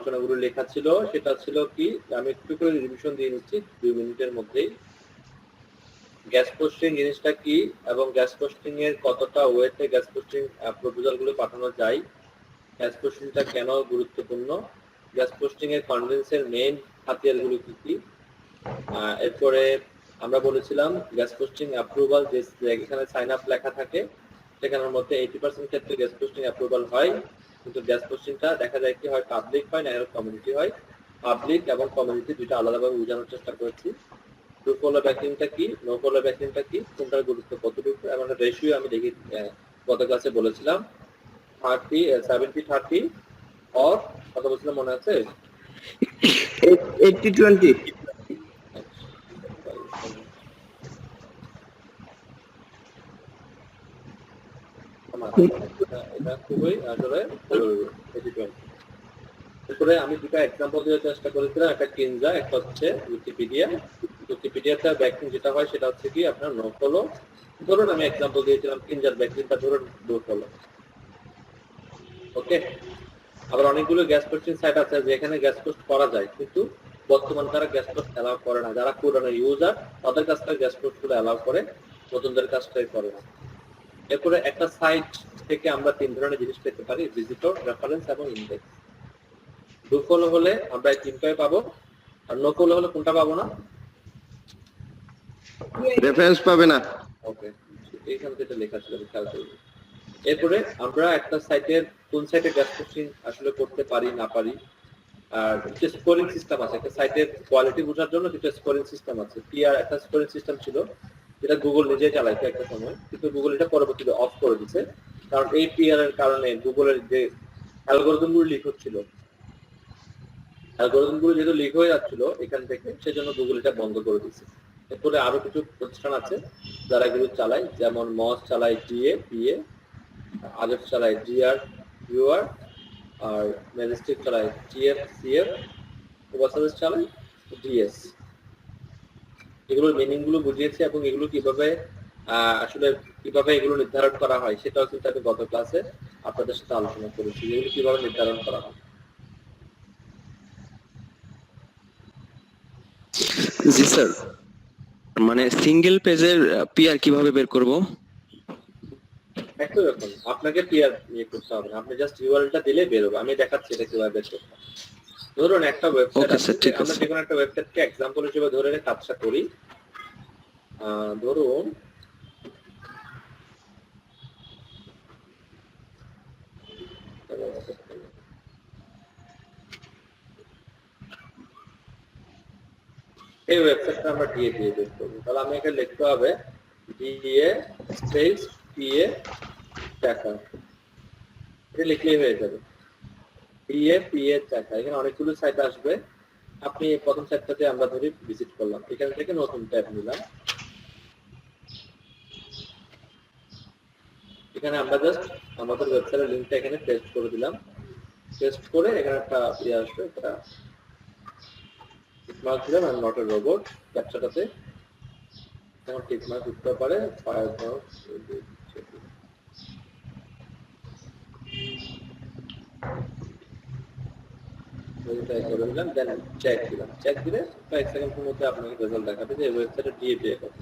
আলোচনাগুলো লেখা ছিল সেটা ছিল কি, আমি একটু করে রিভিশন দিয়ে নিচ্ছি 2 মিনিটের মধ্যেই। গ্যাস পোস্টিং জিনিসটা কি এবং গ্যাস পোস্টিং এর কতটা ওয়েতে গ্যাস পোস্টিং প্রপোজাল গুলো পাঠানো যায়, গ্যাস পোস্টিংটা কেন গুরুত্বপূর্ণ, গ্যাস পোস্টিং এর কনভেন্সের মেইন হাতিয়ারগুলো কি কি। এরপরে আমরা বলেছিলাম গ্যাস পোস্টিং অ্যাপ্রুভাল যে এখানে সাইন আপ লেখা থাকে সেখানের মধ্যে 80% ক্ষেত্রে গ্যাস পোস্টিং অ্যাপ্রুভাল হয়, কিন্তু গ্যাস পোস্টিংটা দেখা যায় কি হয় পাবলিক হয় না কমিউনিটি হয়। পাবলিক এবং কমিউনিটি দুইটা আলাদাভাবে বোঝানোর চেষ্টা করেছি। ট্রু ফলো ব্যাকলিংটা কি, নো ফলো ব্যাকলিংটা কি, কোনটার গুরুত্ব কতটুকু এবং রেশিও আমি দেখি গত ক্লাসে বলেছিলাম 70-30 অর কত বলছিলাম মনে আছে? 80-20। এটা খুবই আসলে এরপরে আমি দুটো এক্সাম্পল দেওয়ার চেষ্টা করেছিলাম, একটা কিনজা, একটা হচ্ছে উইকিপিডিয়া। উইকিপিডিয়াতে ব্যাকলিং যেটা হয় সেটা হচ্ছে কি আপনার নো ফলো। ধরুন আমি এক্সাম্পল দিয়েছিলাম কিনজার ব্যাকলিংটা ধরুন নো ফলো। ওকে, আবার অনেকগুলো গ্যাস পোস্টিং সাইট আছে যেখানে গ্যাস পোস্ট করা যায় কিন্তু বর্তমান তারা গ্যাস পোস্ট অ্যালাউ করে না, যারা পুরানো ইউজার তাদের কাছ থেকে গ্যাস পোস্ট গুলো অ্যালাউ করে, নতুনদের কাছ থেকে করে না। এরপরে একটা সাইট থেকে আমরা 3 ধরনের জিনিস পেতে পারি, ভিজিটর, রেফারেন্স এবং ইন্ডেক্স। ডু ফলো হলে আমরা এই তিনটাই পাবো, আর নো ফলো হলে কোনটা পাবো না? রেফারেন্স পাবে না। ওকে, এইখানে যেটা লেখা ছিল আমি খেয়াল করি। এরপরে আমরা একটা সাইটের কোন সাইটে গ্যাস পোস্টিং আসলে করতে পারি না পারি, আর কিছু স্কোরিং সিস্টেম আছে। একটা সাইটের কোয়ালিটি বোঝার জন্য কিছু স্কোরিং সিস্টেম আছে। পিআর একটা স্কোরিং সিস্টেম ছিল যেটা গুগল নিজেই চালাইছে একটা সময়, কিন্তু গুগল এটা পরবর্তীতে অফ করে দিচ্ছে, কারণ এই পিআর এর কারণে গুগলের যে অ্যালগরিদম গুলো লিক হচ্ছিল, অ্যালগরিদম গুলো যেহেতু লিক হয়ে যাচ্ছিল এখান থেকে, সেজন্য গুগল এটা বন্ধ করে দিচ্ছে। এরপরে আরো কিছু প্রতিষ্ঠান আছে যারা এগুলো চালায়, যেমন মস চালায় জিএ, পিএ, আজব চালায় জিআর, ভিউআর, আর ম্যাজেস্টিক চালায় জিএফ, সিএফ, ওভারসার্ভিস চালায় ডিএস। এগুলোর মিনিং গুলো বুঝিয়েছি এবং এগুলো কিভাবে আসলে কিভাবে এগুলো নির্ধারণ করা হয় সেটাও কিন্তু আমি গত ক্লাসে আপনাদের সাথে আলোচনা করেছি, এগুলো কিভাবে নির্ধারণ করা হয়। জি স্যার, মানে সিঙ্গেল পেজের পিআর কিভাবে বের করব? একটু দেখুন, আপনাকে পিআর ইয়ে করতে হবে না, আপনি জাস্ট ইউআরএলটা দিলে বের হবে। আমি দেখাচ্ছি এটা কিভাবে বের করতে হবে। ধরুন একটা ওয়েবসাইট আছে, আমরা যে কোনো একটা ওয়েবসাইটকে এক্সাম্পল হিসেবে ধরে কাজটা করি। ধরুন এই ওয়েবসাইটটা আমরা ডিএ দিয়ে বের করবো, তাহলে আমি এখানে লিখতে হবে ডিএ স্পেস পিএ টাকা, এটা লিখলেই হয়ে যাবে। ডিএ পিএ টাকা, এখানে অনেকগুলো সাইট আসবে। আপনি প্রথম সাইটটাতে আমরা ধরি ভিজিট করলাম, এখান থেকে নতুন ট্যাব নিলাম, এখানে আমরা জাস্ট আমাদের ওয়েবসাইটের লিংকটা এখানে পেস্ট করে দিলাম। পেস্ট করে এখানে একটা ইয়ে আসবে, এটা টিকমার্ক দিলাম, আমি নট এ রোবট ক্যাপচাটাতে এখন টিকমার্ক দিতে পারে ফায়ারফক্স করে দিলাম, দেন চেক দিলাম। চেক দিলে কয়েক সেকেন্ডের মধ্যে আপনাকে রেজাল্ট দেখাবে যে ওয়েবসাইটে ডিএপিএ কত।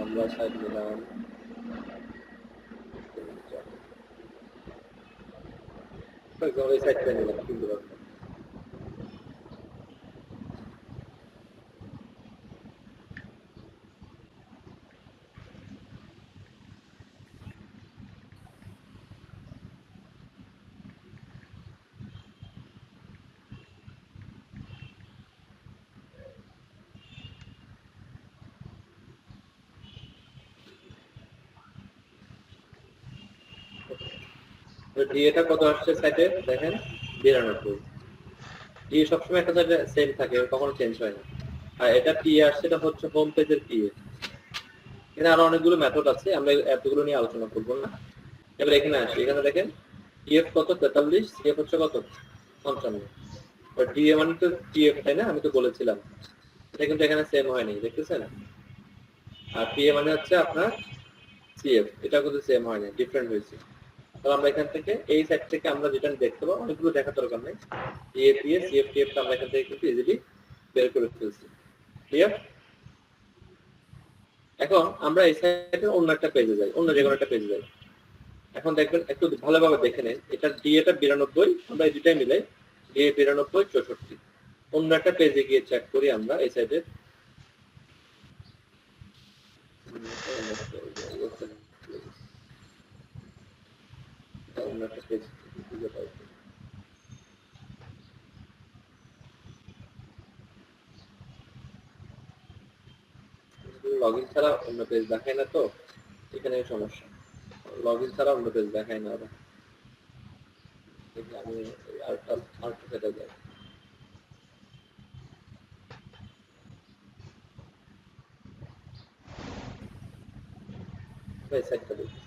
আমরা সাইড নিলাম, এই সাইডটা নিলাম কিন্তু ডিএটা কত আসছে সাইটে দেখেন 92। ডিএ সবসময় একটা সাইটে সেম থাকে, কখনো চেঞ্জ হয় না। আর এটা পি আসছে, এটা হচ্ছে হোম পেজের পি। এখানে আরো অনেকগুলো মেথড আছে, আমরা এতগুলো নিয়ে আলোচনা করবো না। এবার এখানে আসি, এখানে দেখেন টিএফ কত 43, সিএফ হচ্ছে কত 55। ডিএ মানে তো টিএফ, তাই না? আমি তো বলেছিলাম এটা কিন্তু এখানে সেম হয়নি, দেখতেছেন? আর পিএ মানে হচ্ছে আপনার সিএফ, এটা কিন্তু সেম হয়নি, ডিফারেন্ট হয়েছে। তাহলে আমরা এখান থেকে এই সাইড থেকে আমরা যেটা দেখতে পাবো, অনেকগুলো দেখার দরকার নেই। ডিএ পিএ সিএফ টিএফ আমরা এখান থেকে কিন্তু ইজিলি বের করে ফেলছি। ক্লিয়ার? এখন আমরা এই সাইডে অন্য একটা পেজে যাই, অন্য যে কোনো একটা পেজে যাই। এখন দেখবেন একটু ভালোভাবে দেখে নেন, এটা ডিএটা 92, আমরা এই দুটাই মিলে ডিএ 92 64। অন্য একটা পেজে গিয়ে চেক করি আমরা এই সাইডে। অন্য একটা পেজ খুঁজে পাই। লগইন ছাড়া অন্য পেজ দেখায় না, তো এখানে সমস্যা। লগইন ছাড়া অন্য পেজ দেখায় না ওরা। আমি আরেকটা সেটা যাই। এই সাইডটা দেখি,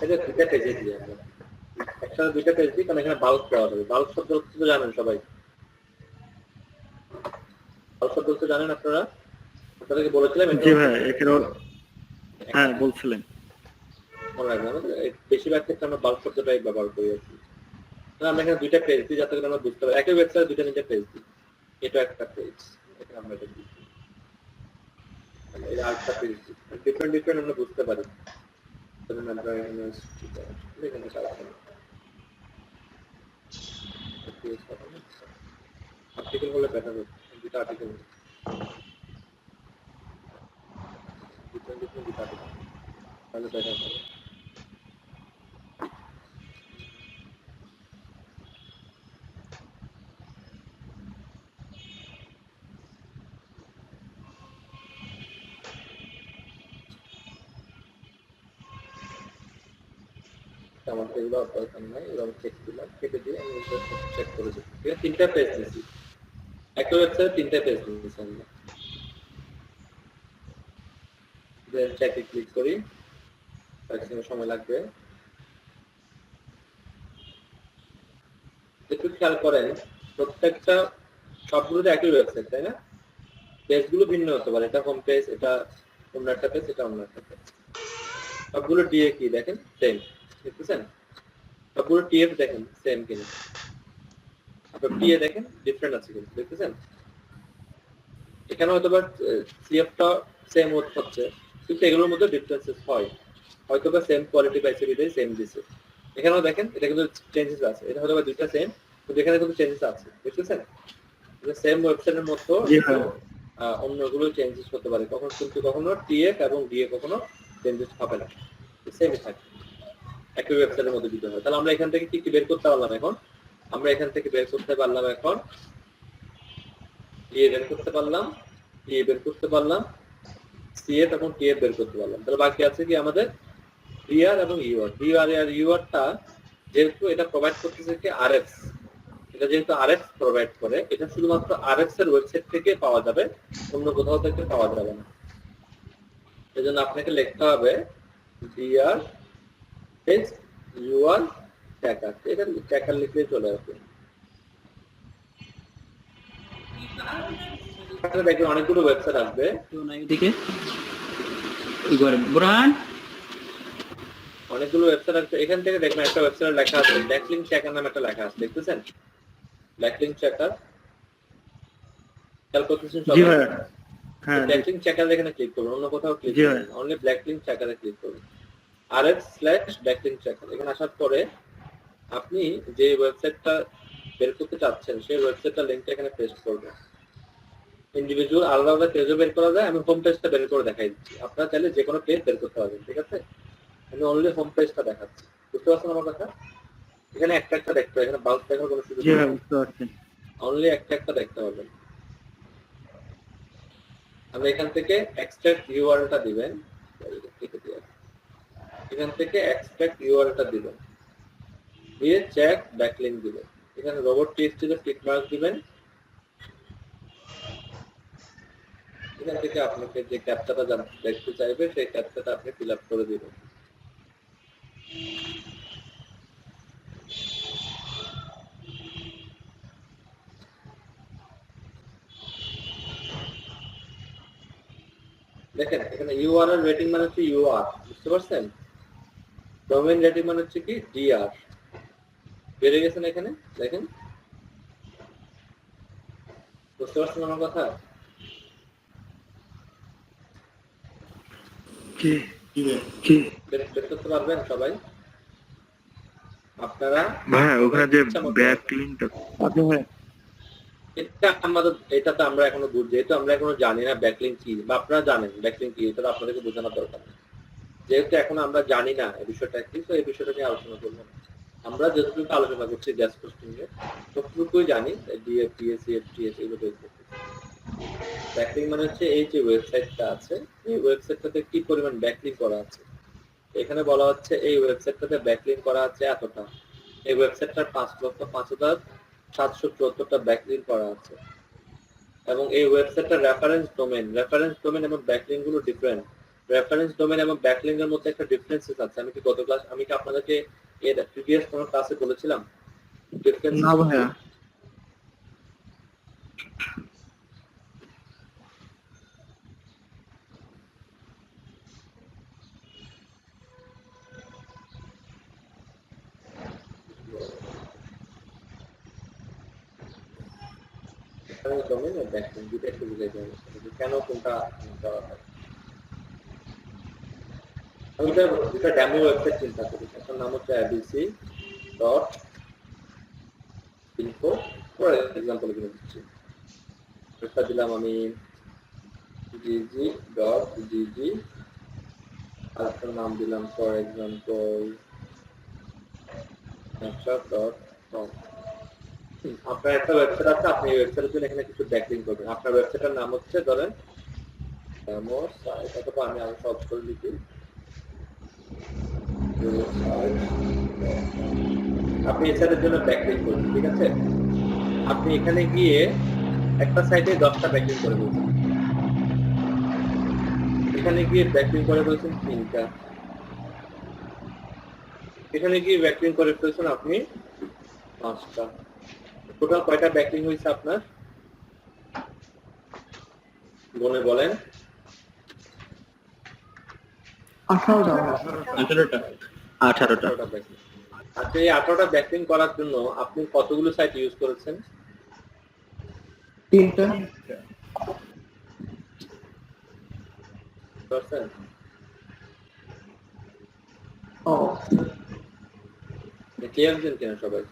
এটা দুইটা পেজে দিই আমরা, একসাথে দুইটা পেজ দিই, কারণ এখানে বাল্ক দেওয়া হবে। বাল্ক শব্দ তো জানেন সবাই, বাল্ক শব্দ তো জানেন আপনারা, আপনাদেরকে বলেছিলাম। জি ভাই, এখানে হ্যাঁ বলছিলেন। মনে রাখবেন, আমাদের বেশিরভাগ ক্ষেত্রে আমরা বাল্ক শব্দটাই ব্যবহার করি আর কি। আমরা এখানে দুইটা পেজ দিই যাতে করে আমরা বুঝতে পারি, একই ওয়েবসাইটে দুইটা তিনটা পেজ দিই। এটা একটা পেজ, এখানে আমরা এটা দিই, এটা আরেকটা পেজ দিই, ডিফারেন্ট ডিফারেন্ট আমরা বুঝতে পারি। আমরা এখানে আর্টিকেল হলে বেটার হবে, দুটো আর্টিকেল তাহলে বেটার হবে। আমার এগুলো দরকার নাই, এগুলো আমি চেক দিলাম, কেটে দিয়ে আমি চেক করে দিই। ঠিক আছে, তিনটা পেজ দিচ্ছি, একটা ওয়েবসাইটে তিনটা পেজ দিচ্ছি আমরা। দেন চেকে ক্লিক করি, কয়েক সময় লাগবে। একটু খেয়াল করেন, প্রত্যেকটা সবগুলোতে একই ওয়েবসাইট, তাই না? পেজগুলো ভিন্ন হতে পারে, এটা হোম পেজ, এটা অন্য একটা পেজ, এটা অন্য একটা পেজ। সবগুলো ডিএ কি দেখেন সেম, দেখতেছেন? সবগুলো টিএফ দেখেন সেম কিনা, আপনার পিএ দেখেন ডিফারেন্ট আছে কিন্তু, দেখতেছেন? এখানে হয়তো বা সিএফটা সেম হচ্ছে, কিন্তু এগুলোর মধ্যে ডিফারেন্সেস হয়, হয়তো বা সেম কোয়ালিটি পাইছে বিধায় সেম দিছে। এখানেও দেখেন এটা কিন্তু চেঞ্জেস আছে, এটা হয়তো বা দুইটা সেম, কিন্তু এখানে কিন্তু চেঞ্জেস আছে, দেখতেছেন? সেম ওয়েবসাইটের মতো অন্যগুলো চেঞ্জেস করতে পারে, কখনো টিএফ এবং ডিএ কখনো চেঞ্জেস হবে না, সেমই থাকে, একই ওয়েবসাইটের মধ্যে দিতে হয়। তাহলে আমরা এখান থেকে কি কি বের করতে পারলাম? এখন আমরা এখান থেকে বের করতে পারলাম, এখন ডিএ বের করতে পারলাম, ডিএ বের করতে পারলাম, সিএফ এবং টিএফ বের করতে পারলাম। তাহলে বাকি আছে কি আমাদের ডিআর এবং ইউআর। ডিআর আর ইউআরটা যেহেতু এটা প্রোভাইড করতেছে কি আরএক্স, এটা যেহেতু আরএক্স প্রোভাইড করে, এটা শুধুমাত্র আরএক্স এর ওয়েবসাইট থেকে পাওয়া যাবে, অন্য কোথাও থেকে পাওয়া যাবে না। এজন্য আপনাকে লিখতে হবে ডিআর পেজ ইউআর ট্যাগার, এটা ট্যাগার লিখলে চলে আসবে। দেখবেন অনেকগুলো ওয়েবসাইট আসবে, অনেকগুলো ওয়েবসাইট আসবে। এখান থেকে দেখবেন একটা ওয়েবসাইট লেখা আছে ব্যাকলিংক চেকার নামে একটা লেখা আছে, দেখতেছেন? ব্যাকলিংক চেকার, খেয়াল করতেছেন সবাই? হ্যাঁ, ব্যাকলিংক চেকার এখানে ক্লিক করুন, অন্য কোথাও ক্লিক করুন, অনলি ব্যাকলিংক চেকারে ক্লিক করুন, rx/ব্যাকলিংক চেকার। এখানে আসার পরে আপনি যে ওয়েবসাইটটা বের করতে চাচ্ছেন সেই ওয়েবসাইটটার লিংকটা এখানে পেস্ট করবেন। ইন্ডিভিজুয়াল আলাদা আলাদা পেজও বের করা যায়, আমি হোম পেজটা বের করে দেখাই দিচ্ছি, আপনারা চাইলে যে কোনো পেজ বের করতে পারবেন। ঠিক আছে, আমি অনলি হোম পেজটা দেখাচ্ছি, বুঝতে পারছেন আমার কথা? এখানে একটা একটা দেখতে হবে, এখানে বাল্ক দেখার কোনো সুযোগ নেই, অনলি একটা একটা দেখতে হবে। আমরা এখান থেকে এক্সট্রাক্ট ইউআরএলটা দিবেন, এখান থেকে এক্সট্রাক্ট ইউআরএলটা দিবেন, দিয়ে চেক ব্যাকলিংক দিবেন। এখানে রোবট টিএক্সটি তে টিক মার্ক দিবেন, এখান থেকে আপনাকে যে ক্যাপচাটা দেখতে চাইবে সেই ক্যাপচাটা আপনি ফিল আপ করে দিবেন। দেখেন এখানে ইউআরএল রেটিং মানে হচ্ছে ইউআর, বুঝতে পারছেন? ডোমেইন রেটিং মানে হচ্ছে কি ডিআর। বেড়ে গেছেন এখানে, দেখেন, বুঝতে পারছেন আমার কথা? কি কি বের করতে পারবেন সবাই আপনারা? ভাই ওখানে যে ব্যাক লিংকটা এটা তো আমরা এখনো যেহেতু আমরা এখনো জানি না ব্যাকলিং কি, বা আপনারা জানেন ব্যাকলিং কি, এটা তো আপনাদেরকে বোঝানোর দরকার নেই। যেহেতু এখন আমরা জানি না এই বিষয়টা কি, তো এই বিষয়টা নিয়ে আলোচনা করবো না। আমরা যতটুকু আলোচনা করছি গ্যাস পোস্টিং এ ততটুকুই জানি, ডিএফ, টিএসএফ, টিএস এগুলো বের করতে। ব্যাকলিং মানে হচ্ছে এই যে ওয়েবসাইটটা আছে, এই ওয়েবসাইটটাতে কি পরিমাণ ব্যাকলিং করা আছে। এখানে বলা হচ্ছে এই ওয়েবসাইটটাতে ব্যাকলিং করা আছে এতটা, এই ওয়েবসাইটটার 5,05,774টা ব্যাকলিং করা আছে, এবং এই ওয়েবসাইটটার রেফারেন্স ডোমেইন এবং ব্যাকলিং গুলো ডিফারেন্ট। রেফারেন্স ডোমেইন এবং ব্যাকলিং এর মধ্যে একটা ডিফারেন্সেস আছে। আমি কি আপনাদেরকে এর প্রিভিয়াস কোনো ক্লাসে বলেছিলাম ডিফারেন্স? না ভাইয়া। রেফারেন্স ডোমেইন আর ব্যাকলিং দুটো একটু বুঝাই দেবো কেন কোনটা করা হয়। আমি দুটা ডেমো ওয়েবসাইট চিন্তা করি, একটা নাম হচ্ছে abc.info, ফর এক্সাম্পল দিয়ে দিচ্ছি। একটা দিলাম আমি gg.gg, আর একটা নাম দিলাম ফর এক্সাম্পল snapshot.com। আপনার একটা ওয়েবসাইট আছে, আপনি এই ওয়েবসাইটের জন্য এখানে কিছু ব্যাকলিং করবেন। আপনার ওয়েবসাইটের নাম হচ্ছে ধরেন ডেমো সাইট, অথবা আমি আরো সহজ করে লিখি আপনি এই সাইটের জন্য ব্যাকলিং করবেন, ঠিক আছে? আপনি এখানে গিয়ে একটা সাইটে 10টা ব্যাকলিং করে বলছেন, এখানে গিয়ে ব্যাকলিং করে বলছেন 3টা, এখানে গিয়ে ব্যাকলিং করে ফেলছেন আপনি 5টা। টোটাল কয়টা ব্যাকলিং হয়েছে আপনার গনে বলেন? 18টা। ব্যাকলিং। আচ্ছা, এই 18টা ব্যাকলিং করার জন্য আপনি কতগুলো সাইট ইউজ করেছেন? 3টা। ও ক্লিয়ার হয়েছেন কিনা সবাই?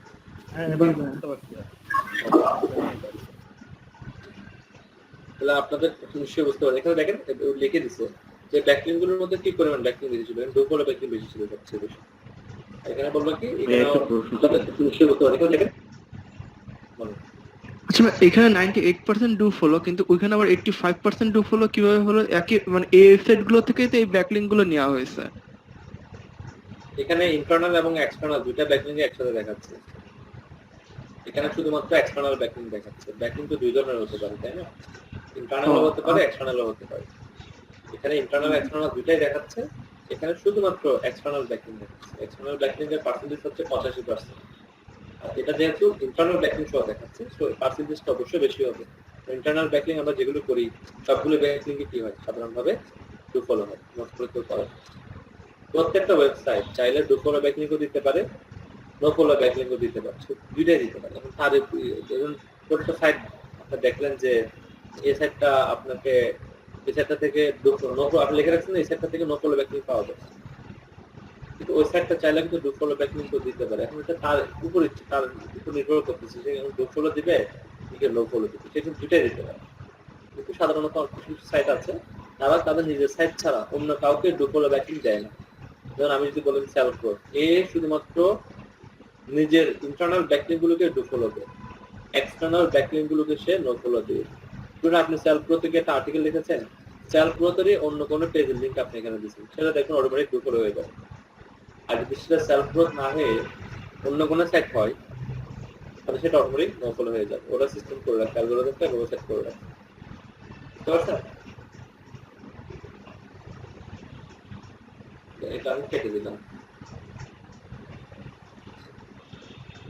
তাহলে আপনাদের নিশ্চয়ই বুঝতে পারেন। এখানে দেখেন লিখে দিচ্ছে যে ব্যাকলিং গুলোর মধ্যে কি পরিমাণ ব্যাকলিং বেশি ছিল, ডুপোলো ব্যাকলিং বেশি ছিল সবচেয়ে বেশি। এখানে বলবো কি এখানে নিশ্চয়ই বুঝতে পারেন। এখানে দেখেন আচ্ছা, এখানে 98% ডু ফলো, কিন্তু ওইখানে আবার 85% ডু ফলো কিভাবে হলো? একই মানে এই ওয়েবসাইট গুলো থেকে তো এই ব্যাকলিং গুলো নেওয়া হয়েছে। এখানে ইন্টারনাল এবং এক্সটার্নাল দুইটা ব্যাকলিং একসাথে দেখাচ্ছে। এখানে শুধুমাত্র এক্সটার্নাল ব্যাকলিং দেখাচ্ছে। ব্যাকলিং তো দুই ধরনের হতে পারে, তাই না? ইন্টারনালও হতে পারে, এক্সটার্নালও হতে পারে। এখানে ইন্টারনাল এক্সটার্নাল দুইটাই দেখাচ্ছে। এখানে শুধুমাত্র এক্সটার্নাল ব্যাকলিং দেখাচ্ছে। এক্সটার্নাল ব্যাকলিং এর পার্সেন্টেজ হচ্ছে 85%। আর এটা যেহেতু ইন্টারনাল ব্যাকলিং সহ দেখাচ্ছে, সো পার্সেন্টেজটা অবশ্যই বেশি হবে। ইন্টারনাল ব্যাকলিং আমরা যেগুলো করি সবগুলো ব্যাকলিং কি হয় সাধারণভাবে ডু ফলো হয়, নোট করে তো করা। প্রত্যেকটা ওয়েবসাইট চাইলে ডু ফলো ব্যাকলিংও দিতে পারে, নো ফলো ব্যাকলিংও দিতে পারে, দুইটাই দিতে পারে। এখন তার প্রত্যেকটা সাইট আপনারা দেখলেন যে এই সাইটটা আপনাকে এই সাইটটা থেকে আপনি লিখে রাখছেন এই সাইটটা থেকে নো ফলো ব্যাকলিং পাওয়া যায়, কিন্তু ওই সাইটটা চাইলে কিন্তু ডু ফলো ব্যাকলিং তো দিতে পারে। এখন এটা তার উপর তার উপর নির্ভর করতেছে যে ডু ফলো দিবে নাকি নো ফলো দিবে, সেটা দুইটাই দিতে পারে। কিন্তু সাধারণত কিছু সাইট আছে তারা তাদের নিজের সাইট ছাড়া অন্য কাউকে ডু ফলো ব্যাকলিং দেয় না। যেমন আমি যদি বলেন সেলফ গ্রোথ, শুধুমাত্র নিজের ইন্টারনাল ব্যাকলিং গুলোকে ডু ফলো দেয়, এক্সটার্নাল ব্যাকলিং গুলোকে সে নো ফলো দিয়ে। ধরুন আপনি সেলফ গ্রোথ থেকে একটা আর্টিকেল লিখেছেন, সেলফ গ্রোথেরই অন্য কোনো পেজের লিঙ্ক আপনি এখানে দিচ্ছেন, সেটা দেখুন অটোমেটিক ডু ফলো হয়ে যাবে। আর যদি সেটা সেলফ গ্রোথ না হয়ে অন্য কোনো সাইট হয় তাহলে সেটা অটোমেটিক নো ফলো হয়ে যাবে। ওরা সিস্টেম করে রাখে, অ্যালগরিদমটা ওরা সেট করে রাখে, বুঝতে পারছেন? এটা আমি কেটে দিলাম।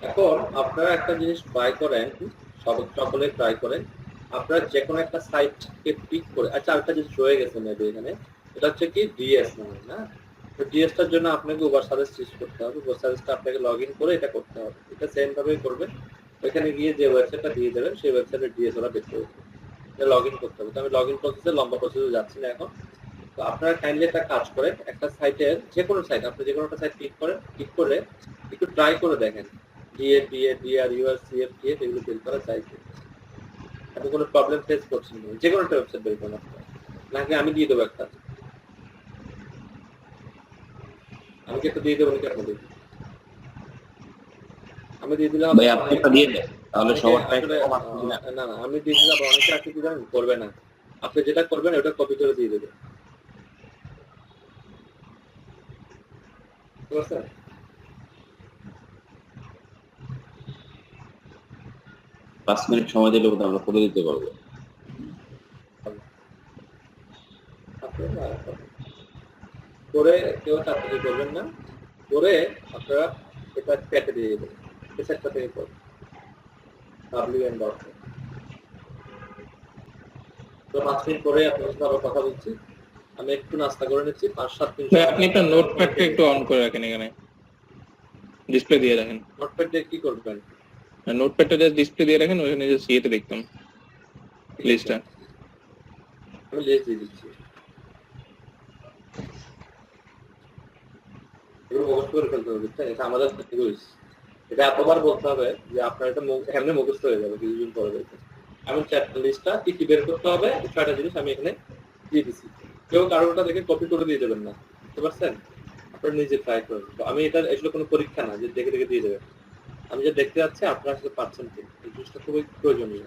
এখন আপনারা একটা জিনিস ট্রাই করেন, সকলে ট্রাই করেন, আপনারা যে কোনো একটা সাইটকে পিক করে, আচ্ছা আরেকটা জিনিস রয়ে গেছে মেবি এখানে, এটা হচ্ছে কি ডিএস মানে না, তো ডিএসটার জন্য আপনাকে উবার সার্ভিস ইউজ করতে হবে, উবার সার্ভিসটা আপনাকে লগ ইন করে এটা করতে হবে, এটা সেম ভাবেই করবেন। ওইখানে গিয়ে যে ওয়েবসাইটটা দিয়ে দেবেন সেই ওয়েবসাইটে ডিএস ওরা বের করে দেবে, এটা লগ ইন করতে হবে। তো আমি লগ ইন প্রসেসে লম্বা প্রসেসে যাচ্ছি না এখন। তো আপনারা কাইন্ডলি একটা কাজ করেন, একটা সাইটের যে কোনো সাইট, আপনি যে কোনো একটা সাইট ক্লিক করেন, ক্লিক করে একটু ট্রাই করে দেখেন ডিআর ইউআর সিএফ টিএফ এগুলো বের করা যায় কি আপনি কোনো প্রবলেম ফেস করছেন না, যে কোনো একটা ওয়েবসাইট বের করেন আপনার, নাকি আমি দিয়ে দেবো একটা, আমি কি একটা দিয়ে দেবো নাকি আপনাদের, আমি দিয়ে দিলাম ভাই আপনি একটা দিয়ে দেন তাহলে সবার টাইম কম আসবে না। না না আমি দিয়ে দিলাম, অনেকে আছে কি জানেন করবে না, আপনি যেটা করবেন ওটা কপি করে দিয়ে দেবেন, ঠিক আছে? 5 মিনিট সময় দিলে বোধহয় আমরা করে দিতে পারবো। করে কেউ চাকরি করবেন না, করে আপনারা এটা কেটে দিয়ে দেবেন, সেটটা থেকে করবেন WN.com। তো 5 মিনিট পরে আপনার সাথে আবার কথা বলছি, আমি একটু নাস্তা করে নিচ্ছি, 5-7 মিনিট। আপনি একটা নোটপ্যাডটা একটু অন করে রাখেন, এখানে ডিসপ্লে দিয়ে রাখেন। নোটপ্যাড দিয়ে কি করবেন? নোটপ্যাডটা জাস্ট ডিসপ্লে দিয়ে রাখেন, ওখানে জাস্ট ইয়েতে দেখতাম লিস্টটা। আমি লিস্ট দিয়ে দিচ্ছি, এগুলো মুখস্থ করে ফেলতে হবে, বুঝছেন? এটা আমাদের রুলস, এটা এতবার বলতে হবে যে আপনার এটা এমনি মুখস্থ হয়ে যাবে কিছুদিন পরে দেখতে। আমি চ্যাপ্টার লিস্টটা কি কি বের করতে হবে 6টা জিনিস আমি এখানে দিয়ে দিচ্ছি, কেউ কারোটা দেখে কপি করে দিয়ে দেবেন না, বুঝতে পারছেন? আপনারা নিজে ট্রাই করুন। আমি এটা আসলে কোনো পরীক্ষা না যে দেখে দেখে দিয়ে দেবেন, আমি যে দেখতে যাচ্ছি আপনারা আসলে পাচ্ছেন কি, এই জিনিসটা খুবই প্রয়োজনীয়।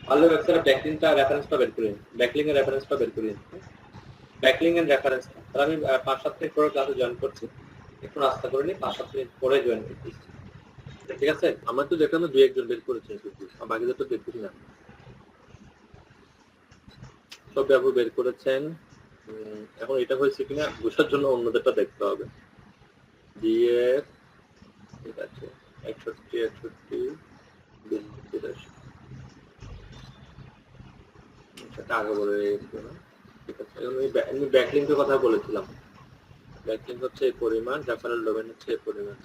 ভালো ওয়েবসাইটে ব্যাকলিংটা রেফারেন্সটা বের করেন, ব্যাকলিং এর রেফারেন্সটা বের করেন, ব্যাকলিং এর রেফারেন্স। তাহলে আমি 5-7 মিনিট পরে ক্লাসে জয়েন করছি, একটু নাস্তা করে নিই, 5-7 মিনিট পরে জয়েন করতেছি, ঠিক আছে? আমার তো দেখলাম 2-1 জন বের করেছেন শুধু, আর বাকিদের তো দেখছি না, সব ব্যবহার বের করেছেন। এখন এটা হয়েছে কিনা বুঝার জন্য অন্যদেরটা দেখতে হবে। ডিএফ ঠিক আছে, 61 সেটা আগে বলে রেখেছিল না, ঠিক আছে? এখন আমি ব্যাকলিংকের কথা বলেছিলাম, ব্যাকলিংক হচ্ছে এই পরিমাণ, রেফারেল ডোমেইন হচ্ছে এই পরিমাণ।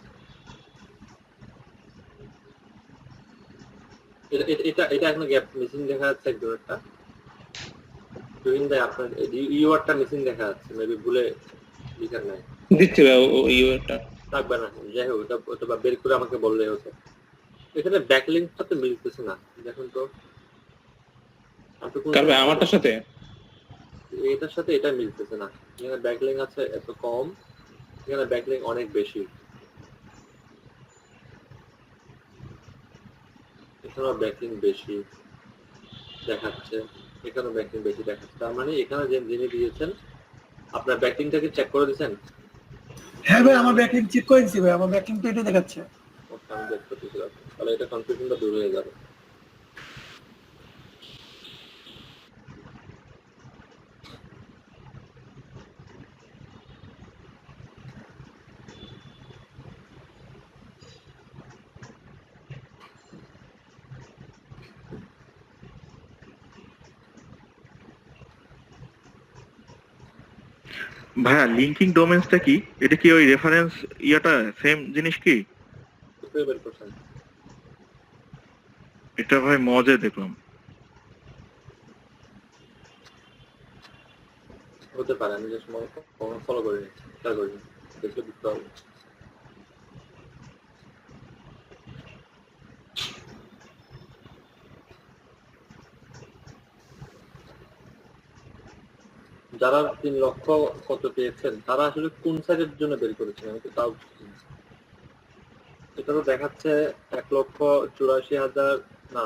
এটা এখন গ্যাপ মিসিং দেখা যাচ্ছে একদম একটা, তুহিন ভাই আপনার ইউআরটা মিসিং দেখা যাচ্ছে, মেবি ভুলে লিখার নাই, দিচ্ছি ভাই ইউআরটা থাকবে না, যাই হোক ওটা বের করে আমাকে বললেই হতো। এখানে ব্যাকলিংকটা তো মিলতেছে না, দেখুন তো কারবে আমারটার সাথে এটার সাথে এটা মিলতেছে না, এখানে ব্যাকলিং আছে এত কম, এখানে ব্যাকলিং অনেক বেশি, এখানেও ব্যাকলিং বেশি দেখাচ্ছে, এখানেও ব্যাকলিং বেশি দেখাচ্ছে। তার মানে এখানে যে যিনি দিয়েছেন আপনার ব্যাকলিংটাকে চেক করে দিয়েছেন? হ্যাঁ ভাই আমার ব্যাকলিং চেক করে দিয়েছি ভাই, আমার ব্যাকলিং তো এটা দেখাচ্ছে। আমি চেক করতেছিলাম, তাহলে এটা কনফিউশনটা দূর হয়ে যাবে। ভাইয়া লিঙ্কিং ডোমেন্সটা কি? এটা কি ওই রেফারেন্স ইয়াটা সেম জিনিস কি? বের করছেন এটা ভাই মজে দেখলাম। হতে পারে, আমি যে সময় ফলো করিনি, ট্রাই করিনি, দেখলে বুঝতে হবে। যারা 3 লক্ষ কত পেয়েছেন তারা আসলে কোন সাইজের জন্য বের করেছেন আমি তো তাও বুঝছি না। এটা তো দেখাচ্ছে 1,84,000 না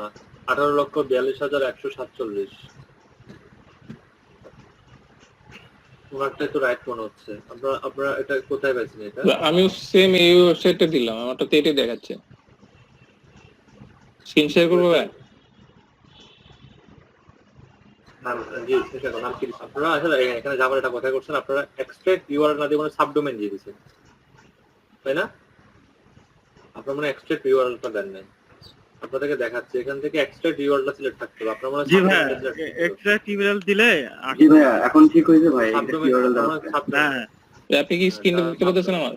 18,42,147। ওনারটাই তো রাইট মনে হচ্ছে। আপনারা এটা কোথায় পাইছেন এটা? আমিও সেম এই ওয়েবসাইটে দিলাম, আমারটাতে এটাই দেখাচ্ছে। স্ক্রিন শেয়ার করবো ভাই? নাম জি স্ক্রিনশট নাম কি দিচ্ছেন আপনারা? আসলে এখানে যাবার একটা কথা করছেন, আপনারা এক্সট্রাক্ট ইউআরএল না দিয়ে মানে সাবডোমেন দিয়ে দিয়েছেন, তাই না? আপনার মানে এক্সট্রাক্ট ইউআরএলটা দেন নাই। আপনাদেরকে দেখাচ্ছি এখান থেকে এক্সট্রাক্ট ইউআরএলটা সিলেক্ট থাকতে হবে। আপনার মানে জি ভাইয়া, এক্সট্রা টিউটোরিয়াল দিলে জি ভাইয়া এখন ঠিক হয়েছে ভাই, এটা সাবডোমেন URL দাও। হ্যাঁ আপনি কি স্ক্রিন দেখতে পাচ্ছেন আমার?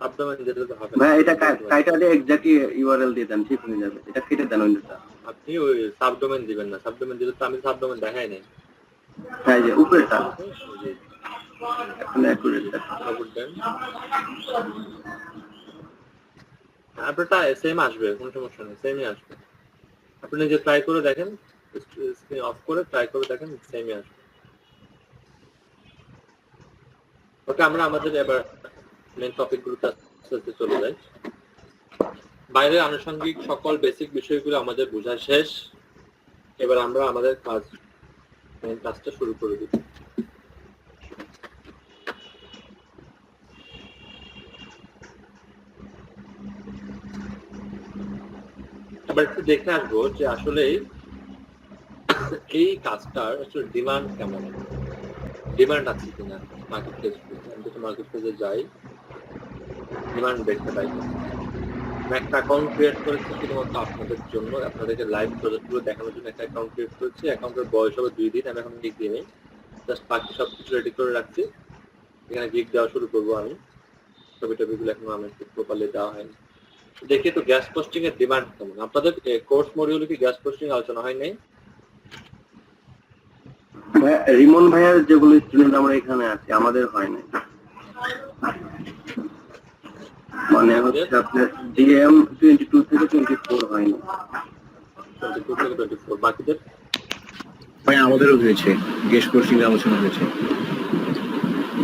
সাবডোমেন দিতে তো হবে ভাইয়া এটা কাইটা দিয়ে এক্স্যাক্টলি URL দিয়ে দেন, ঠিক হয়ে যাবে। এটা কেটে দেন ওইটা। আপনি ওই সাবডোমেন দিবেন না, সাবডোমেন দিলে তো আমি সাবডোমেন দেখাই নাই। হ্যাঁ যে উপরেটা জি এখন অ্যাকুরেট সাপোর্ট দেন, আপনারটা সেম আসবে, কোনো সমস্যা নেই, সেমই আসবে। আপনি নিজে ট্রাই করে দেখেন, স্ক্রিন অফ করে ট্রাই করে দেখেন, সেমই আসবে। ওকে, আমরা আমাদের এবার মেন টপিকগুলোতে আস্তে আস্তে চলে যাই। বাইরের আনুষঙ্গিক সকল বেসিক বিষয়গুলো আমাদের বোঝা শেষ। এবার আমরা আমাদের মেন কাজটা শুরু করে দিব। এবার একটু দেখে আসবো যে আসলে এই কাজটার আসলে ডিমান্ড কেমন, ডিমান্ড আছে কিনা মার্কেট প্লেস। আমি যদি মার্কেট প্লেসে যাই, ডিমান্ড দেখতে পাই। আমি একটা অ্যাকাউন্ট ক্রিয়েট করেছি শুধুমাত্র আপনাদের জন্য, আপনাদেরকে লাইভ প্রজেক্টগুলো দেখানোর জন্য একটা অ্যাকাউন্ট ক্রিয়েট করেছি। অ্যাকাউন্টের বয়স হবে 2 দিন, আমি এখন গিগ দিয়ে নেই, জাস্ট বাকি সব কিছু রেডি করে রাখছি। এখানে গিগ দেওয়া শুরু করবো আমি, ছবি টবিগুলো এখন আমি প্রপারলি দেওয়া হয়নি। দেখি তো গ্যাস পোস্টিং এর ডিমান্ড কেমন। আপনাদের কোর্স মডিউলে কি গ্যাস পোস্টিং আলোচনা হয় নাই? ভাইয়া রিমন ভাইয়ার যেগুলো স্টুডেন্ট আমরা এখানে আছি আমাদের হয় না, মানে হচ্ছে আপনার DM 22 থেকে 24 হয়নি। 22 থেকে 24 বাকিদের ভাই আমাদেরও হয়েছে, গেস্ট কোর্সিং আলোচনা হয়েছে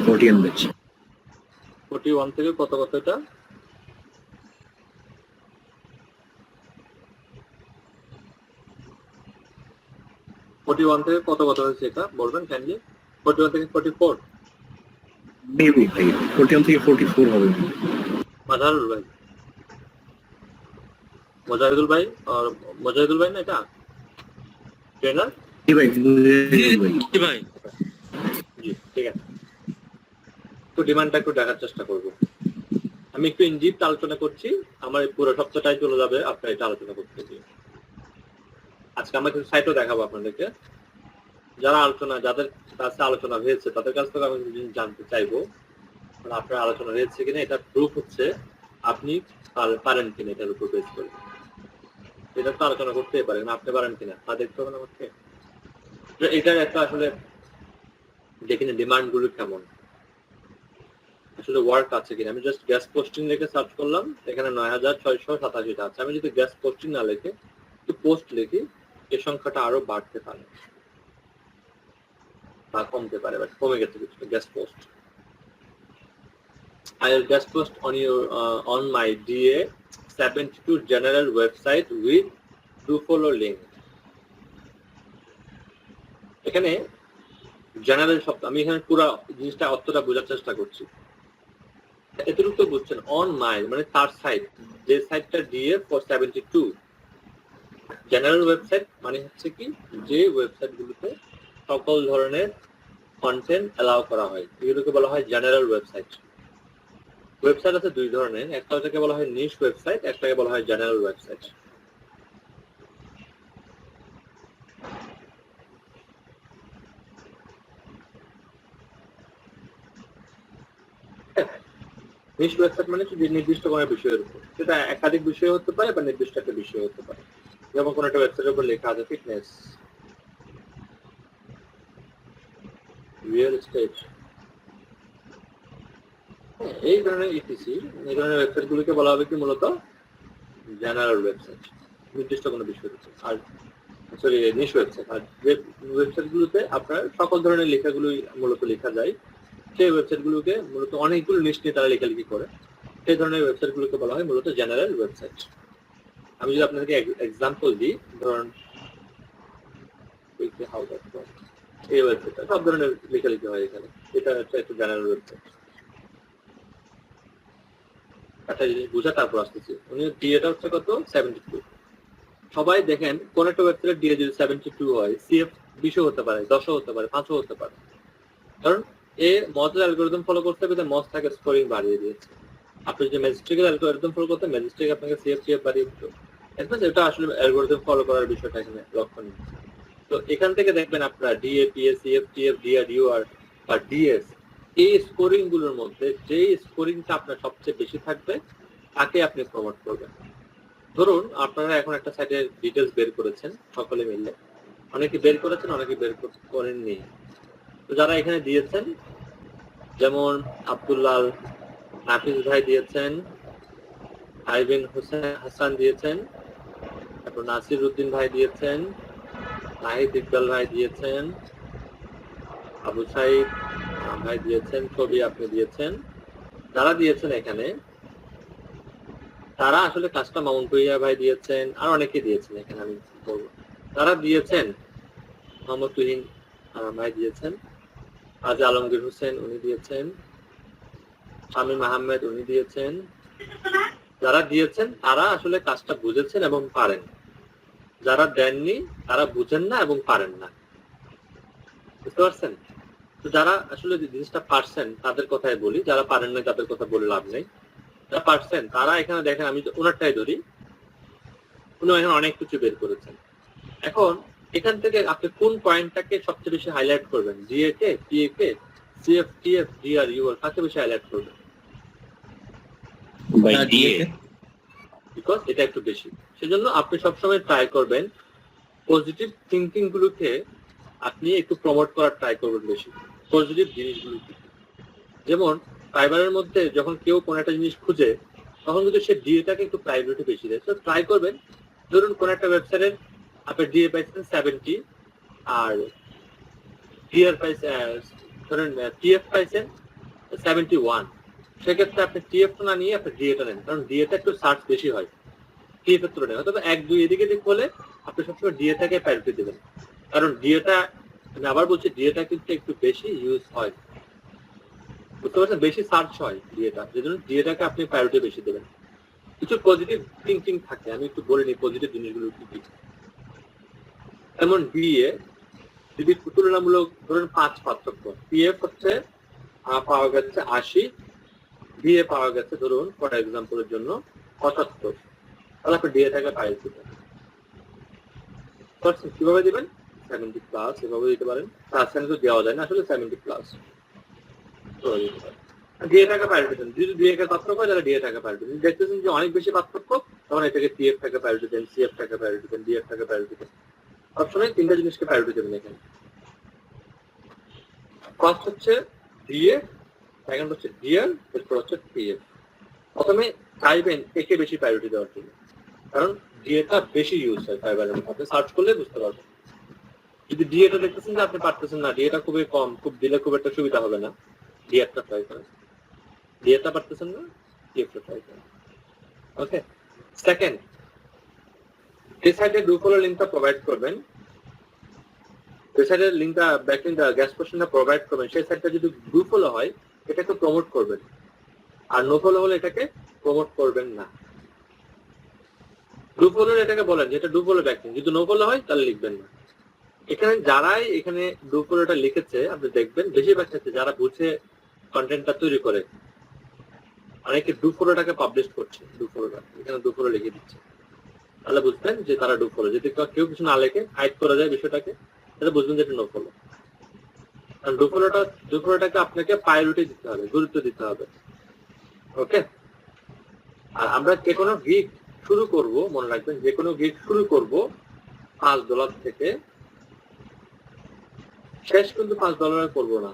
40 ব্যাচ। 41 থেকে কত কত এটা? থেকে কত কত হয়েছে এটা বলবেন কাইন্ডলি? 41 থেকে 44 মেবি ভাই 41 থেকে 44 হবে। মাজারুল ভাই, মোজাহিদুল ভাই আর মোজাহিদুল ভাই না এটা ট্রেনার? জি ভাই, জি ভাই, জি ঠিক আছে। তো ডিমান্ডটা একটু দেখার চেষ্টা করব। আমি একটু ইনডিপ আলোচনা করছি, আমার পুরো সপ্তাহটাই চলে যাবে আপনার এটা আলোচনা করতে গিয়ে। আজকে আমরা কিছু সাইটও দেখাবো আপনাদেরকে, যারা আলোচনা, যাদের কাছে আলোচনা হয়েছে তাদের কাছ থেকে আমি জানতে চাইবো আপনার আলোচনা হয়েছে কিনা। এটা প্রুফ হচ্ছে আপনি পারেন কিনা, এটার উপর বেস করে। এটা তো আলোচনা করতেই পারেন, আপনি পারেন কিনা তা দেখতে হবে আমাকে। এটার একটা আসলে দেখিনি ডিমান্ড গুলো কেমন, আসলে ওয়ার্ক আছে কিনা। আমি জাস্ট গ্যাস পোস্টিং লিখে সার্চ করলাম, এখানে 9687টা আছে। আমি যদি গ্যাস পোস্টিং না লিখে একটু পোস্ট লিখি, এই সংখ্যাটা আরো বাড়তে পারে বা কমতে পারে, বাট কমে গেছে কিছু। Gas post, I will guest post on my DA 72 general website with do follow link. এখানে জেনারেল শব্দ, আমি এখানে পুরো জিনিসটা অর্থটা বোঝার চেষ্টা করছি। এতটুকু তো বুঝছেন, অন মাই মানে তার সাইট, যে সাইটটা DA for 72। জেনারেল ওয়েবসাইট মানে হচ্ছে কি, যে ওয়েবসাইট গুলোতে সকল ধরনের কন্টেন্ট অ্যালাউ করা হয়, এগুলোকে বলা হয় জেনারেল ওয়েবসাইট। ওয়েবসাইট আছে 2 ধরনের, একটাকে বলা হয় নিশ ওয়েবসাইট, একটাকে বলা হয় জেনারেল ওয়েবসাইট। নিশ ওয়েবসাইট মানে কি, নির্দিষ্ট কোনো বিষয়ের উপর, সেটা একাধিক বিষয় হতে পারে বা নির্দিষ্ট একটা বিষয় হতে পারে। যেমন কোনো একটা ওয়েবসাইটের উপর লেখা আছে ফিটনেস, রিয়েল এস্টেট, এই ধরনের ইটিসি, এই ধরনের ওয়েবসাইট গুলোকে বলা হবে কি মূলত জেনারেল ওয়েবসাইট, নির্দিষ্ট কোনো বিষয়ের উপর। আর সরি নিশ ওয়েবসাইট। আর ওয়েবসাইট গুলোতে আপনার সকল ধরনের লেখাগুলোই মূলত লেখা যায়, সেই ওয়েবসাইট গুলোকে মূলত অনেকগুলো নিশ নিয়ে তারা লেখালেখি করে, সেই ধরনের ওয়েবসাইট গুলোকে বলা হয় মূলত জেনারেল ওয়েবসাইট। আমি যদি আপনাদেরকে এক্সাম্পল দিই, ধরুন এই ওয়েবসাইটটা সব ধরনের লেখালেখি হয় এখানে, এটা হচ্ছে একটা জেনারেল ওয়েবসাইট। একটা জিনিস বুঝা তারপর আসতেছি। উনি ডিএটা হচ্ছে কত 72। সবাই দেখেন কোন একটা ওয়েবসাইটে ডিএ যদি 72 হয়, সিএফ 20ও হতে পারে, 10ও হতে পারে, 5ও হতে পারে। কারণ এ মজের অ্যালগরিদম ফলো করতে হবে, মজ তাকে স্কোরিং বাড়িয়ে দিয়েছে। আপনি যদি ম্যাজিস্ট্রিকের অ্যালগরিদম ফলো করতে ম্যাজিস্ট্রিক আপনাকে সিএফ বাড়িয়ে দিত। এটা আসলে অ্যালগরিদম ফলো করার বিষয়টা এখানে লক্ষণীয়। তো এখান থেকে দেখবেন আপনার DA, PS, CF, TF, DR, UR বা ডিএস, এই স্কোরিং গুলোর মধ্যে যে স্কোরিংটা আপনার সবচেয়ে বেশি থাকবে তাকে আপনি প্রমোট করবেন। ধরুন আপনারা এখন একটা সাইটের ডিটেলস বের করেছেন সকলে মিলে, অনেকে বের করেছেন, অনেকে বের করেননি। তো যারা এখানে দিয়েছেন, যেমন আব্দুল্লাল নাফিস ভাই দিয়েছেন, আইবিন হোসেন হাসান দিয়েছেন, তারপর নাসির উদ্দিন ভাই দিয়েছেন, নাহিদ ইকবাল ভাই দিয়েছেন, আবু সাইদ ভাই দিয়েছেন, ছবি আপনি দিয়েছেন। যারা দিয়েছেন এখানে তারা আসলে কাজটা মাউন্ট হইয়া ভাই দিয়েছেন, আর অনেকে দিয়েছেন এখানে আমি বলবো। তারা দিয়েছেন মোহাম্মদ তুহিন ভাই দিয়েছেন, আজ আলমগীর হোসেন উনি দিয়েছেন, শামীম আহমেদ উনি দিয়েছেন। যারা দিয়েছেন তারা আসলে কাজটা বুঝেছেন এবং পারেন। যারা দেননি তারা বুঝেন না এবং পারেন না, বুঝতে পারছেন? তো যারা আসলে জিনিসটা পারছেন তাদের কথাই বলি, যারা পারেন না তাদের কথা বলে লাভ নেই। যারা পারছেন তারা এখানে দেখেন, আমি ওনারটাই ধরি, উনি এখানে অনেক কিছু বের করেছেন। এখন এখান থেকে আপনি কোন পয়েন্টটাকে সবচেয়ে বেশি হাইলাইট করবেন? ডিএ কে, পিএ কে, সিএফ, টিএফ, ডিআর, ইউআর, কাকে বেশি হাইলাইট করবেন? বাই ডিএ, বিকজ এটা একটু বেশি। সেজন্য আপনি সবসময় ট্রাই করবেন পজিটিভ থিঙ্কিং গুলোকে আপনি একটু প্রমোট করার ট্রাই করবেন বেশি, পজিটিভ জিনিসগুলোকে। যেমন ফাইবারের মধ্যে যখন কেউ কোনো একটা জিনিস খুঁজে তখন কিন্তু সে ডিএটাকে একটু প্রায়োরিটি বেশি দেয়। তো ট্রাই করবেন, ধরুন কোন একটা ওয়েবসাইটের আপনি ডিএ পাইছেন 70 আর ডিআর পাইছেন, ধরুন টিএফ পাইছেন 71, সেক্ষেত্রে আপনি টিএফ না নিয়ে আপনি ডিএটা নেন, কারণ ডিএটা একটু সার্চ বেশি হয় টিএফ এর তুলনায়। তবে 1-2 এদিকে দিক হলে আপনি সবসময় ডিএটাকে প্রায়োরিটি দেবেন, কারণ ডিএটা, আমি আবার বলছি, ডিএটা কিন্তু একটু বেশি ইউজ হয়, বুঝতে পারছেন? বেশি সার্চ হয় ডিএটা, যেজন্য ডিএটাকে আপনি প্রায়োরিটি বেশি দেবেন। কিছু পজিটিভ থিঙ্কিং থাকে, আমি একটু বলে নিই পজিটিভ জিনিসগুলো কি কি। যেমন ডিএ যদি তুলনামূলক ধরুন 5 পার্থক্য, পিএফ হচ্ছে পাওয়া গেছে 80, ডিএ পাওয়া গেছে ধরুন ফর এক্সাম্পলের জন্য 75, তাহলে আপনি ডিএটাকে প্রায়োরিটি দেবেন। কিভাবে দিবেন? 70 প্লাস এভাবে দিতে পারেন, পার্সেন্ট তো দেওয়া যায় না, আসলে 70 প্লাস ডিএ টাকা প্রায়োরিটি দেন। যদি ডিএ কে পার্থক্য হয় তাহলে ডিএ টাকা প্রায়োরিটি দেন। দেখতেছেন যে অনেক বেশি পার্থক্য, তখন এটাকে টিএফ টাকা প্রায়োরিটি দেন, সিএফ টাকা প্রায়োরিটি দেন, ডিএফ টাকা প্রায়োরিটি দেন। সবসময় 3টা জিনিসকে প্রায়োরিটি দেবেন এখানে। ফার্স্ট হচ্ছে ডিএ, সেকেন্ড হচ্ছে ডিআর, এরপর হচ্ছে পিএফ। প্রথমে চাইবেন একে বেশি প্রায়োরিটি দেওয়ার জন্য, কারণ ডিএটা বেশি ইউজ হয় ফাইবারের মধ্যে, আপনি সার্চ করলে বুঝতে পারবেন। যদি ডিএটা দেখতেছেন যে আপনি পারতেছেন না, ডিএটা খুবই কম, খুব দিলে খুব একটা সুবিধা হবে না, ডিএটা ট্রাই করেন। ডিএটা পারতেছেন না, ডিএটা ট্রাই করেন। ওকে, সেকেন্ড, যে সাইটে ডু ফলো লিংকটা প্রোভাইড করবেন, যে সাইটের লিংকটা ব্যাকলিংকটা গ্যাস পোর্শনটা প্রোভাইড করবেন, সেই সাইটটা যদি ডু ফলো হয় এটাকে প্রমোট করবেন, আর নো ফলো হলে এটাকে প্রমোট করবেন না। ডু ফলো এটাকে বলেন যেটা ডু ফলো ব্যাকলিংক, যদি নো ফলো হয় তাহলে লিখবেন না। এখানে যারাই এখানে ডু ফলোটা লিখেছে আপনি দেখবেন বেশিরভাগ ক্ষেত্রে যারা বুঝে কন্টেন্টটা তৈরি করে, অনেকে ডু ফলোটাকে পাবলিশ করছে, ডু ফলোটা এখানে ডু ফলো লিখে দিচ্ছে, তাহলে বুঝবেন যে তারা ডু ফলো। যদি কেউ কিছু না লেখে হাইড করা যায় বিষয়টাকে, তাহলে বুঝবেন যে এটা নো ফলো। কারণ ডু ফলোটাকে আপনাকে প্রায়োরিটি দিতে হবে, গুরুত্ব দিতে হবে। ওকে, আর আমরা যে কোনো গিগ শুরু করব, মনে রাখবেন যে কোনো গিগ শুরু করব $5 থেকে, শেষ কিন্তু $5 করবো না,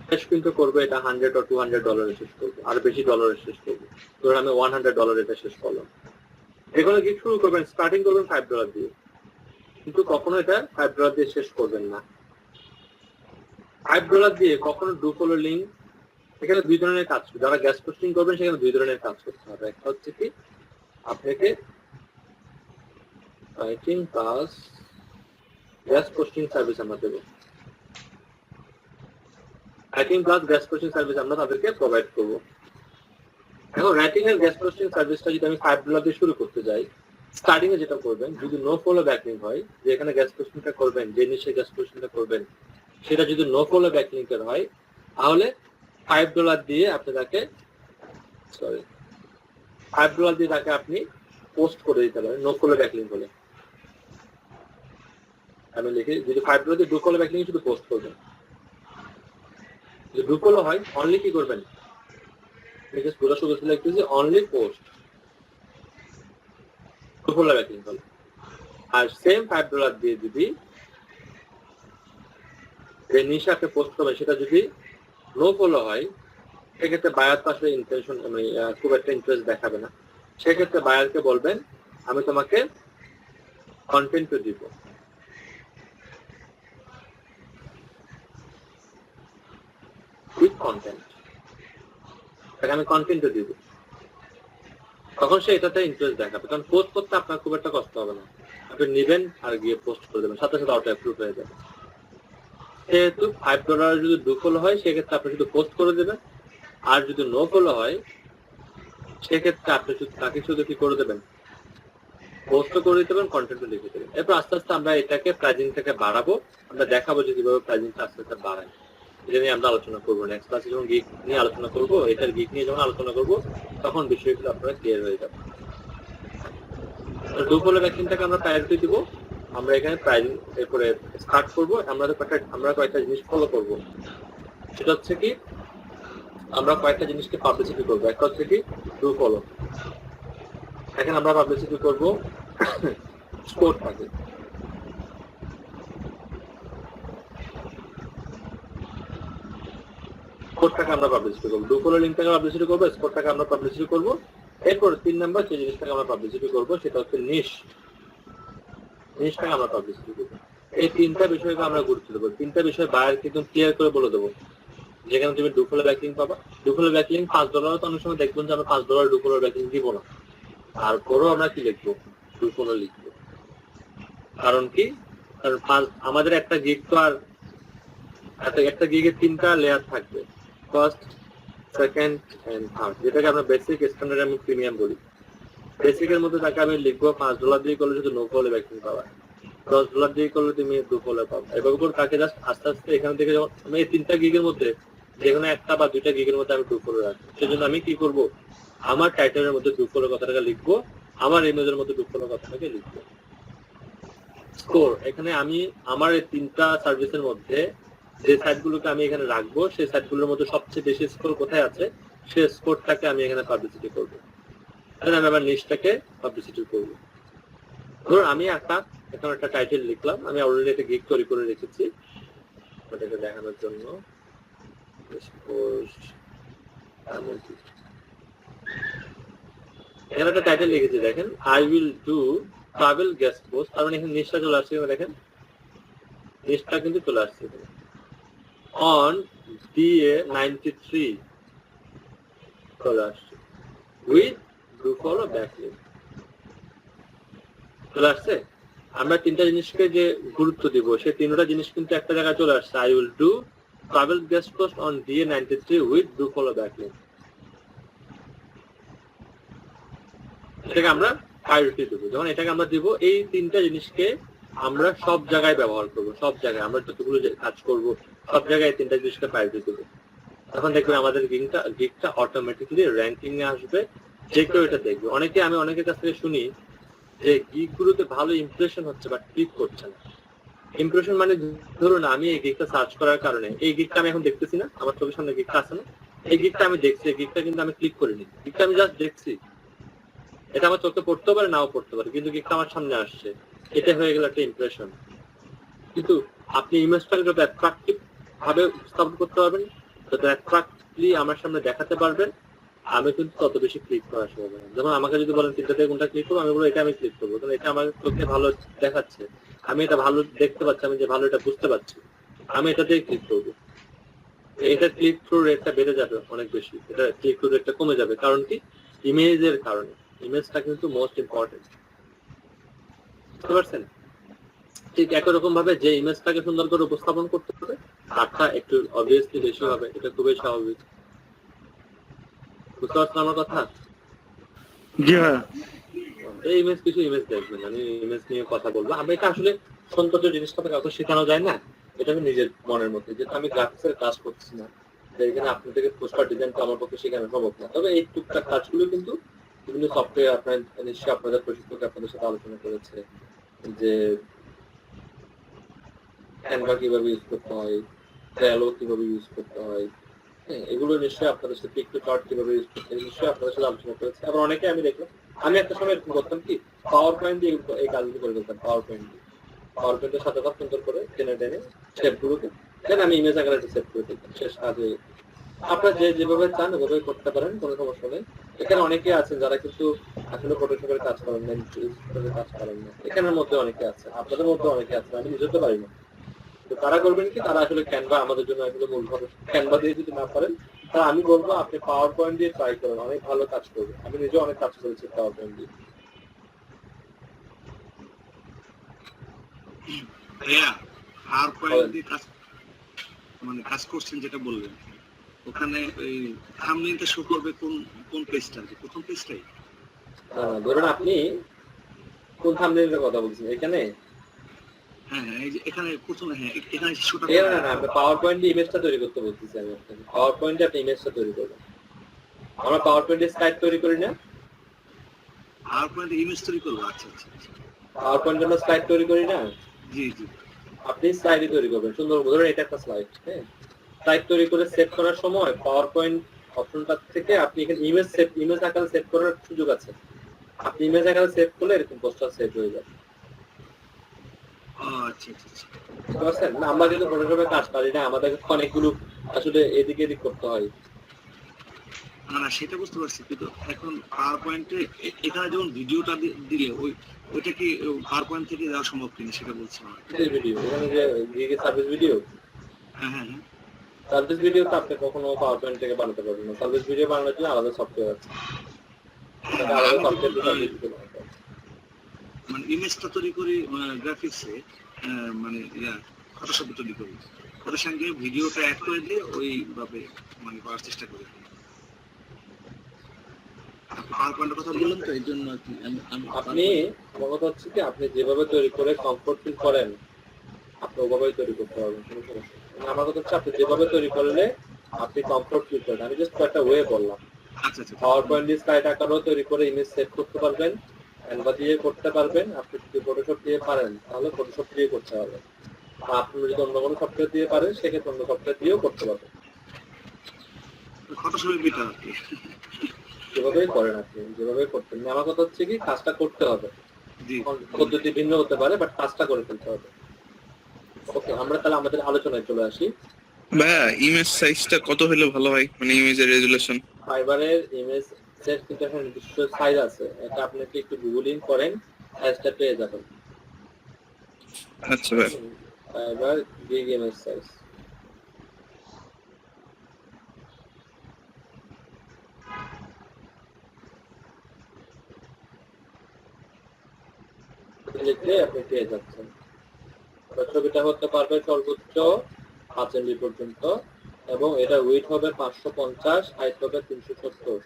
শেষ কিন্তু করবো এটা $100 or $200 শেষ করবো, আর বেশি ডলারের শেষ করবো। ধরুন আমি $100 এটা শেষ করলাম। যেকোনো গিগ শুরু করবেন, স্টার্টিং করবেন $5 দিয়ে, কিন্তু কখনো এটা $5 দিয়ে শেষ করবেন না। $5 দিয়ে কখনো ডু ফলো লিঙ্ক, এখানে 2 ধরনের কাজ, যারা গ্যাস পোস্টিং করবেন সেখানে 2 ধরনের কাজ করতে হবে। একটা হচ্ছে কি আপনাকে writing plus gas posting service আমরা দেবো, writing plus gas posting service আমরা তাদেরকে প্রোভাইড করবো। এখন রাইটিং এর গ্যাস পোস্টিং সার্ভিসটা যদি আমি $5 দিয়ে শুরু করতে যাই, স্টার্টিং এ যেটা করবেন, যদি নো ফলো ব্যাকলিঙ্ক হয়, যে এখানে গ্যাস পোস্টিংটা করবেন, যে নিচে গ্যাস পোস্টিংটা করবেন, সেটা যদি নো ফলো ব্যাকলিঙ্কের হয়, তাহলে $5 দিয়ে আপনি তাকে $5 দিয়ে তাকে আপনি পোস্ট করে দিতে পারেন নো ফলো ব্যাকলিঙ্ক হলে। আমি লিখি, যদি $5 দিয়ে ডু ফলো ব্যাকলিঙ্ক শুধু পোস্ট করবেন। যদি ডু ফলো হয়, অনলি কি করবেন, পুরো শুধু লিখতেছি only post do follow backlink হলে। আর সেম $5 দিয়ে যদি যে নিচে আপনি পোস্ট করবেন সেটা যদি নো ফলো হয়, সেক্ষেত্রে বায়ার তো আসলে ইন্টেনশন খুব একটা ইন্টারেস্ট দেখাবে না। সেক্ষেত্রে বায়ারকে বলবেন আমি তোমাকে কন্টেন্টও দিব, উইথ কন্টেন্ট, তাকে আমি কন্টেন্টও দিব। তখন সে এটাতে ইন্টারেস্ট দেখাবে, কারণ পোস্ট করতে আপনার খুব একটা কষ্ট হবে না, আপনি নেবেন আর গিয়ে পোস্ট করে দেবেন, সাথে সাথে অটো অ্যাপ্রুভ হয়ে যাবে। যেহেতু $5 যদি ডু ফলো হয়, সেক্ষেত্রে আপনি শুধু পোস্ট করে দেবেন। আর যদি নো ফলো হয়, সেক্ষেত্রে আপনি তাকে শুধু কি করে দেবেন, পোস্ট করে দিতে পারেন, কন্টেন্টও লিখে দেবেন। এরপর আস্তে আস্তে আমরা এটাকে প্রাইজিংটাকে বাড়াবো, আমরা দেখাবো যে কিভাবে প্রাইজিংটা আস্তে আস্তে বাড়ায়। এটা নিয়ে আমরা আলোচনা করবো নেক্সট ক্লাসে, যখন গিগ নিয়ে আলোচনা করবো, এটার গিগ নিয়ে যখন আলোচনা করবো, তখন বিষয়গুলো আপনারা ক্লিয়ার হয়ে যাবে। ডু ফলো ব্যাকলিংটাকে আমরা প্রায়োরিটি দিব। আমরা এখানে প্রাইজিং এরপরে স্টার্ট করবো। আমরা কয়েকটা জিনিস ফলো করবো। সেটা হচ্ছে কি, আমরা কয়েকটা জিনিসকে পাবলিসিটি করবো। একটা হচ্ছে কি ডু ফলো, এখানে আমরা পাবলিসিটি করবো স্কোরটাকে। স্কোরটাকে আমরা পাবলিসিটি করবো, ডু ফলো লিঙ্কটাকে পাবলিসিটি করবো, স্কোরটাকে আমরা পাবলিসিটি করবো। এরপর 3 নাম্বার যে জিনিসটাকে আমরা পাবলিসিটি করবো সেটা হচ্ছে নিশটাকে আমরা পাবলিসিটি করবো। এই 3টা বিষয়কে আমরা গুরুত্ব দেবো। 3টা বিষয় বায়ারকে একদম ক্লিয়ার করে বলে দেবো, যেখানে তুমি ডু ফলো ব্যাকলিঙ্ক পাবা। ডু ফলো ব্যাকলিঙ্ক $5, তো অনেক সময় দেখবেন যে আমরা $5 ডু ফলো ব্যাকলিঙ্ক দিব না, তারপরও আমরা কি লিখবো, ডু ফলো লিখবো। কারণ কি, কারণ আমাদের একটা গিগ তো আর একটা গিগের 3টা লেয়ার থাকবে, ফার্স্ট, সেকেন্ড এন্ড থার্ড, যেটাকে আমরা বেসিক, স্ট্যান্ডার্ড এবং প্রিমিয়াম বলি। বেসিকের মধ্যে তাকে আমি লিখবো $5 দিয়ে করলে শুধু নো ফলো ব্যাকলিঙ্ক পাবা, $10 দিয়ে করলে তুমি ডু ফলো পাবা। এভাবে করে তাকে জাস্ট আস্তে আস্তে এখান থেকে যখন আমি এই 3টা গিগের মধ্যে যেখানে একটা বা 2টা গিগের মধ্যে আমি ডু ফলো রাখবো, সেজন্য আমি কি করবো, আমার টাইটেলের মধ্যে ডু ফলো কথাটাকে লিখবো, আমার ইমেজের মধ্যে ডু ফলো কথাটাকে লিখবো। স্কোর, এখানে আমি আমার এই 3টা সার্ভিসের মধ্যে যে সাইটগুলোকে আমি এখানে রাখবো, সেই সাইটগুলোর মধ্যে সবচেয়ে বেশি স্কোর কোথায় আছে, সেই স্কোরটাকে আমি এখানে পাবলিসিটি করবো। তাহলে আমি আমার নিশটাকে পাবলিসিটি করবো। ধরুন আমি এখন একটা টাইটেল লিখলাম, আমি অলরেডি একটা গিগ তৈরি করে রেখেছি ওটাকে দেখানোর জন্য। এখানে একটা টাইটেল লিখেছি, দেখেন, I will do travel guest post. তার মানে এখানে নিশটা চলে আসছে, দেখেন নিশটা কিন্তু চলে আসছে অন DA93 চলে আসছে, উইথ ডু ফলো ব্যাকলিঙ্ক চলে আসছে। আমরা 3টা জিনিসকে যে গুরুত্ব দিব, সেই 3টা জিনিস কিন্তু একটা জায়গায় চলে আসছে, I will do travel guest post on DA93 with do follow backlink. এটাকে আমরা প্রায়োরিটি দেবো। যখন এটাকে আমরা দিব, এই 3টা জিনিসকে আমরা সব জায়গায় ব্যবহার করবো, সব জায়গায় আমরা যতগুলো কাজ করবো সব জায়গায় 3টা জিনিসকে প্রায়োরিটি দেবো। তখন দেখবেন আমাদের গিগটা অটোমেটিক্যালি র্যাঙ্কিং এ আসবে, যে কেউ এটা দেখবে। আমি অনেকের কাছ থেকে শুনি যে গিগগুলোতে ভালো ইমপ্রেশন হচ্ছে বাট ক্লিক করছে না। ইমপ্রেশন মানে ধরুন আমি এই গিগটা সার্চ করার কারণে, এই গিগটা আমি এখন দেখতেছি না, আমার চোখের সামনে গিগটা আছে না, এই গিগটা আমি দেখছি, এই গিগটা কিন্তু আমি ক্লিক করিনি, গিগটা আমি জাস্ট দেখছি। এটা আমার চোখে পড়তেও পারে, নাও পড়তে পারে, কিন্তু গিগটা আমার সামনে আসছে, এটা হয়ে গেল একটা ইমপ্রেশন। কিন্তু আপনি ইমেজটাকে যত অ্যাট্রাকটিভ ভাবে উপস্থাপন করতে পারবেন, যত অ্যাট্রাক্টিভলি আমার সামনে দেখাতে পারবেন, আমি কিন্তু তত বেশি ক্লিক করা শুরু করবো। যেমন আমাকে যদি বলেন 3টা থেকে কোনটা ক্লিক করবো, আমি বলবো এটা আমি ক্লিক করবো, কারণ এটা আমার চোখে ভালো দেখাচ্ছে, আমি এটা ভালো দেখতে পাচ্ছি, আমি যে ভালো এটা বুঝতে পারছি, আমি এটাতেই ক্লিক করবো। এটা ক্লিক থ্রু রেটটা বেড়ে যাবে অনেক বেশি, এটা ক্লিক থ্রু রেটটা কমে যাবে। কারণ কি, ইমেজের কারণে। ইমেজটা কিন্তু মোস্ট ইম্পর্টেন্ট, বুঝতে পারছেন? ঠিক একই রকম ভাবে যে ইমেজটাকে সুন্দর করে উপস্থাপন করতে হবে, তারটা একটু অবভিয়াসলি বেশি হবে, এটা খুবই স্বাভাবিক। বুঝতে পারছেন আমার কথা? জি হ্যাঁ। এই ইমেজ কিছু ইমেজ দেখবেন, আমি ইমেজ নিয়ে কথা বলবো। আমি এটা আসলে সৌন্দর্য জিনিসটা তো কাউকে শেখানো যায় না, এটা আমি নিজের মনের মধ্যে, যেহেতু আমি গ্রাফিক্সের কাজ করছি না, তাই এখানে আপনাদেরকে পোস্টার ডিজাইন তো আমার পক্ষে শেখানো সম্ভব না। তবে এই টুকটাক কাজগুলো কিন্তু বিভিন্ন সফটওয়্যার আপনার নিশ্চয়ই আপনাদের প্রশিক্ষক আপনাদের সাথে আলোচনা করেছে যে ক্যানভা কিভাবে ইউজ করতে হয়, ট্রেলো কিভাবে ইউজ করতে হয়, হ্যাঁ, এগুলো নিশ্চয়ই আপনাদের সাথে পিক টু চার্ট কিভাবে ইউজ করতে হয় নিশ্চয়ই আপনাদের সাথে আলোচনা করেছে। আবার অনেকে আমি দেখলাম, আমি একটা সময় এরকম করতাম কি, পাওয়ার পয়েন্ট দিয়ে এই কাজগুলো করে ফেলতাম। পাওয়ার পয়েন্টের সাথে খুব সুন্দর করে টেনে টেনে শেপগুলোকে দেন আমি ইমেজ আকারে সেভ করে দিতাম, শেষ কাজ হয়ে যেত। আপনারা যেভাবে চান ওভাবে করতে পারেন, কোনো সমস্যা নেই। এখানে অনেকে আছেন যারা কিন্তু আসলে ফটোশপের কাজ করেন না, ইলাস্ট্রেটরের কাজ করেন না, এখানের মধ্যে অনেকে আছে, আপনাদের মধ্যে অনেকে আছে, আমি নিজে তো পারি না। তো তারা করবেন কি, তারা আসলে ক্যানভা আমাদের জন্য আসলে মূলভাবে ক্যানভা দিয়ে যদি না পারেন, তাহলে আমি বলবো আপনি পাওয়ার পয়েন্ট দিয়ে ট্রাই করেন, অনেক ভালো কাজ করবে। আমি নিজে অনেক কাজ করেছি পাওয়ার পয়েন্ট দিয়ে। ভাইয়া আর পয়েন্ট দিয়ে কাজ মানে কাজ করছেন যেটা বললেন, ওখানে ওই থাম্বনেইলটা শো করবে কোন কোন পেজটা, প্রথম পেজটাই? ধরুন আপনি কোন থাম্বনেইলের কথা বলছেন, এখানে? হ্যাঁ হ্যাঁ, এই যে এখানে প্রথমে, হ্যাঁ এখানে শোটা না না, আমি পাওয়ার পয়েন্ট দিয়ে ইমেজটা তৈরি করতে বলতেছি। আমি আপনাকে পাওয়ার পয়েন্টে আপনি ইমেজটা তৈরি করবেন। আমরা পাওয়ার পয়েন্টে স্লাইড তৈরি করি না, আর পয়েন্টে ইমেজ তৈরি করবো। আচ্ছা আচ্ছা, পাওয়ার পয়েন্টে আমরা স্লাইড তৈরি করি না, জি জি। আপনি স্লাইডই তৈরি করবেন সুন্দর। ধরুন এটা একটা স্লাইড, হ্যাঁ, স্লাইড তৈরি করে সেভ করার সময় পাওয়ার পয়েন্ট অপশনটা থেকে আপনি এখানে ইমেজ আকারে সেভ করার সুযোগ আছে। আপনি ইমেজ আকারে সেভ করলে এরকম পোস্টার সেভ হয়ে যাবে। আচ্ছা আচ্ছা আচ্ছা। বুঝতে পারছেন না? আমরা কিন্তু ফটোশপে কাজ পারি না, আমাদেরকে অনেকগুলো আসলে এদিক এদিক করতে হয়। না না, সেটা বুঝতে পারছি, কিন্তু এখন পাওয়ার পয়েন্টে এখানে যখন ভিডিওটা দিলে ওইটা কি পাওয়ার পয়েন্ট থেকে দেওয়া সম্ভব কিনা সেটা বলছি। ভিডিও এখানে যে গিগে সার্ভিস ভিডিও, হ্যাঁ হ্যাঁ হ্যাঁ, সার্ভিস ভিডিও তো আপনি কখনো পাওয়ার পয়েন্ট থেকে বানাতে পারবেন না। সার্ভিস ভিডিও বানানোর জন্য আলাদা সফটওয়্যার আছে, আলাদা সফটওয়্যার। মানে ইমেজটা তৈরি করি গ্রাফিক্সে, মানে ফটোশপে তৈরি করি, ওটার সঙ্গে ভিডিওটা অ্যাড করে দিয়ে ওইভাবে মানে করার চেষ্টা করি। পাওয়ার পয়েন্টের কথা বললাম তো এই জন্য আর কি। আপনি আমার কথা হচ্ছে কি, আপনি যেভাবে তৈরি করে কমফোর্ট ফিল করেন আপনি ওভাবেই তৈরি করতে পারবেন, কোনো সমস্যা নেই। আমার কথা হচ্ছে আপনি যেভাবে তৈরি করলে আপনি কমফোর্ট ফিল করেন, আমি জাস্ট একটা ওয়ে বললাম। আচ্ছা আচ্ছা, পাওয়ার পয়েন্ট দিয়ে স্লাইড আকারেও তৈরি করে ইমেজ সেভ করতে পারবেন, ক্যানভা দিয়ে করতে পারবেন। আপনি যদি ফটোশপ দিয়ে পারেন তাহলে ফটোশপ দিয়ে করতে পারবেন, আর আপনি যদি অন্য কোনো সফটওয়্যার দিয়ে পারেন সেক্ষেত্রে অন্য সফটওয়্যার দিয়েও করতে পারবেন। ফটোশপে বেটার আর কি। যেভাবেই করেন আপনি, যেভাবে করতেন। আমার কথা হচ্ছে কি, কাজটা করতে হবে। জি, পদ্ধতি ভিন্ন হতে পারে, বাট কাজটা করে ফেলতে হবে। ওকে, আমরা তাহলে আমাদের আলোচনায় চলে আসি। ভাইয়া ইমেজ সাইজটা কত হলে ভালো হয়, মানে ইমেজের রেজুলেশন? ফাইবারের ইমেজ সেট কিন্তু একটা নির্দিষ্ট সাইজ আছে, এটা আপনাকে একটু গুগলিং করেন, সাইজটা পেয়ে যাবেন। আচ্ছা ভাই, ফাইবার বিগ ইমেজ সাইজ, লিখলে আপনি পেয়ে যাচ্ছেন। ছবিটা হতে পারবে সর্বোচ্চ 5 MB পর্যন্ত, এবং এটা উইথ হবে 550, হাইট হবে 370।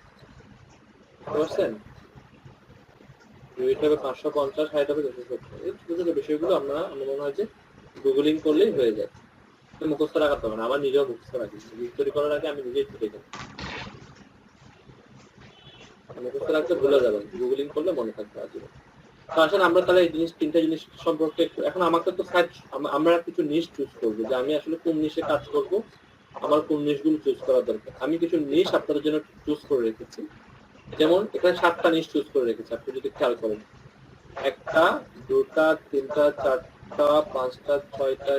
বুঝতে পারছেন? উইথ হবে 550, হাইট হবে 370। এই ছোট ছোট বিষয়গুলো আমার মনে হয় যে গুগলিং করলেই হয়ে যায়, মুখস্থ রাখতে হবে না। আমার নিজেও মুখস্থ রাখি, তৈরি করার আগে আমি নিজেই একটু দেখি, মুখস্থ রাখতে ভুলে যাবেন, গুগলিং করলে মনে থাকবে আজীবন। আসলে আমরা তাহলে এই তিনটা জিনিস সম্পর্কে এখন আমাকে তো আমরা কিছু নিশ চুজ করবো যে আমি আসলে কোন নিশে কাজ করব, আমার কোন নিশগুলো চুজ করা দরকার। আমি কিছু নিশ আপনাদের জন্য চুজ করে রেখেছি, যেমন এখানে 7টা নিশ চুজ করে রেখেছি, আপনি যদি খেয়াল করেন 1টা 2টা 3টা 4টা 5টা 6টা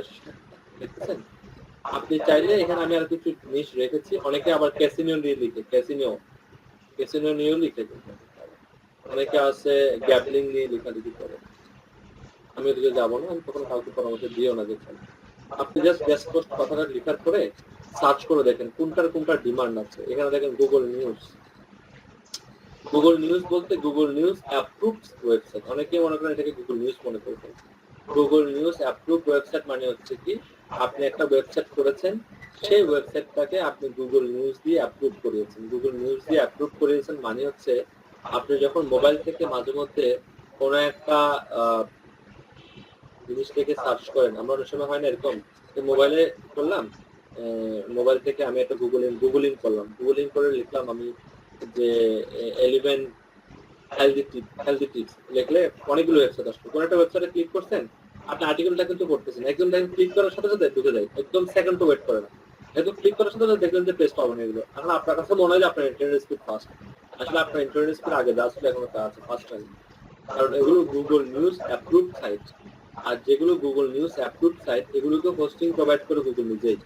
দেখতেছেন। আপনি চাইলে এখানে আমি আর কিছু নিশ রেখেছি, অনেকে আবার ক্যাসিনো নিয়ে লিখে, ক্যাসিনো নিয়েও লিখে, অনেকে আছে গ্যাবলিং নিয়ে লেখালেখি করে। আমি ওদিকে যাবো না, আমি তখন কাউকে পরামর্শ দিও না। দেখেন আপনি জাস্ট গ্যাস পোস্ট কথাটা লেখার পরে সার্চ করে দেখেন কোনটার ডিমান্ড আছে। এখানে দেখেন গুগল নিউজ বলতে গুগল নিউজ অ্যাপ্রুভড ওয়েবসাইট, অনেকে মনে করেন এটাকে গুগল নিউজ মনে করবেন। গুগল নিউজ অ্যাপ্রুভড ওয়েবসাইট মানে হচ্ছে কি, আপনি একটা ওয়েবসাইট করেছেন, সেই ওয়েবসাইটটাকে আপনি গুগল নিউজ দিয়ে অ্যাপ্রুভ করিয়েছেন। গুগল নিউজ দিয়ে অ্যাপ্রুভ করিয়েছেন মানে হচ্ছে আপনি যখন মোবাইল থেকে মাঝে মধ্যে কোনো একটা জিনিস থেকে সার্চ করেন, আমরা অনেক সময় হয় না এরকম, মোবাইলে করলাম, মোবাইল থেকে আমি একটা গুগলিং করলাম, গুগলিং করে লিখলাম আমি যে 11 হেলদি টিপস লিখলে অনেকগুলো ওয়েবসাইট আসবে। কোন একটা ওয়েবসাইটে ক্লিক করছেন, আপনি আর্টিকেলটা কিন্তু পড়তেছেন, একদম দেখেন ক্লিক করার সাথে সাথে ঢুকে যায়, একদম সেকেন্ড ওয়েট করে না, একদম ক্লিক করার সাথে সাথে দেখলেন যে পেজ পাবেন এগুলো। এখন আপনার কাছে মনে হয় যে আপনার ইন্টারনেট স্পিড ফাস্ট, আসলে আপনার ইন্টারনেট স্পিড আগে যা ছিল এখনো তা আছে, ফাস্ট হয়। কারণ এগুলো গুগল নিউজ অ্যাপ্রুভড সাইট, আর যেগুলো গুগল নিউজ অ্যাপ্রুভড সাইট এগুলোকে হোস্টিং প্রোভাইড করে গুগল নিজেই,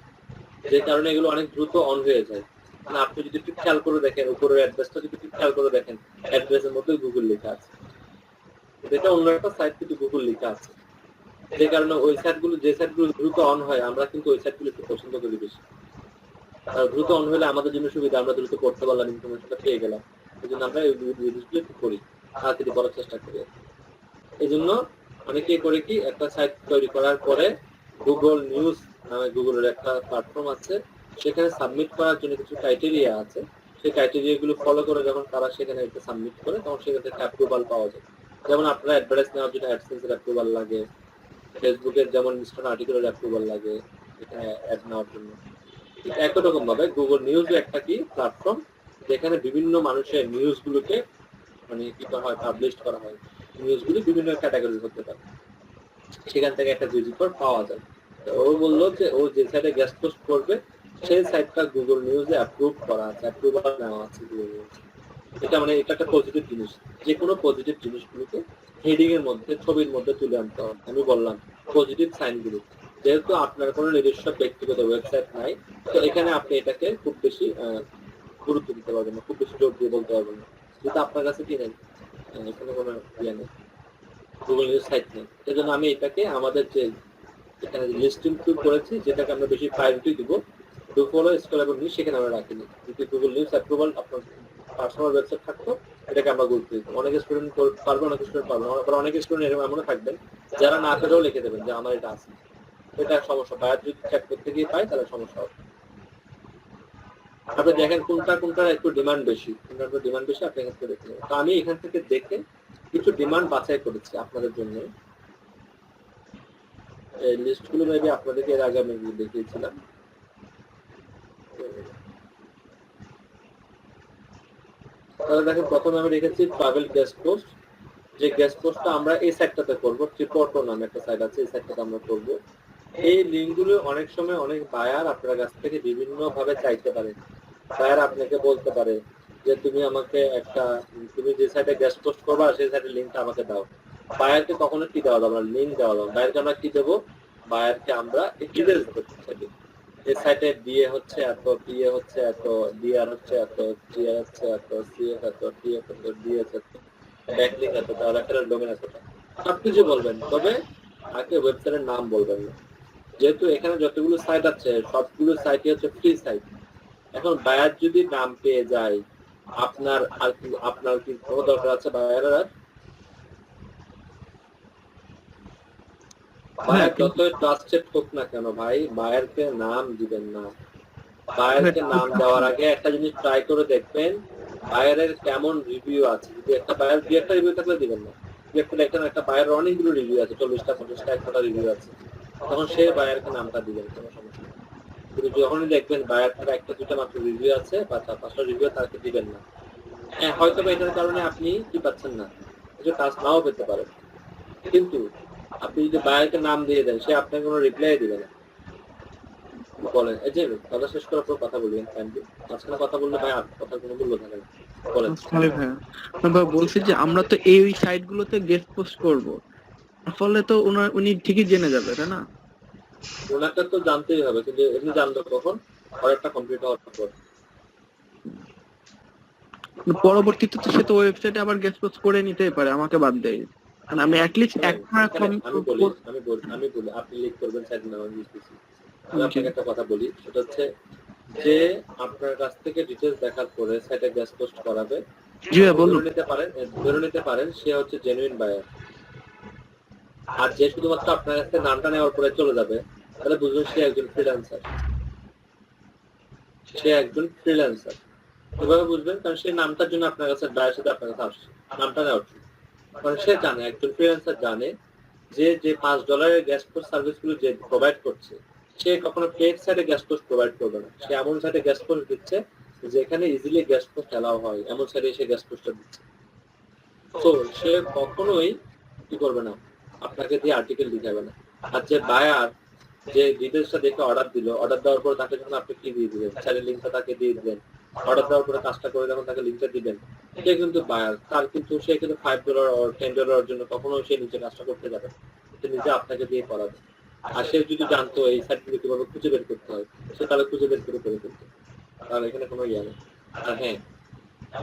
যে কারণে এগুলো অনেক দ্রুত অন হয়ে যায়। মানে আপনি যদি একটু খেয়াল করে দেখেন, উপরের অ্যাড্রেসটা যদি একটু খেয়াল করে দেখেন, অ্যাড্রেসের মধ্যে গুগল লেখা আছে, এটা অন্য একটা সাইট কিন্তু গুগল লেখা আছে, যে কারণে ওই সাইটগুলো, যে সাইটগুলো দ্রুত অন হয় আমরা কিন্তু ওই সাইটগুলো একটু পছন্দ করি বেশি। আর দ্রুত অন হলে আমাদের জন্য সুবিধা, আমরা দ্রুত করতে পারলাম, ইনফরমেশনটা পেয়ে গেলাম, এই জন্য আমরা এই জিনিসগুলো একটু করি, তাড়াতাড়ি করার চেষ্টা করি। এই জন্য অনেকেই করে কি, একটা সাইট তৈরি করার পরে গুগল নিউজ নামে গুগলের একটা প্ল্যাটফর্ম আছে, সেখানে সাবমিট করার জন্য কিছু ক্রাইটেরিয়া আছে, সেই ক্রাইটেরিয়া গুলো ফলো করে যখন তারা সেখানে একটা সাবমিট করে, তখন সেখান থেকে অ্যাপ্রুভাল পাওয়া যায়। যেমন আপনারা অ্যাডভার্টাইজ নেওয়ার জন্য অ্যাডসেন্সের অ্যাপ্রুভাল লাগে, ফেসবুকের যেমন ইনস্টার আর্টিকেলের অ্যাপ্রুভাল লাগে এখানে অ্যাড নেওয়ার জন্য। ঠিক একই রকম ভাবে গুগল নিউজও একটা কি প্ল্যাটফর্ম, যেখানে বিভিন্ন মানুষের নিউজগুলোকে মানে কি করা হয়, পাবলিশ করা হয়, নিউজগুলো বিভিন্ন ক্যাটাগরি হতে পারে, সেখান থেকে একটা ভিজিটর পাওয়া যায়। ও বললো যে ও যে সাইটে গেস্ট পোস্ট করবে সেই সাইটটা গুগল নিউজে অ্যাপ্রুভ করা আছে, অ্যাপ্রুভাল নেওয়া আছে গুগল নিউজ। এটা মানে এটা একটা পজিটিভ জিনিস, যে কোনো পজিটিভ জিনিসগুলোকে হেডিং এর মধ্যে, ছবির মধ্যে তুলে আনতে হবে। আমি বললাম পজিটিভ সাইনগুলো, যেহেতু আপনার কোনো নিজস্ব ব্যক্তিগত ওয়েবসাইট নাই, তো এখানে আপনি এটাকে খুব বেশি গুরুত্ব দিতে পারবেন না, খুব বেশি জোর দিয়ে বলতে পারবেন না, যেহেতু আপনার কাছে কি নেই, এখানে কোনো ইয়ে নেই, গুগল নিউজ সাইট নেই। সেই জন্য আমি এটাকে আমাদের যে এখানে লিস্টিং করেছি, যেটাকে আমরা বেশি প্রায়োরিটি দিব, ডু ফলো স্কলেবল নিউজ, সেখানে আমরা রাখিনি। যদি গুগল নিউজ অ্যাপ্রুভাল আপনার পার্সোনাল ওয়েবসাইট থাকতো, এটাকে আমরা গুরুত্ব দিতাম। অনেক স্টুডেন্ট পারবে, অনেক স্টুডেন্ট পারবে না, আবার অনেক স্টুডেন্ট এরকম এমনও থাকবেন যারা না পেরেও লিখে দেবেন যে আমার এটা আছে, এটা সমস্যা। বায়ার যদি চেক করতে গিয়ে পায় তাহলে সমস্যা হবে। আপনি দেখেন কোনটা একটু ডিমান্ড বেশি, কোনটা একটু ডিমান্ড বেশি, আপনি এখান থেকে দেখে নেবেন। তো আমি এখান থেকে দেখে কিছু ডিমান্ড বাছাই করেছি আপনাদের জন্য। এই লিস্টগুলো মেবি আপনাদেরকে এর আগে আমি দেখিয়েছিলাম। তাহলে দেখেন প্রথমে আমি রেখেছি ট্রাভেল গেস্ট পোস্ট, যে গেস্ট পোস্টটা আমরা এই সাইটটাতে করবো, ট্রিপোর্টো নামে একটা সাইট আছে, এই সাইটটাতে আমরা করবো। এই লিঙ্কগুলো অনেক সময় অনেক বায়ার আপনার কাছ থেকে বিভিন্ন ভাবে চাইতে পারে। বায়ার আপনাকে বলতে পারে যে তুমি আমাকে একটা, তুমি যে সাইটে গেস্ট পোস্ট করবা সেই সাইটের লিঙ্কটা আমাকে দাও। বায়ারকে কখনো কি দেওয়া যাবে, লিঙ্ক দেওয়া যাবে। বায়ারকে আমরা কি দেবো, বায়ারকে আমরা ডিটেলস করতে চাই, এই সাইটে বিএ হচ্ছে এত, বিএ হচ্ছে এত, ডিআর হচ্ছে এত, জিআর হচ্ছে এত, সিএফ এত, টিএফ এত, ডিএস এত, ব্যাকলিংক এত, রেফারেল ডোমেন এত, সবকিছু বলবেন, তবে আগে ওয়েবসাইটের নাম বলবেন না। যেহেতু এখানে যতগুলো সাইট আছে সবগুলো সাইটই হচ্ছে ফ্রি সাইট। এখন বায়ার যদি নাম পেয়ে যায়, আপনার কি কোনো দরকার আছে বায়ারের? আর বায়ার যতই ট্রাস্টেড হোক না কেন ভাই, বায়ারকে নাম দিবেন না। বায়ারকে নাম দেওয়ার আগে একটা জিনিস ট্রাই করে দেখবেন বায়ারের কেমন রিভিউ আছে। যদি একটা বায়ার দুই একটা রিভিউ থাকলে দিবেন না, একটা বায়ার অনেকগুলো রিভিউ আছে, 40টা 50টা 100টা রিভিউ আছে, তখন সে বায়ারকে নামটা দিবেন, কোনো সমস্যা নেই। কিন্তু যখনই দেখবেন বায়ার তারা একটা দুটা মাত্র রিভিউ আছে বা 4-5টা রিভিউ, তাকে দিবেন না। হ্যাঁ, হয়তো এটার কারণে আপনি কি পাচ্ছেন না, কিছু কাজ নাও পেতে পারেন, কিন্তু আপনি যদি বায়ারকে নাম দিয়ে দেন, সে আপনাকে কোনো রিপ্লাই দিবে না। বলেন, এই যে কথা শেষ করার পর কথা বলবেন, মাঝখানে কথা বললে ভাই কথা কোনো মূল্য থাকে না। বলেন। বলছি যে আমরা তো এই সাইট গুলোতে গেস্ট পোস্ট করব, ফলে তো উনি ঠিকই জেনে যাবে, তাই না? ওনাকে তো জানতেই হবে, কিন্তু এমনি জানবে কখন, পরেরটা কমপ্লিট হওয়ার পর। পরবর্তীতে তো সে তো ওয়েবসাইটে আবার গেস্ট পোস্ট করে নিতেই পারে, আমাকে বাদ দেয়। আমি অ্যাটলিস্ট আমি বলি আপনি লিক করবেন সাইট নাম দিতেছি। আমি আপনাকে একটা কথা বলি, সেটা হচ্ছে যে আপনার কাছ থেকে ডিটেইলস দেখার পরে সাইটে গেস্ট পোস্ট করাবে, ধরে নিতে পারেন সে হচ্ছে জেনুইন বায়ার। আর যে শুধুমাত্র আপনার কাছ থেকে নামটা নেওয়ার পরে চলে যাবে, তাহলে বুঝবেন সে একজন ফ্রিল্যান্সার। কিভাবে বুঝবেন? কারণ সেই নামটার জন্য আপনার কাছে বায়ার সাথে আপনার কাছে আসছে, নামটা নেওয়ার জন্য। কারণ সে জানে, একজন ফ্রিল্যান্সার জানে যে $5 গ্যাস পোস্ট সার্ভিস গুলো যে প্রোভাইড করছে, সে কখনো পেড সাইটে গ্যাস পোস্ট প্রোভাইড করবে না। সে এমন সাইটে গ্যাস পোস্ট দিচ্ছে যেখানে ইজিলি গ্যাস পোস্ট অ্যালাউ হয়, এমন সাইটে সে গ্যাস পোস্টটা দিচ্ছে। তো সে কখনোই কি করবে না, আপনাকে দিয়ে আর্টিকেল লিখাবে না। আর যে বায়ার যে ডিটেলসটা দেখে অর্ডার দিল, অর্ডার দেওয়ার পর তাকে যখন আপনি কি দিয়ে দিলেন, সাইটের লিঙ্কটা তাকে দিয়ে দিলেন, অর্ডার দেওয়ার পরে কাজটা করে যখন তাকে লিঙ্কটা দিবেন, সে কিন্তু বায়ার, তার কিন্তু সে কিন্তু $5 or $10 জন্য কখনো সে নিজে কাজটা করতে যাবে, সে নিজে আপনাকে দিয়ে করাবে। আর সে যদি জানতো এই সাইটগুলো কিভাবে খুঁজে বের করতে হয়, সে তাহলে খুঁজে বের করে ফেলতো। তাহলে এখানে কোনো ইয়ে নেই। আর হ্যাঁ,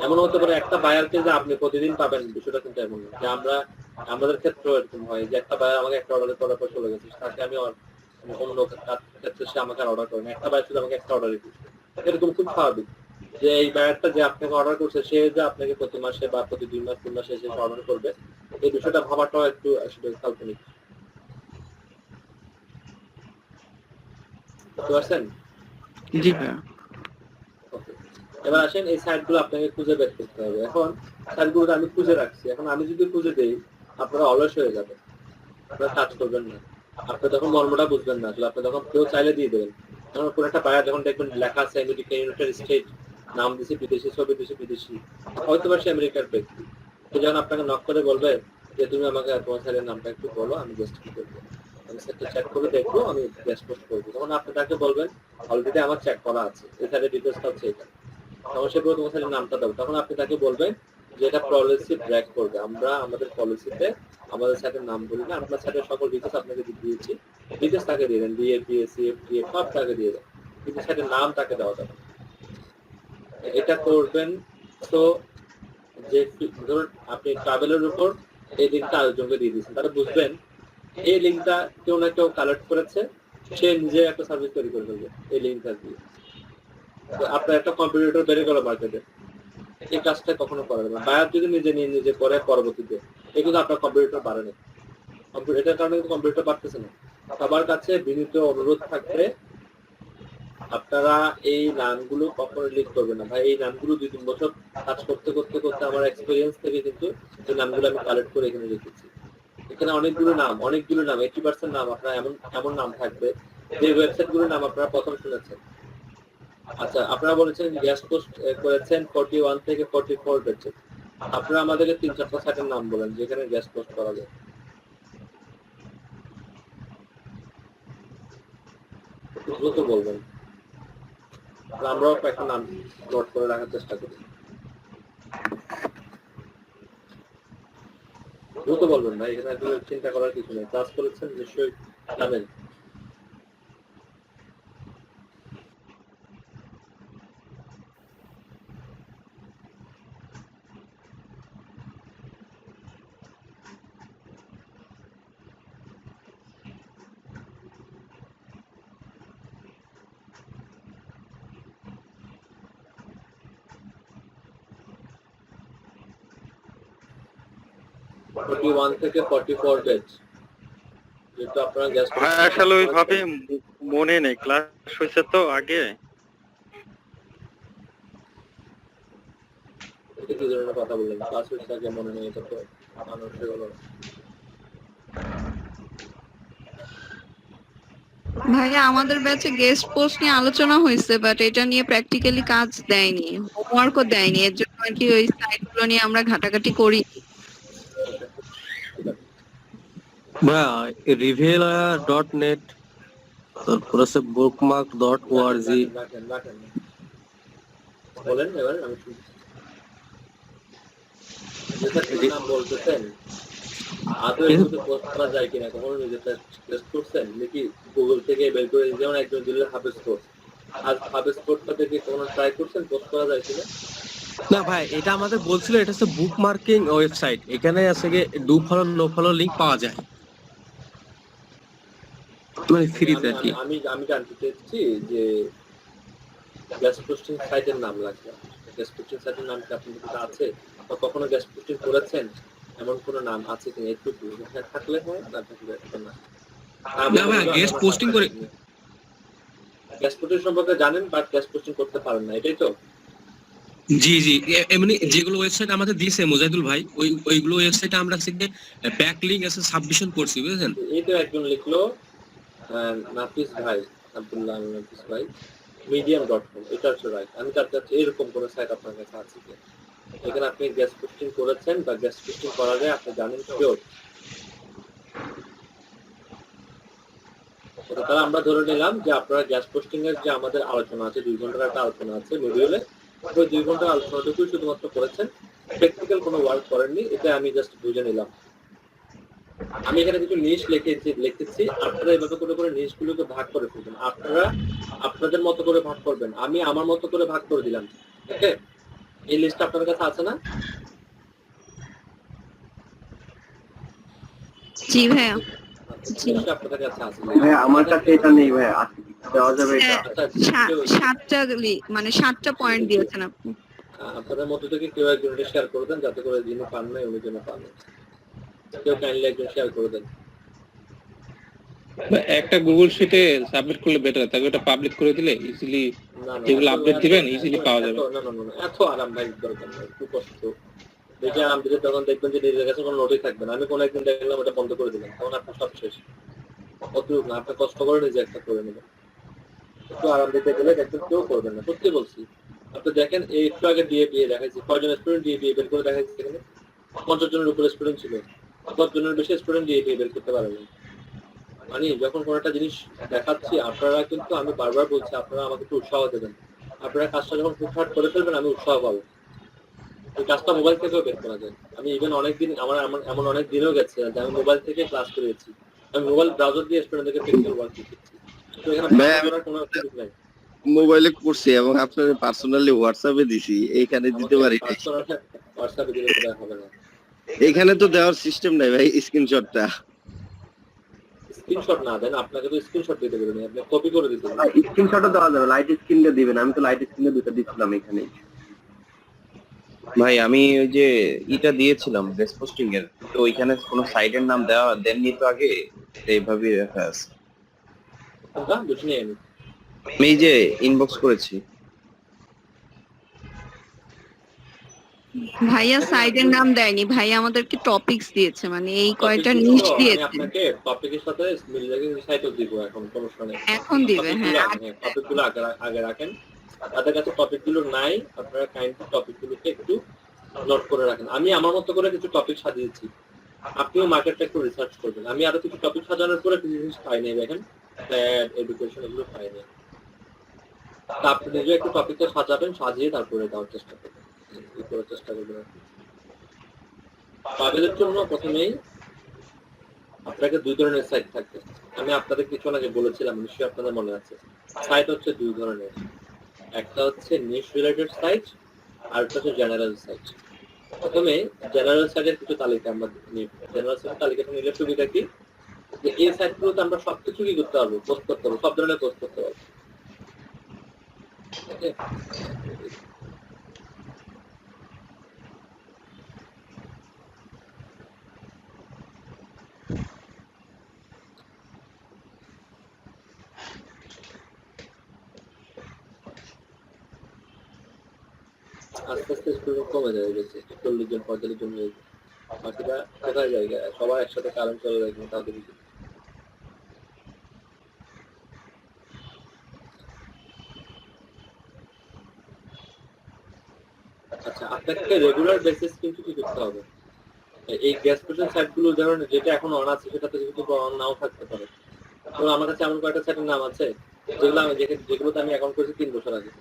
এমন হতে পারে একটা বায়ারকে যে আপনি প্রতিদিন পাবেন, বিষয়টা কিন্তু এমন না। যে আমাদের ক্ষেত্রেও এরকম হয় যে একটা বায়ার আমাকে একটা অর্ডার করার পর চলে গেছে, তাকে আমি অন্য ক্ষেত্রে সে আমাকে অর্ডার করে না, একটা বায়ার শুধু আমাকে একটা অর্ডারই করছে। এরকম খুব স্বাভাবিক যে এই বায়ারটা যে আপনাকে অর্ডার করছে, সে যে আপনাকে প্রতি মাসে বা প্রতি 2 মাস 3 মাসে এসে অর্ডার করবে, এই বিষয়টা ভাবাটাও একটু আসলে কাল্পনিক। বুঝতে পারছেন? জি ভাইয়া। Okay. এবার আসেন, এই সাইটগুলো আপনাকে খুঁজে বের করতে হবে। এখন সাইটগুলো আমি খুঁজে রাখছি, এখন আমি যদি খুঁজে দেই আপনারা অলস হয়ে যাবে, আপনারা কাজ করবেন না, আপনি তখন মর্মটা বুঝবেন না। আসলে আপনি তখন কেউ চাইলে দিয়ে দেবেন। যেমন কোনো একটা বায়ার যখন দেখবেন লেখা আছে আমেরিকা ইউনাইটেড স্টেট, নাম দিছে বিদেশি, ছবি দিছে বিদেশি, হয়তো বা সে আমেরিকার ব্যক্তি, সে যখন আপনাকে নক করে বলবে যে তুমি আমাকে তোমার সাইটের নামটা একটু বলো, আমি জাস্ট কি করবো, আমি সাইটটা চেক করে দেখবো, আমি গ্যাস পোস্ট করবো। তখন আপনি তাকে বলবেন অলরেডি আমার চেক করা আছে, এই সাইটের ডিটেলসটা হচ্ছে এটা, তখন সে তোমার সাইটের নামটা দেবো। তখন আপনি তাকে বলবেন যে এটা পলিসি ব্রেক করবে, আমরা আমাদের পলিসিতে আমাদের সাইটের নাম বলি না, আপনার সাইটের সকল ডিটেলস আপনাকে দিয়েছি, ডিটেলস তাকে দিয়ে দেন, ডিএপিএসি এফটিএ সব তাকে দিয়ে দেন, কিন্তু সাইটের নাম তাকে দেওয়া যাবে। এটা করবেন। তো যে ধরুন আপনি ট্রাভেলের উপর এই লিঙ্কটা আরেকজনকে দিয়ে দিচ্ছেন, তারা বুঝবেন এই লিঙ্কটা কেউ না কেউ কালেক্ট করেছে, সে নিজে একটা সার্ভিস তৈরি করে ফেলবে এই লিঙ্কটা দিয়ে। আপনার একটা কম্পিউটার বেড়ে গেল মার্কেটে, এই কাজটা কখনো করা যাবে না। বায়ার যদি নিজে করে পরবর্তীতে, এই কিন্তু আপনার কম্পিউটার বাড়ে না, এটার কারণে কিন্তু কম্পিউটার বাড়তেছে না। সবার কাছে বিনীত অনুরোধ থাকবে, আপনারা এই নামগুলো কখনো লিক করবেন না ভাই। এই নামগুলো 2-3 বছর কাজ করতে করতে করতে আমার এক্সপিরিয়েন্স থেকে কিন্তু এই নামগুলো আমি কালেক্ট করে এখানে রেখেছি। এখানে অনেকগুলো নাম 80% নাম আপনার এমন নাম থাকবে যে ওয়েবসাইট গুলোর নাম আপনারা প্রথম শুনেছেন। আচ্ছা, আপনারা বলেছেন গ্যাস পোস্ট করেছেন 41 থেকে 44 বেচে, আপনারা আমাদেরকে 3-4টা সাইটের নাম বলেন যেখানে গ্যাস পোস্ট করা যায়। দ্রুত বলবেন, আমরাও একটা নাম নোট করে রাখার চেষ্টা করি। দ্রুত বলবেন ভাই, এখানে আসলে চিন্তা করার কিছু নেই। ক্লাস করেছেন নিশ্চয়ই জানেন। $41 থেকে 44 বেচ, যেহেতু আপনারা গ্যাস আসলে ওইভাবে মনে নেই, ক্লাস হয়েছে তো আগে। কি ধরনের কথা বললেন? ক্লাস হয়েছে আগে মনে নেই, এটা তো মানুষের হলো। ভাইয়া আমাদের ব্যাচে গেস্ট পোস্ট নিয়ে আলোচনা হয়েছে, বাট এটা নিয়ে প্র্যাকটিক্যালি কাজ দেয়নি, হোমওয়ার্কও দেয়নি, এর জন্য আর কি ওই সাইটগুলো নিয়ে আমরা ঘাটাঘাটি করি। revealer.net, তারপর আছে bookmark.org। বলেন এবার, আমি শুনছি। নাম বলতেছেন, আদৌ এগুলো পোস্ট করা যায় কিনা কখনো নিজেটা টেস্ট করছেন নাকি? গুগল থেকে বের করে, যেমন একজন দিল হাবেস কোড, আজ হাবেস কোডটা থেকে কখনো ট্রাই করছেন পোস্ট করা যায় কিনা? না ভাই, এটা আমাদের বলছিল এটা হচ্ছে বুকমার্কিং ওয়েবসাইট, এখানে আছে কি do follow no follow link পাওয়া যায়, মানে ফ্রিতে আর কি। আমি জানতে চাইছি যে গ্যাস পোস্টিং সাইটের নাম লাগবে, গ্যাস পোস্টিং সাইটের নাম কি আপনাদের কাছে আছে বা কখনো গ্যাস পোস্টিং করেছেন এমন কোনো নাম আছে কিনা একটু থাকলে হয়, না থাকলে না। না ভাই, গ্যাস পোস্টিং করে গ্যাস পোস্টিং সম্পর্কে জানেন বাট গ্যাস পোস্টিং করতে পারেন না, এটাই তো? জি জি, এমনি যেগুলো ওয়েবসাইট আমাদের দিয়েছে মুজাহিদুল ভাই, ওইগুলো ওয়েবসাইটে আমরা ব্যাক লিংক আছে সাবমিশন করছি, বুঝেছেন? এই তো একজন লিখলো নাফিস ভাই, আব্দুল্লাহ নাফিস ভাই, medium.com, এটা হচ্ছে রাইট। আমি জানতে চাচ্ছি এরকম কোনো সাইট আপনার কাছে আছে কি? এখানে আপনি গ্যাস পোস্টিং করেছেন বা গ্যাস পোস্টিং করার আগে আপনি জানেন শিওর। তাহলে আমরা ধরে নিলাম যে আপনারা গ্যাস পোস্টিং এর যে আমাদের আলোচনা আছে, 2 ঘন্টার একটা আলোচনা আছে মডিউলে, ওই 2 ঘন্টার আলোচনাটুকুই শুধুমাত্র করেছেন, প্র্যাকটিক্যাল কোনো ওয়ার্ক করেননি। এটা আমি জাস্ট বুঝে নিলাম। আমি এখানে কিছু নিশ লিখেছি, আপনারা এইভাবে করে নিশগুলোকে ভাগ করে ফেলবেন। আপনারা আপনাদের মতো করে ভাগ করবেন, আমি আমার মতো করে ভাগ করে দিলাম। ওকে, এই লিস্টটা আপনার কাছে আছে না? জি ভাইয়া। লিস্টটা আপনাদের কাছে আছে। ভাই আমার কাছে এটা নেই ভাই, আছে দেওয়া যাবে এটা? আচ্ছা, 7টা পয়েন্ট দিয়েছেন আপনি। আপনাদের মধ্যে থেকে কেউ একজন শেয়ার করে দেন, যাতে করে যিনি পান না উনি যেন পান। কেউ কাইন্ডলি একজন শেয়ার করে দেন। একটা গুগল শিটে সাবমিট করলে বেটার, তাকে এটা পাবলিক করে দিলে ইজিলি যেগুলো আপডেট দিবেন ইজিলি পাওয়া যাবে। না, এত আরাম ভাই দরকার নেই, খুব কষ্ট। দেখে আরাম দিলে তখন দেখবেন যে নিজের কাছে কোনো নোটই থাকবে না। আমি কোনো একদিন দেখলাম ওটা বন্ধ করে দিলাম, তখন আপনার সব শেষ। অতটুকু না, আপনি কষ্ট করে নিজে একটা করে নেবেন। একটু আরাম দিতে গেলে দেখবেন কেউ করবেন না, সত্যি বলছি। আপনি দেখেন এই একটু আগে ডিএপিএ দেখাইছি, কয়জন স্টুডেন্ট ডিএপিএ বের করে দেখাইছি এখানে? 50 জনের উপরে স্টুডেন্ট ছিল, 10 জনের বেশি স্টুডেন্ট ডিএপিএ বের করতে পারেনি। মানে যখন কোনো একটা জিনিস দেখাচ্ছি, আপনারা কিন্তু, আমি বারবার বলছি, আপনারা আমাকে একটু উৎসাহ দেবেন। আপনারা কাজটা যখন হুটহাট করে ফেলবেন, আমি উৎসাহ পাবো। এই কাজটা মোবাইল থেকেও বের করা যায়। আমি ইভেন অনেকদিন এমন অনেক দিনও গেছে যে আমি মোবাইল থেকে ক্লাস করেছি। আমি মোবাইল ব্রাউজার দিয়ে স্টুডেন্টদেরকে প্র্যাকটিক্যাল ওয়ার্ক দিচ্ছি। তো এখানে করার কোনো সুযোগ নাই। মোবাইলে করছি এবং আপনার পার্সোনালি হোয়াটসঅ্যাপে দিছি, এইখানে দিতে পারি না। হোয়াটসঅ্যাপে দিলে তো হবে না, এখানে তো দেওয়ার সিস্টেম নাই ভাই। স্ক্রিনশটটা স্ক্রিনশট না দেন, আপনাকে তো স্ক্রিনশট দিতে বলিনি, আপনি কপি করে দিতে বলুন। স্ক্রিনশটও দেওয়া যাবে, লাইট স্ক্রিনটা দিবেন। আমি তো লাইট স্ক্রিনে দুটো দিচ্ছিলাম এখানে। ভাই আমি ওই যে ইটা দিয়েছিলাম গ্যাস পোস্টিং এর, তো ওইখানে কোনো সাইটের নাম দেওয়া দেননি তো আগে, এইভাবেই রাখা আছে। কোনটা বুঝিনি আমি। আমি এই যে ইনবক্স করেছি। ভাইয়া সাইডের নাম দেয়নি, ভাইয়া আমাদেরকে টপিকস দিয়েছে, মানে এই কয়টা নিশ আমি দিয়েছে। আপনাকে টপিকের সাথে মিলিয়ে সাইটও দিব, এখন সমস্যা নেই। এখন দিবে, হ্যাঁ। টপিকগুলো আগে রাখেন। তাদের কাছে টপিকগুলো নাই, আপনারা কাইন্ডলি টপিকগুলোকে একটু নোট করে রাখেন। আমি আমার মতো করে কিছু টপিক সাজিয়েছি, আপনিও মার্কেটটা একটু রিসার্চ করবেন। আমি আরো কিছু টপিক সাজানোর পরে কিছু জিনিস পাই নাই, দেখেন এডুকেশন এগুলো পাই নাই। তা আপনি নিজে একটু টপিকটা সাজাবেন, সাজিয়ে তারপরে দেওয়ার চেষ্টা করবেন, এই করার চেষ্টা করবেন। পাবেলের জন্য প্রথমেই আপনাকে 2 ধরনের সাইট থাকবে। আমি আপনাদের কিছু আগে বলেছিলাম, নিশ্চয়ই আপনাদের মনে আছে। সাইট হচ্ছে 2 ধরনের, একটা হচ্ছে নিশ রিলেটেড সাইট, আর একটা হচ্ছে জেনারেল সাইট। প্রথমে জেনারেল সাইটের কিছু তালিকা আমরা নিই। জেনারেল সাইটের তালিকাটা নিলে সুবিধা কি, যে এই সাইটগুলোতে আমরা সবকিছু কি করতে পারবো, পোস্ট করতে পারবো, সব ধরনের পোস্ট করতে পারবো। আস্তে আস্তে স্টুডেন্ট কমে যাবে, বেশি 40 জন 45 জন হয়ে যাবে। বাকিটা কোথায় জায়গা, সবাই একসাথে কারণ চলে যাবে তাদের। আচ্ছা, আপনাকে রেগুলার বেসিস কিন্তু কি করতে হবে, এই গ্যাস স্টেশন সাইটগুলো ধরেন যেটা এখন অন আছে সেটাতে কিন্তু অন নাও থাকতে পারে। তো আমার কাছে এমন কয়েকটা সাইটের নাম আছে যেগুলোতে আমি অ্যাকাউন্ট করেছি 3 বছর আগে,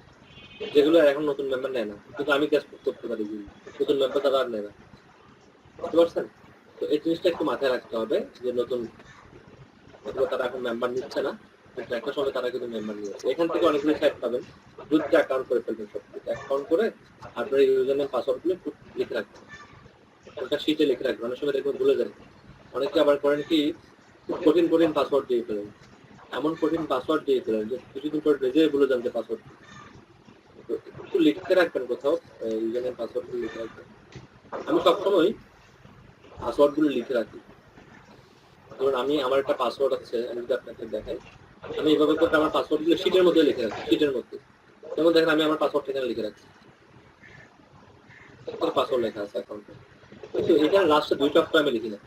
যেগুলো এখন নতুন মেম্বার নেয় না, কিন্তু আমি গ্যাস করতে পারি, নতুন মেম্বার তারা আর নেয় না। বুঝতে পারছেন? তো এই জিনিসটা একটু মাথায় রাখতে হবে যে নতুন তারা এখন মেম্বার নিচ্ছে না, কিন্তু একটা সময় তারা কিন্তু মেম্বার নিয়েছে। এখান থেকে অনেকগুলো সাইট পাবেন, 2টা অ্যাকাউন্ট করে ফেলবেন, সবকিছু অ্যাকাউন্ট করে আপনার ইউজার নেম পাসওয়ার্ডগুলো লিখে রাখবেন, ওটা শিটে লিখে রাখবেন। অনেক সময় দেখবেন ভুলে যায়। অনেকে আবার করেন কি, কঠিন পাসওয়ার্ড দিয়ে ফেলেন, এমন কঠিন পাসওয়ার্ড দিয়ে ফেলেন যে কিছুদিন পর নিজেই ভুলে যান যে পাসওয়ার্ড। একটু লিখতে রাখবেন কোথাও, ইউজার নেম পাসওয়ার্ডগুলো লিখে রাখবেন। আমি সবসময় পাসওয়ার্ডগুলো লিখে রাখি। ধরুন আমি আমার একটা পাসওয়ার্ড আছে, আমি যদি আপনাকে দেখাই, আমি এইভাবে করতে আমার পাসওয়ার্ডগুলো শিটের মধ্যে লিখে রাখি, শিটের মধ্যে। যেমন দেখেন আমি আমার পাসওয়ার্ড এখানে লিখে রাখছি, পাসওয়ার্ড লেখা আছে অ্যাকাউন্টে, কিন্তু এখানে লাস্টে 2টা অক্ষর আমি লিখি না।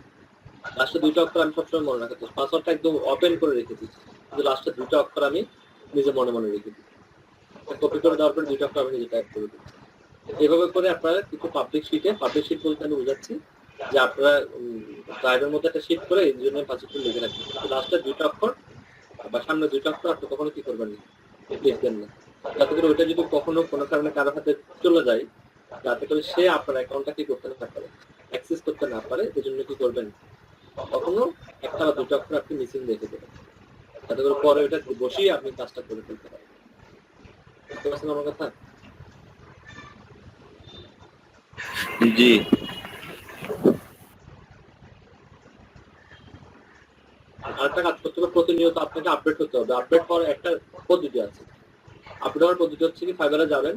লাস্টে 2টা অক্ষর আমি সবসময় মনে রাখতে, পাসওয়ার্ডটা একদম ওপেন করে রেখেছি, কিন্তু লাস্টে 2টা অক্ষর আমি নিজে মনে মনে রেখে দিই। কপি করে দেওয়ার পর 2টা অক্ষর আমি নিজে টাইপ করে দিই। এইভাবে করে আপনারা কিছু পাবলিক শিট বলতে আমি বোঝাচ্ছি যে আপনারা ড্রাইভের মধ্যে একটা শিট করে এই জন্য পাসওয়ার্ড লিখে রাখবেন, লাস্টে 2টা অক্ষর বা সামনে 2টা অক্ষর আপনি কখনো কি করবেন না, লিখবেন না, যাতে করে ওইটা যদি কখনো কোনো কারণে কারো হাতে চলে যায়, যাতে করে সে আপনার অ্যাকাউন্টটা কি করতে না পারে, অ্যাক্সেস করতে না পারে। এই জন্য কি করবেন, কখনো একটা বা 2টা অক্ষর আপনি মিসিং রেখে দেবেন, যাতে করে পরে ওইটা বসেই আপনি কাজটা করে ফেলতে পারেন। বুঝতে পারছেন আমার কথা? জি। আরেকটা কাজ করতে হবে, প্রতিনিয়ত আপনাকে আপডেট করতে হবে। আপডেট করার একটা পদ্ধতি আছে। আপডেট হওয়ার পদ্ধতি হচ্ছে কি, ফাইবারে যাবেন,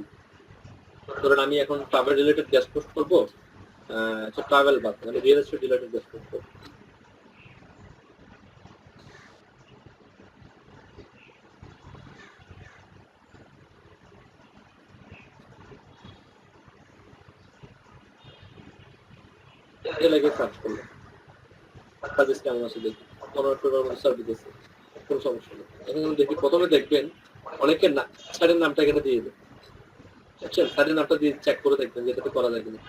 ধরুন আমি এখন ট্রাভেল রিলেটেড গেস্ট পোস্ট করবো, ট্রাভেল বাদ মানে real estate related guest post করবো। লেগে সার্চ করলাম, সাজেস্ট কেমন আছে দেখি, 15-16 মধ্যে সার্ভিস আছে, কোনো সমস্যা নেই। এখন দেখি প্রথমে দেখবেন অনেকের সাইডের নামটা এখানে দিয়ে দেবেন, বুঝছেন? সাইডের নামটা দিয়ে চেক করে দেখবেন যেটাতে করা যায় কিনা।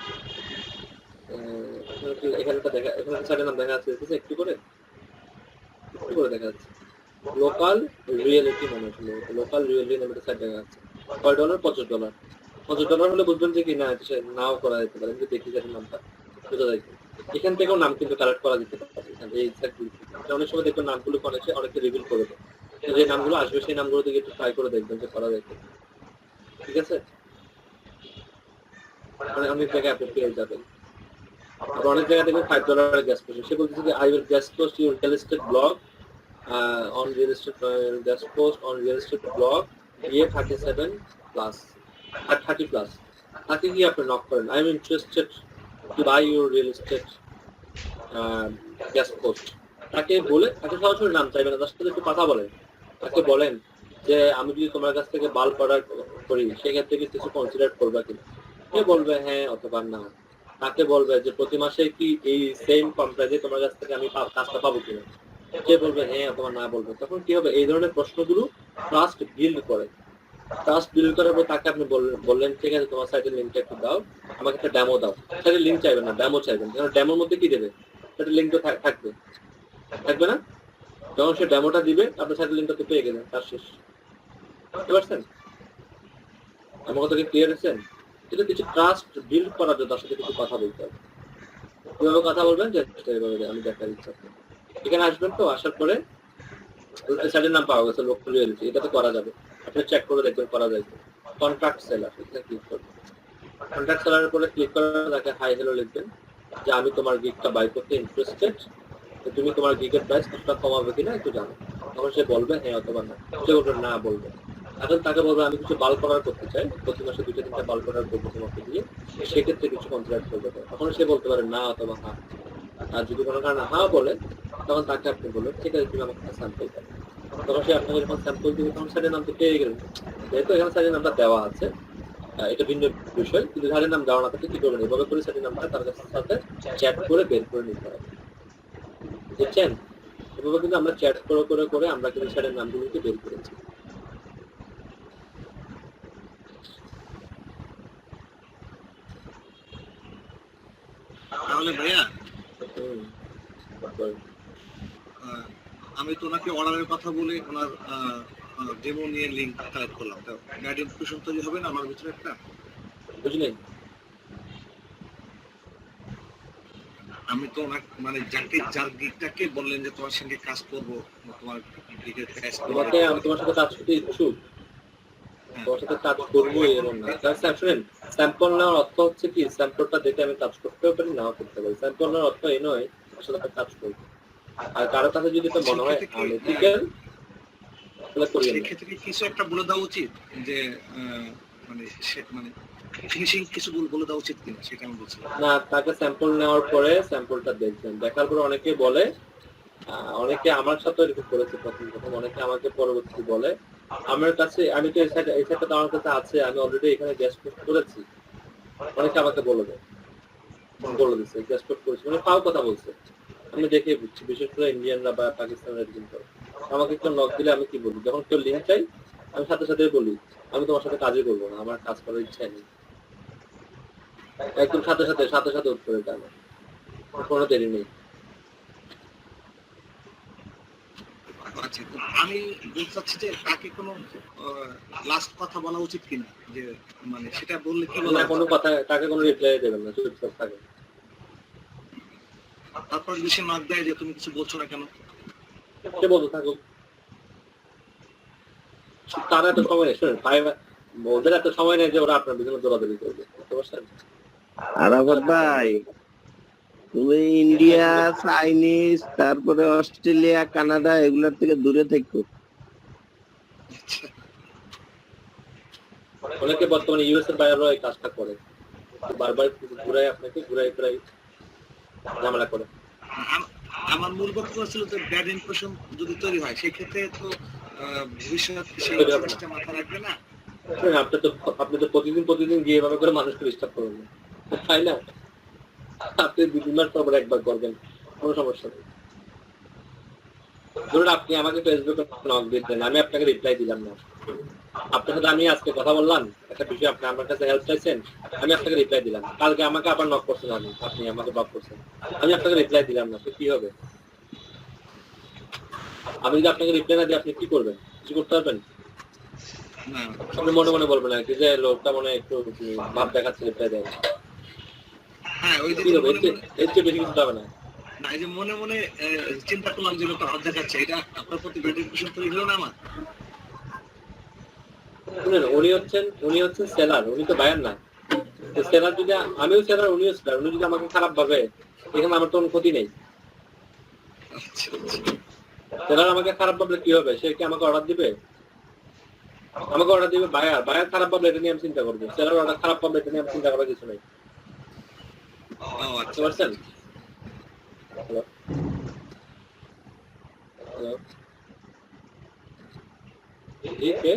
এখানটা দেখা, এখানে সাইডের নাম দেখা যাচ্ছে, একটু করে দেখা যাচ্ছে লোকাল রিয়েলিটি মনে হচ্ছে, লোকাল রিয়েলিটি নামে একটা সাইট দেখা যাচ্ছে। $5 $50 $50 হলে বুঝবেন যে কি না এটা নাও করা যেতে পারে, কিন্তু দেখি যার নামটা বোঝা যায়। এখান থেকেও নাম কিন্তু কালেক্ট করা যেতে পারে, এই সাইটগুলো অনেক সময় দেখবেন নামগুলো অনেকে রিভিল করে দেয়, যে নামগুলো আসবে সেই নামগুলো দিকে একটু ট্রাই করে দেখবেন যে করা যায়। ঠিক আছে, মানে অনেক জায়গায় আপনি পেয়ে যাবেন। আবার অনেক জায়গায় দেখবেন $5 গ্যাস পোস্ট, সে বলতেছে যে I will guest post your real estate blog on real estate guest post on real estate blog ইয়ে 37+ 30+। তাকে কি আপনি নক করেন, I am interested to buy your real estate guest post. তাকে বলে, তাকে সরাসরি নাম চাইবেন না, তার সাথে একটু কথা বলেন, তাকে বলেন যে আমি যদি তোমার কাছ থেকে বাল্ক অর্ডার করি সেক্ষেত্রে কি কিছু কনসিডার করবা কিনা। সে বলবে হ্যাঁ অথবা না। তাকে বলবে যে প্রতি মাসে কি এই সেম কন্ট্রাক্টে তোমার কাছ থেকে আমি কাজটা পাবো কিনা। সে বলবে হ্যাঁ অথবা না বলবে। তখন কি হবে, এই ধরনের প্রশ্নগুলো ট্রাস্ট বিল্ড করে। ট্রাস্ট বিল্ড করার পর তাকে আপনি বললেন ঠিক আছে তোমার সাইটের লিঙ্কটা একটু দাও, আমাকে একটা ডেমো দাও। সাইটের লিঙ্ক চাইবেন না, ডেমো চাইবেন, কারণ ডেমোর মধ্যে কি দেবে, সাইটের লিঙ্কটা থাকবে না। যখন সে ডেমোটা দিবে আপনার সাইটের লিঙ্কটা তো পেয়ে গেলেন, তার শেষ। বুঝতে পারছেন আমার কথা কি ক্লিয়ার হয়েছেন? কিন্তু কিছু ট্রাস্ট বিল্ড করার জন্য তার সাথে কিছু কথা বলতে হবে। কিভাবে কথা বলবেন যে আমি দেখার ইচ্ছা, এখানে আসবেন, তো আসার পরে সাইটের নাম পাওয়া গেছে লোকাল রিয়েলিটি, এটা তো করা যাবে, আপনি চেক করে দেখবেন করা যায়। কন্ট্রাক্ট সেলার, এখানে ক্লিক করবেন। কন্ট্রাক্ট সেলারের উপরে ক্লিক করে তাকে হাই হ্যালো লিখবেন যে আমি তোমার গিগটা বাই করতে ইন্টারেস্টেড, তুমি তোমার গিগের প্রাইস কিছুটা কমাবে কিনা একটু জানো। তখন সে বলবে হ্যাঁ অথবা না, সে বলবে না বলবে। এখন তাকে বলবে আমি কিছু বাল্ক অর্ডার করতে চাই, প্রতি মাসে 2-3টা বাল্ক অর্ডার করবো তোমাকে দিয়ে, সেক্ষেত্রে কিছু কনসিডার করবে। তখন সে বলতে পারে না অথবা হ্যাঁ। আর যদি কোনো কারণে হ্যাঁ বলে তখন তাকে আপনি বলবেন ঠিক আছে তুমি আমাকে স্যাম্পল দেবে। তখন সে আপনাকে যখন স্যাম্পল দিবে তখন সাইটের নামটা পেয়ে গেলেন। যেহেতু এখানে সাইটের নামটা দেওয়া আছে এটা ভিন্ন বিষয়, কিন্তু সাইটের নাম দেওয়া না থাকলে কি করবেন, এভাবে করে সাইটের নামটা তার সাথে চ্যাট করে বের করে নিতে হবে। বুঝছেন? এভাবে কিন্তু আমরা চ্যাট করে আমরা কিন্তু সাইটের নামগুলোকে বের করেছি। তাহলে ভাইয়া আমি তো ওনাকে অর্ডারের কথা বলে ওনার ডেমো নিয়ে লিঙ্ক কালেক্ট করলাম, তো আইডেন্টিফিকেশন তৈরি হবে না আমার ভিতরে একটা, বুঝলেন? আমি তো ওনাকে মানে যার গিগটাকে বললেন যে তোমার সঙ্গে কাজ করবো, তোমার গিগের প্রাইস তোমাকে আমি তোমার সাথে কাজ করতে ইচ্ছুক, তোমার সাথে কাজ করবো এরকম না। শুনেন, স্যাম্পল নেওয়ার অর্থ হচ্ছে কি, স্যাম্পলটা দেখে আমি কাজ করতেও পারি নাও করতে পারি। স্যাম্পল নেওয়ার অর্থ এই নয় তার সাথে কাজ করবো। আর কারো কাছে যদি তো মনে হয় আনএথিক্যাল তাহলে করি না। সেক্ষেত্রে কিছু একটা বলে দেওয়া উচিত যে মানে ফিনিশিং কিছু বলে দেওয়া উচিত কিনা সেটা আমি বলছি না। তাকে স্যাম্পল নেওয়ার পরে স্যাম্পলটা দেখবেন, দেখার পরে অনেকে বলে, অনেকে আমার সাথে এরকম করেছে প্রথম, অনেকে আমাকে পরবর্তী বলে আমার কাছে, আমি তো এই সাইটটা আমার কাছে আছে, আমি অলরেডি এখানে গ্যাস পোস্ট করেছি, অনেকে আমাকে বলে দিচ্ছে গ্যাস পোস্ট করেছে, মানে পাও কথা বলছে, আমি দেখে বুঝছি, বিশেষ করে ইন্ডিয়ানরা বা পাকিস্তানের কিন্তু আমাকে কেউ নক দিলে আমি কি বলি, যখন কেউ লিঙ্ক চাই আমি সাথে সাথে বলি আমি তোমার সাথে কাজই করবো না, আমার কাজ করার ইচ্ছা নেই, একদম সাথে সাথে উত্তর এটা আমার, কোনো দেরি নেই। আচ্ছা, তো আমি বলতে চাচ্ছি যে তাকে কোনো লাস্ট কথা বলা উচিত কিনা, যে মানে সেটা বললে কি বলা, কোনো কথা তাকে কোনো রিপ্লাই দেবেন না, চুপচাপ থাকে। তারপর যদি সে নক দেয় যে তুমি কিছু বলছো না কেন, সে বলতে থাকুক, তার এত সময় নেই, শুনেন ভাই, ওদের এত সময় নেই যে ওরা আপনার বিভিন্ন দৌড়াদৌড়ি করবে, বুঝতে পারছেন? আরাফাত ভাই, তুমি ইন্ডিয়া, চাইনিজ, তারপরে অস্ট্রেলিয়া, কানাডা এগুলোর থেকে দূরে থেকো। অনেকে বর্তমানে ইউএস এর বাইরেও এই কাজটা করে, বারবার আপনাকে ঘুরাই ঝামেলা করে। আমার মূল বক্তব্য ছিল যে ব্যাড ইমপ্রেশন যদি তৈরি হয় সেক্ষেত্রে তো ভবিষ্যৎ সেই জিনিসটা মাথায় রাখবে না। আপনি তো প্রতিদিন গিয়ে এভাবে করে মানুষকে ডিস্টার্ব করবেন না, তাই না? আপনি 2-3 মাস পর একবার করবেন, কোনো সমস্যা নেই। ধরুন আপনি আমাকে ফেসবুকে নক দিতেন, আমি আপনাকে রিপ্লাই দিলাম না, আপনার সাথে আমি আজকে কথা বললাম একটা বিষয়, আপনি আমার কাছে হেল্প চাইছেন, আমি আপনাকে রিপ্লাই দিলাম, কালকে আমাকে আবার নক করছেন, আপনি আমাকে ব্লক করছেন, আমি আপনাকে রিপ্লাই দিলাম না, তো কি হবে? আমি যদি আপনাকে রিপ্লাই না দিই আপনি কি করবেন? কিছু করতে পারবেন? আপনি মনে বলবেন আর কি যে লোকটা মনে একটু ভাব দেখাচ্ছে, রিপ্লাই দেয়, হ্যাঁ ওই কি হবে? এর চেয়ে বেশি কিছু হবে না। না, এই যে মনে চিন্তা করলাম যে লোকটা ভাব দেখাচ্ছে, এটা আপনার প্রতি ব্যাড ইমপ্রেশন তৈরি হলো না আমার? শুনেন, উনি হচ্ছেন সেলার, উনি তো বায়ার না। সেলার যদি, আমিও সেলার, উনিও সেলার, উনি যদি আমাকে খারাপ ভাবে এখানে আমার তো কোনো ক্ষতি নেই। সেলার আমাকে খারাপ ভাবলে কি হবে? সে কি আমাকে অর্ডার দিবে? আমাকে অর্ডার দিবে বায়ার খারাপ ভাবলে এটা নিয়ে আমি চিন্তা করবো, সেলার অর্ডার খারাপ ভাবলে এটা নিয়ে আমি চিন্তা করার কিছু নেই, বুঝতে পারছেন? হ্যালো ঠিক আছে।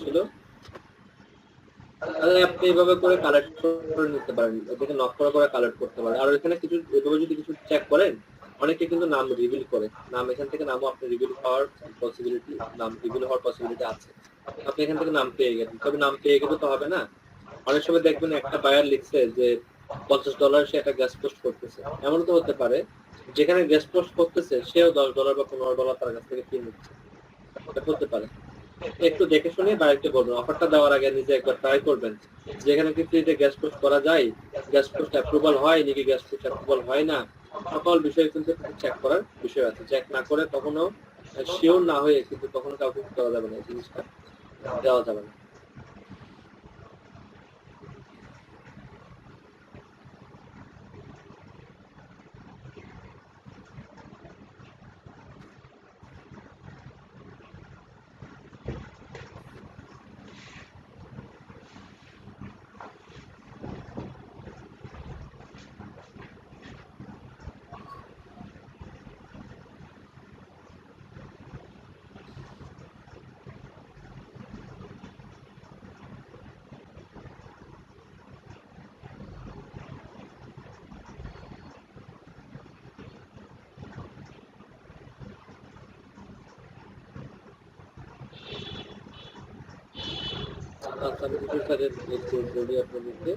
ছিল, আপনি এইভাবে করে কালেক্ট করে নিতে পারেন, এদিকে নক করে কালেক্ট করতে পারেন। আর এখানে কিছু এভাবে যদি কিছু চেক করেন, অনেকে কিন্তু নাম রিভিল করে, নাম এখান থেকে নামও আপনি রিভিল হওয়ার পসিবিলিটি আছে। আপনি এখান থেকে নাম পেয়ে গেলেন, তবে নাম পেয়ে গেলে তো হবে না। অনেক সময় দেখবেন একটা বায়ার লিখছে যে $50 সে একটা গ্যাস পোস্ট করতেছে, এমন তো হতে পারে যেখানে গেস্ট পোস্ট করতেছে সেও $10 বা $15 তার কাছ থেকে ফি নিচ্ছে, এটা হতে পারে। একটু দেখে শুনে ডাইরেক্টলি বলবেন, অফারটা দেওয়ার আগে নিজে একবার ট্রাই করবেন যেখানে কি ফ্রিতে গেস্ট পোস্ট করা যায়, গেস্ট পোস্ট অ্যাপ্রুভাল হয় নাকি গেস্ট পোস্ট অ্যাপ্রুভাল হয় না, সকল বিষয় কিন্তু চেক করার বিষয় আছে। চেক না করে কখনো শিওর না হয়ে কিন্তু কখনো কাউকে দেওয়া যাবে না, এই জিনিসটা দেওয়া যাবে না। আচ্ছা, আমি কিছু সাজেস্ট বলি আপনাদেরকে।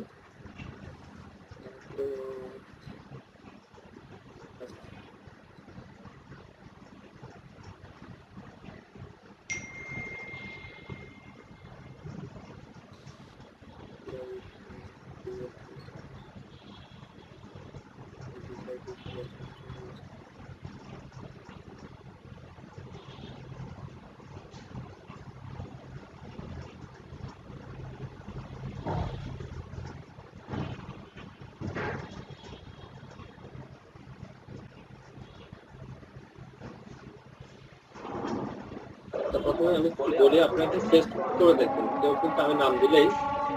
প্রথমে আমি বলি আপনাকে টেস্ট করে দেখবেন। কেউ কিন্তু আমি নাম দিলেই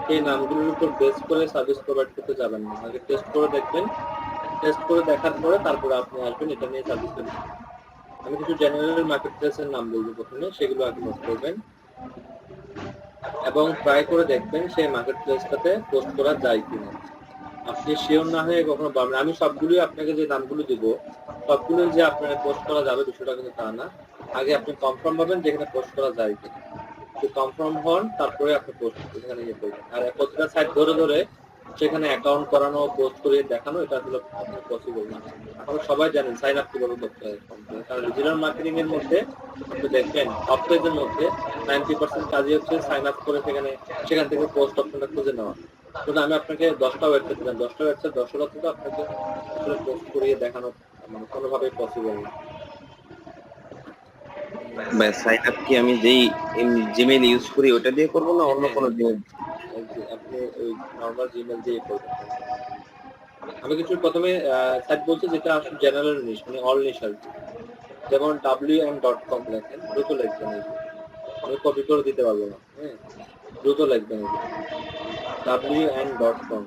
সেই নামগুলোর উপর বেস করে সার্ভিস প্রোভাইড করতে যাবেন না, আগে টেস্ট করে দেখবেন। টেস্ট করে দেখার পরে তারপরে আপনি আসবেন এটা নিয়ে সার্ভিস দেবেন। আমি কিছু জেনারেল মার্কেট প্লেসের নাম বলবো প্রথমে, সেগুলো আগে নোট করবেন এবং ট্রাই করে দেখবেন সেই মার্কেট প্লেসটাতে পোস্ট করা যায় কিনা। আপনি শিওর না হয়ে কখনো পাবেন। আমি সবগুলোই আপনাকে যে নামগুলো দিব সবগুলো যে আপনার পোস্ট করা যাবে বিষয়টা কিন্তু তা না। আগে আপনি কনফার্ম পাবেন যেখানে পোস্ট করা যায় কিনা, কনফার্ম হন তারপরে আপনি পোস্ট এখানে ইয়ে করবেন। আর প্রতিটা সাইট ধরে ধরে সেখানে অ্যাকাউন্ট করানো পোস্ট করে দেখানো এটা আসলে আপনার পসিবল না। আপনারা সবাই জানেন সাইন আপ কিভাবে করতে হয়, কারণ ডিজিটাল মার্কেটিং এর মধ্যে আপনি দেখবেন টপ পেজের মধ্যে 90% কাজই হচ্ছে সাইন আপ করে সেখান থেকে পোস্ট অপশনটা খুঁজে নেওয়া। কিন্তু আমি আপনাকে 10টা ওয়েবসাইট দিলাম, 10টা ওয়েবসাইট 10টা থেকে আপনাকে আসলে পোস্ট করিয়ে দেখানো মানে কোনোভাবেই পসিবল না। সাইন আপ কি আমি যেই জিমেইল ইউজ করি ওটা দিয়ে করবো না অন্য কোনো জিমেইল? আপনি ওই নরমাল জিমেইল দিয়ে করবেন। আমি কিছু প্রথমে সাইট বলছি যেটা আসলে জেনারেল নিশ মানে অল নিশ আর কি। যেমন wm.com লেখেন, দ্রুত লিখবেন, আমি কপি করে দিতে পারবো না, হ্যাঁ দ্রুত লিখবেন wm.com।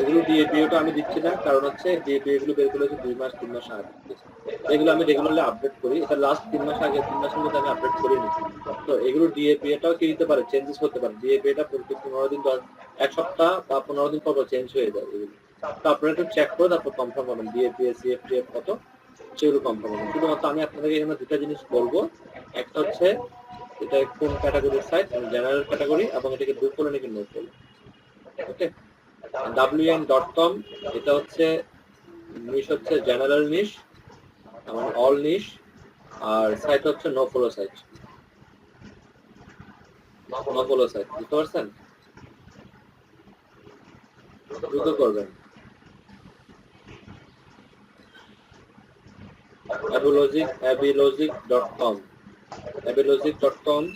এগুলো ডিএপিওটা আমি দিচ্ছি না, কারণ হচ্ছে ডিএপিও এগুলো বের করে 2 মাস 3 মাস আগে, এগুলো আমি রেগুলারলি আপডেট করি। এটা লাস্ট 3 মাস আগে, 3 মাসের মধ্যে আমি আপডেট করিনি। তো এগুলো ডিএপিওটাও কি দিতে পারে, চেঞ্জেস হতে পারে। ডিএপিওটা প্রতি 15 দিন 1 সপ্তাহ বা 15 দিন পর চেঞ্জ হয়ে যায় এগুলো। তো আপনারা একটু চেক করে তারপর কনফার্ম করবেন ডিএপিএ সিএফটিএফ কত, সেগুলো কনফার্ম করবেন। শুধুমাত্র আমি আপনাদেরকে এখানে দুটা জিনিস বলবো, একটা হচ্ছে এটা কোন ক্যাটাগরির সাইট, জেনারেল ক্যাটাগরি, এবং এটাকে গ্রুপ করে নাকি নোট করবেন। ওকে, wm.com এটা হচ্ছে নিশ, হচ্ছে জেনারেল নিশ মানে অল নিশ, আর সাইট হচ্ছে no follow site. No follow site বুঝতে পারছেন? দ্রুত করবেন। abilogic.com abilogic.com abilogic.com।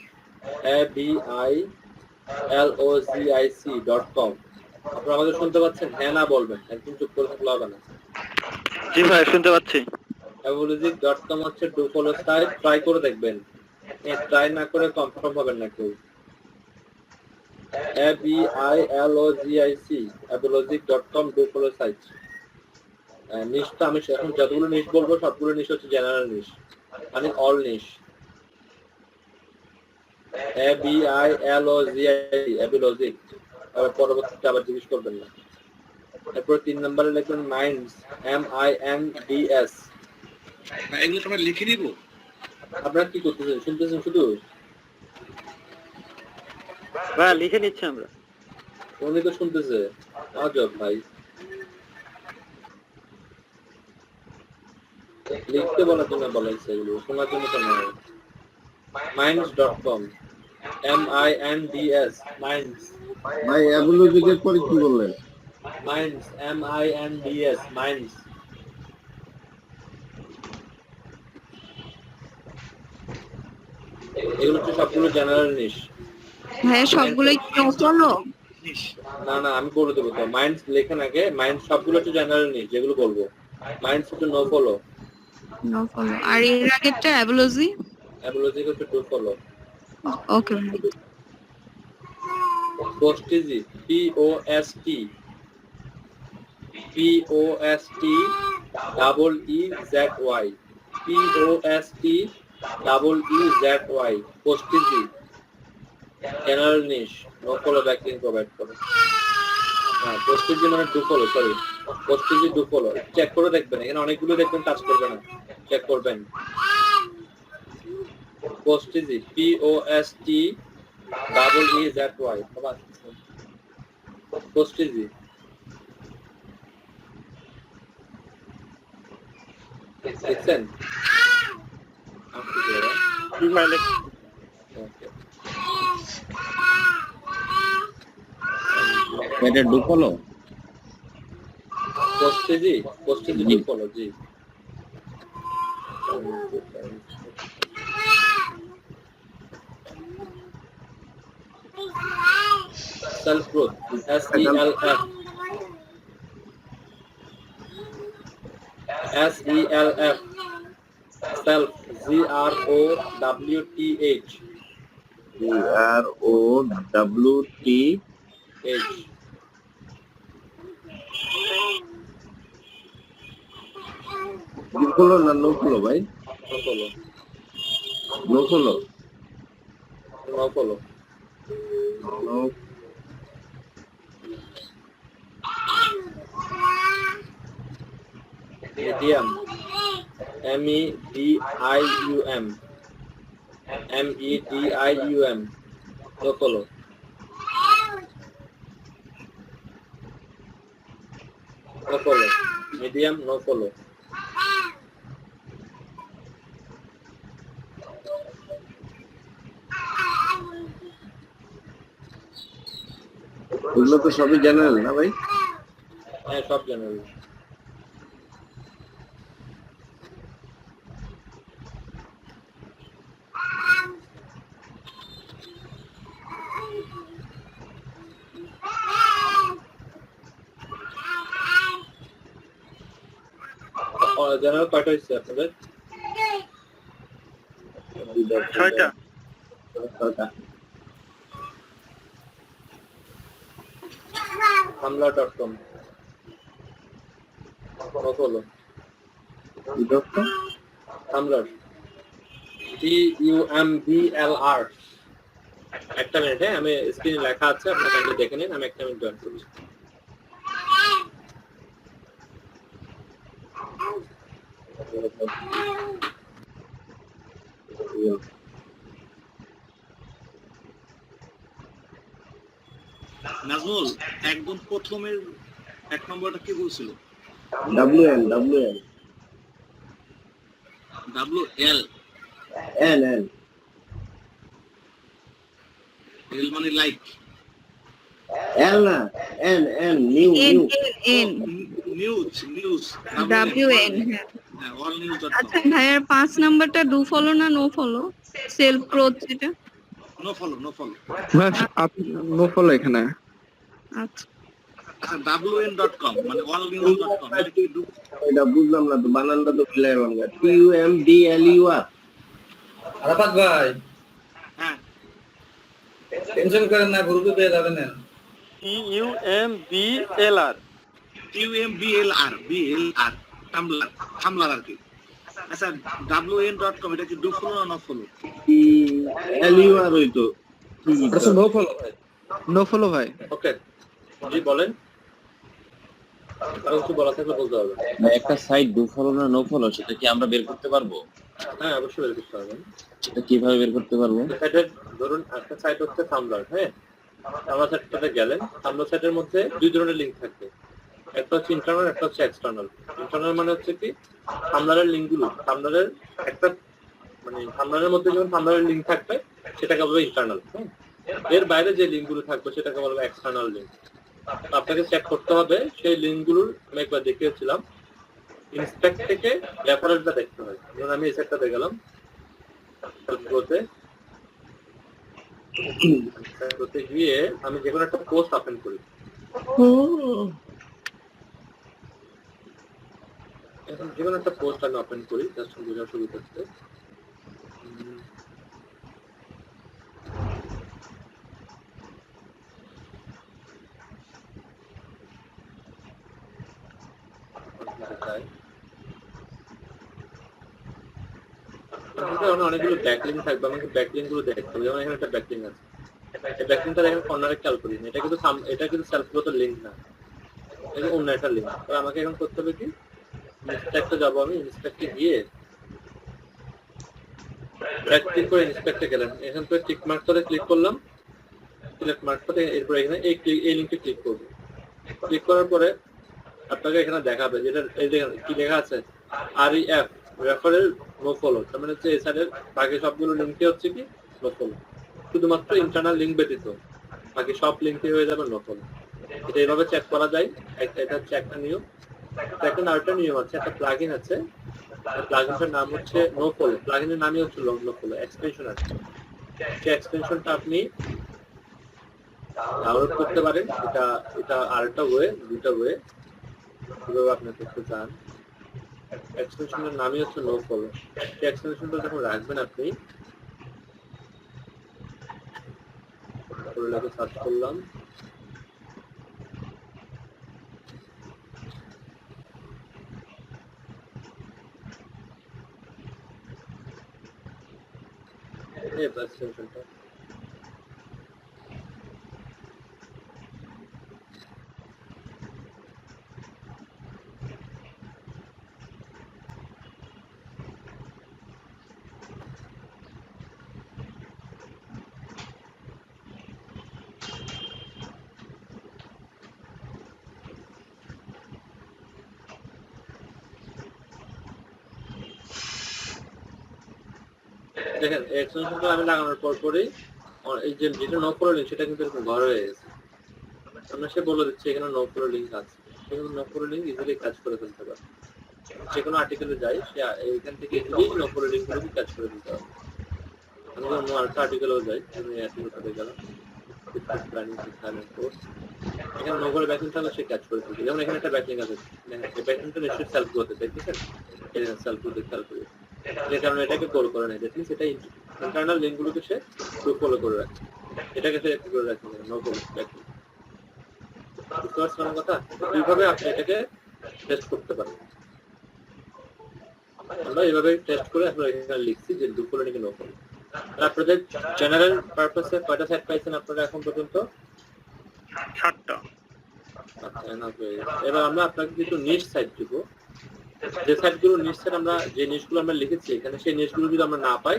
আপনারা আমাদের শুনতে পাচ্ছেন? হ্যাঁ না বলবেন, একদম চুপ করে থাকলে হবে না। জি ভাই শুনতে পাচ্ছি। abilogic.com হচ্ছে ডু ফলো সাইট, ট্রাই করে দেখবেন। ট্রাই না করে কনফার্ম হবেন না কেউ। abilogic abilogic.com do follow site. নিশটা আমি এখন যতগুলো নিশ বলবো সবগুলো নিশ হচ্ছে জেনারেল নিশ মানে অল নিশ। abilogic পরবর্তীতে আবার জিজ্ঞেস করবেন না। এরপর 3 নম্বরে লিখবেন মাইন্ডস, MINDS। এগুলো সবাই লিখে নিব। আপনারা কি করতেছেন, শুনতেছেন শুধু? ভাই লিখে নিচ্ছি আমরা। উনি তো শুনতেছে, আজব ভাই। লিখতে বলার জন্য বলা হয়েছে, এগুলো শোনার জন্য তো নয়। minds.com MINDS minds ভাই অ্যাবুলজিকের পরে কি বললেন? minds MINDS minds এগুলো হচ্ছে সবগুলো জেনারেল নিশ। ভাইয়া সবগুলোই কি চলো? না না আমি বলে দেবো তো, মাইন্ডস লেখেন আগে। মাইন্ডস সবগুলো হচ্ছে জেনারেল নিশ যেগুলো বলবো। মাইন্ডস হচ্ছে নো ফলো, নো ফলো। আর এর আগেরটা অ্যাবলজি? অ্যাবলজি হচ্ছে টু ফলো। ওকে ভাই। পোস্টিজি POST double EZY POST double EZY পোস্টিজি general niche, no follow backlink provide করে। হ্যাঁ পোস্টিজি মানে ডু ফলো, সরি পোস্টিজি ডু ফলো। চেক করে দেখবেন, এখানে অনেকগুলো দেখবেন টাচ করবে না, চেক করবেন। পোস্টিজি POST double EZY পোস্টিজি দেখছেন? এটা ডুপলো পোস্টেজি ডু ফলো জি। Self growth SELF self GROWTH follow না নো ফলো ভাই? No follow no follow. No follow medium MEDIUM no follow medium no follow এগুলো তো সবই জেনারেল না ভাই? হ্যাঁ সব জেনারেল। জেনারেল কয়টা হচ্ছে আপনাদের? 6টা। Tumblr.com no follow Tumblr TUMBLR একটা মিনিট, হ্যাঁ আমি স্ক্রিনে লেখা আছে আপনারা কাইন্ডলি দেখে নিন, আমি একটা মিনিট জয়েন করছি। নাজমুল একদম প্রথমের 1 নম্বরটা কি বলছিল? WN WL N এল মানে লাইক, L না N নিউ নিউজ WN। হ্যাঁ অল নিউজ। আচ্ছা ভাইয়ার 5 নাম্বারটা ডু ফলো না নো ফলো? সেলফ গ্রোথ যেটা। নো ফলো ভাই আপনি নো ফলো এখানে। আচ্ছা WN.com মানে allnews.com এটা কি এটা বুঝলাম না তো, বানানটা তো ক্লিয়ার বাংলা। TUMBLUR আরাফাত ভাই হ্যাঁ টেনশন করেন না, গ্রুপে পেয়ে যাবেন। TUMBLR থামলার আর কি। আচ্ছা WN.com এটা কি ডু ফলো না নো ফলো? LUR হইতো। এটা নো ফলো ভাই। নো ফলো ভাই। ওকে জি বলেন, আর কিছু বলা থাকলে বলতে হবে। একটা সাইট ডু ফলো না নো ফলো সেটা কি আমরা বের করতে পারবো? হ্যাঁ অবশ্যই বের করতে পারবেন। সেটা কিভাবে বের করতে পারবো? সাইটের ধরুন একটা সাইট হচ্ছে থাম্বলার, হ্যাঁ আমরা সাইটটাতে গেলেন, থাম্বলার সাইটের মধ্যে দুই ধরনের লিংক থাকবে। একটা হচ্ছে ইন্টারনাল, একটা হচ্ছে এক্সটার্নাল। ইন্টারনাল মানে হচ্ছে কি থাম্বনেলের লিঙ্কগুলো, থাম্বনেলের একটা মানে থাম্বনেলের মধ্যে যখন থাম্বনেলের লিঙ্ক থাকবে সেটাকে বলবে ইন্টারনাল। এর বাইরে যে লিঙ্কগুলো থাকবে সেটাকে বলবে এক্সটার্নাল লিঙ্ক। আপনাকে চেক করতে হবে সেই লিঙ্কগুলোর, আমি একবার দেখিয়েছিলাম, ইনস্পেক্ট থেকে রেফারেন্সটা দেখতে হয়। যেমন আমি এই সেটটাতে গেলাম, গিয়ে আমি যে কোনো একটা পোস্ট ওপেন করি, যে কোনো একটা পোস্ট আমি ওপেন করি জাস্ট বোঝার সুবিধা হচ্ছে। অনেকগুলো ব্যাকলিং থাকবে, আমাকে ব্যাকলিং গুলো দেখতে হবে। যেমন এখানে একটা ব্যাকলিং আছে, এই ব্যাকলিংটা দেখেন কর্নারে খেয়াল করি, এটা কিন্তু সেলফ গ্রোথ লিঙ্ক না, এটা অন্য একটা লিঙ্ক। তো আমাকে এখন করতে হবে কি, ইনস্পেক্টে যাবো, আমি ইনস্পেক্টে গিয়ে রাইট ক্লিক করে ইনস্পেক্টে গেলাম, এখান থেকে টিক মার্ক করে ক্লিক করলাম, সিলেক্ট মার্ক করে এরপর এখানে এই লিঙ্কে ক্লিক করবো। ক্লিক করার পরে আপনাকে এখানে দেখাবে যেটা এই দেখেন কি লেখা আছে, REF রেফারেল নো ফলো। তার মানে হচ্ছে এই সাইডের বাকি সবগুলো লিঙ্কে হচ্ছে কি নো ফলো, শুধুমাত্র ইন্টারনাল লিঙ্ক ব্যতীত বাকি সব লিঙ্কে হয়ে যাবে নো ফলো। এটা এইভাবে চেক করা যায়। এটা হচ্ছে একটা নিয়ম। এখন আরেকটা নিয়ম আছে, একটা প্লাগইন আছে, প্লাগইনটার নাম হচ্ছে নো ফলো। প্লাগইনের নামই হচ্ছে নো ফলো, এক্সটেনশন আছে। সেই এক্সটেনশনটা আপনি ডাউনলোড করতে পারেন। এটা আরেকটা ওয়ে, দুটো ওয়ে কিভাবে আপনি করতে চান। এক্সটেনশনের নামই হচ্ছে নো ফলো। সেই এক্সটেনশনটা যখন রাখবেন আপনি, সার্চ করলাম, এই এক্সটেনশনটা দেখেন। এক্সটেনশনটা আমি লাগানোর পরই এই যে যেটা নো ফলো লিঙ্ক সেটা কিন্তু এরকম ঘর হয়ে গেছে। আমরা সে বলে দিচ্ছে এখানে নো ফলো লিঙ্ক আছে, সেখানে নো ফলো লিঙ্ক ইজিলি কাজ করে ফেলতে পারে। যে কোনো আর্টিকেলে যাই, সে এখান থেকে ইজিলি নো ফলো লিঙ্ক গুলো কাজ করে দিতে হবে। আমি অন্য আরেকটা আর্টিকেলেও যাই, আমি আর্টিকেলটাতে গেলাম, এখানে নো ফলো ব্যাকলিং থাকলে সে কাজ করে ফেলবে। যেমন এখানে একটা ব্যাকলিং আছে, এই ব্যাকলিংটা নিশ্চয়ই সেলফ গ্রোথে, দেখতেছেন সেলফ গ্রোথে খেয়াল করি, যে কারণে এটাকে কল করে নেয়। দেখুন সেটা ইন্টারনাল লিঙ্কগুলোকে সে ফলো করে রাখে, এটাকে সে একটু করে রাখে নো ফলো ব্যাকলিং। বুঝতে পারছেন আমার কথা? এইভাবে আপনি এটাকে টেস্ট করতে পারেন। আমরা এইভাবে টেস্ট করে আমরা এখানে লিখছি যে ডু ফলো নাকি নো ফলো। আর আপনাদের জেনারেল পারপাসে কয়টা সাইট পাইছেন আপনারা এখন পর্যন্ত? 7টা। আচ্ছা, এবার আমরা আপনাকে কিছু নিশ সাইট দিব, যে সাইটগুলো নিশ সাইট, আমরা যে নিশগুলো আমরা লিখেছি এখানে, সেই নিশগুলো যদি আমরা না পাই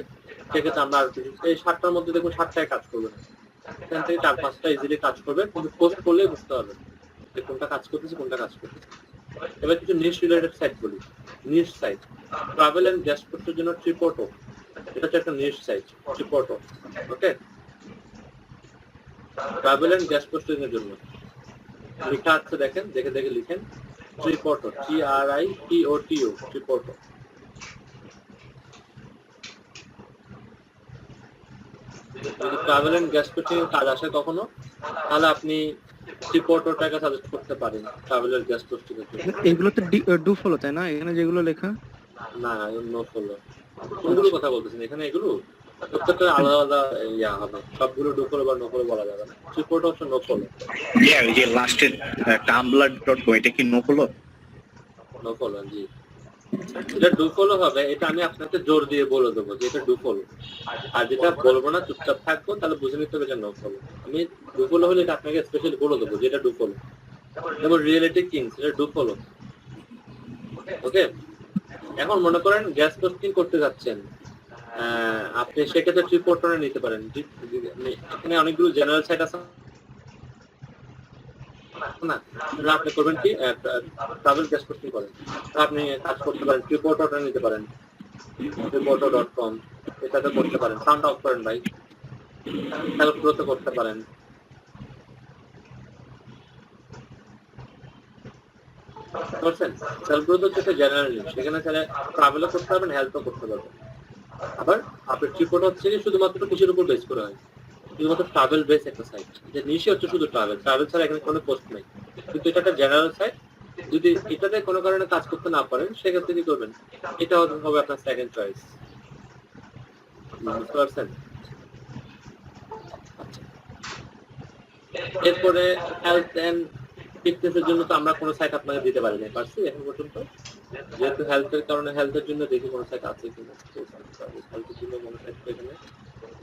সেক্ষেত্রে আমরা আর এই 7টার মধ্যে দেখুন 7টায় কাজ করবে না, এখান থেকে 4-5টা ইজিলি কাজ করবে, কিন্তু পোস্ট করলেই বুঝতে পারবেন যে কোনটা কাজ করতেছে কোনটা কাজ করতেছে। এবার কিছু নিশ রিলেটেড সাইট বলি। Niche site, travel and guest পোস্টের জন্য ট্রিপোর্টো, এটা হচ্ছে একটা নিশ সাইট, ট্রিপোর্টো। ওকে, ট্রাভেল এন্ড গেস্ট পোস্টের জন্য লেখা আছে, দেখেন, দেখে দেখে লিখেন ট্রিপোর্টো, TRIPOTO, ট্রিপোর্টো। যদি ট্রাভেল এন্ড গেস্ট পোস্টিং কাজ আসে কখনো, তাহলে আপনি ট্রিপোর্টোটাকে সাজেস্ট করতে পারেন ট্রাভেল এন্ড গেস্ট পোস্টিং এর জন্য। এগুলো তো ডু ফলো, তাই না? এখানে যেগুলো লেখা না, নো ফলো। কোনগুলো কথা বলতেছেন এখানে? এগুলো প্রত্যেকটা আলাদা আলাদা ইয়া হবে, সবগুলো ডু ফলো বা নো ফলো বলা যাবে না। ট্রিপোর্টো হচ্ছে নো ফলো। ওই যে লাস্টের tumblr.co, এটা কি নো ফলো? নো ফলো, জি। এটা ডু ফলো হবে, এটা আমি আপনাকে জোর দিয়ে বলে দেবো যে এটা ডু ফলো। আর যেটা বলবো না, চুপচাপ থাকবো, তাহলে বুঝে নিতে হবে যে নো ফলো। আমি ডু ফলো হলে এটা আপনাকে স্পেশালি বলে দেবো যে এটা ডু ফলো। যেমন রিয়েলিটি কিংস, এটা ডু ফলো। ওকে, এখন মনে করেন গ্যাস পোস্টিং করতে যাচ্ছেন, আপনি সেক্ষেত্রে ট্রিপোর্টরে নিতে পারেন। এখানে অনেকগুলো জেনারেল সাইট আছে, না আপনি করবেন কি ট্রাভেল গ্যাস পোস্টিং করেন, আপনি কাজ করতে পারেন ট্রিপোর্টারটা নিতে পারেন, reporter.com এটাতে করতে পারেন, সাউন্ড অফ করেন ভাই, হেল্প গ্রোতে করতে পারেন। সেলফ গ্রোথ হচ্ছে জেনারেলি, সেখানে ট্রাভেলও করতে পারবেন, হেল্পও করতে পারবেন। আবার আপনার ট্রিপোর্ট হচ্ছে শুধুমাত্র কিছুর উপর বেস করা হয়, শুধুমাত্র ট্রাভেল বেস একটা সাইট, যে নিশে হচ্ছে শুধু ট্রাভেল ছাড়া এখানে কোনো পোস্ট নাই, কিন্তু এটা একটা জেনারেল সাইট। যদি এটাতে কোনো কারণে কাজ করতে না পারেন সেক্ষেত্রে কি করবেন, এটা হবে আপনার সেকেন্ড চয়েস। বুঝতে পারছেন? এরপরে হেলথ এন্ড ফিটনেসের জন্য তো আমরা কোনো সাইট আপনাকে দিতে পারি না, পারছি এখন পর্যন্ত, যেহেতু হেলথের কারণে হেলথের জন্য দেখি কোনো সাইট আছে কিনা, হেলথের জন্য কোনো সাইট এখানে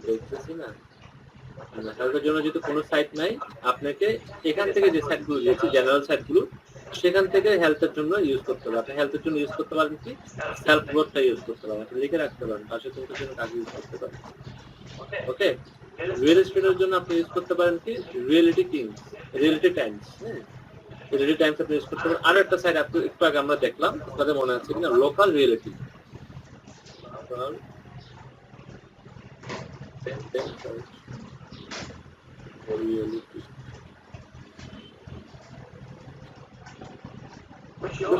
দেখতেছি না। হেলথের জন্য যেহেতু কোনো সাইট নাই, আপনাকে এখান থেকে যে সাইটগুলো দিয়েছি জেনারেল সাইটগুলো, সেখান থেকে হেলথের জন্য ইউজ করতে হবে। আপনি হেলথের জন্য ইউজ করতে পারেন কি, সেলফ গ্রোথটা ইউজ করতে পারেন, আপনি লিখে রাখতে পারেন, পাশে তোমার জন্য কাজ ইউজ করতে পারেন। ওকে, রিয়েল এস্টেটের জন্য আপনি ইউজ করতে পারেন কি, রিয়েলিটি টাইমস। হ্যাঁ, রিয়েলিটি টাইমস আপনি ইউজ করতে পারেন। আরো একটা সাইট আপনি একটু আগে আমরা দেখলাম, আপনাদের মনে আছে কিনা, লোকাল রিয়েলিটি।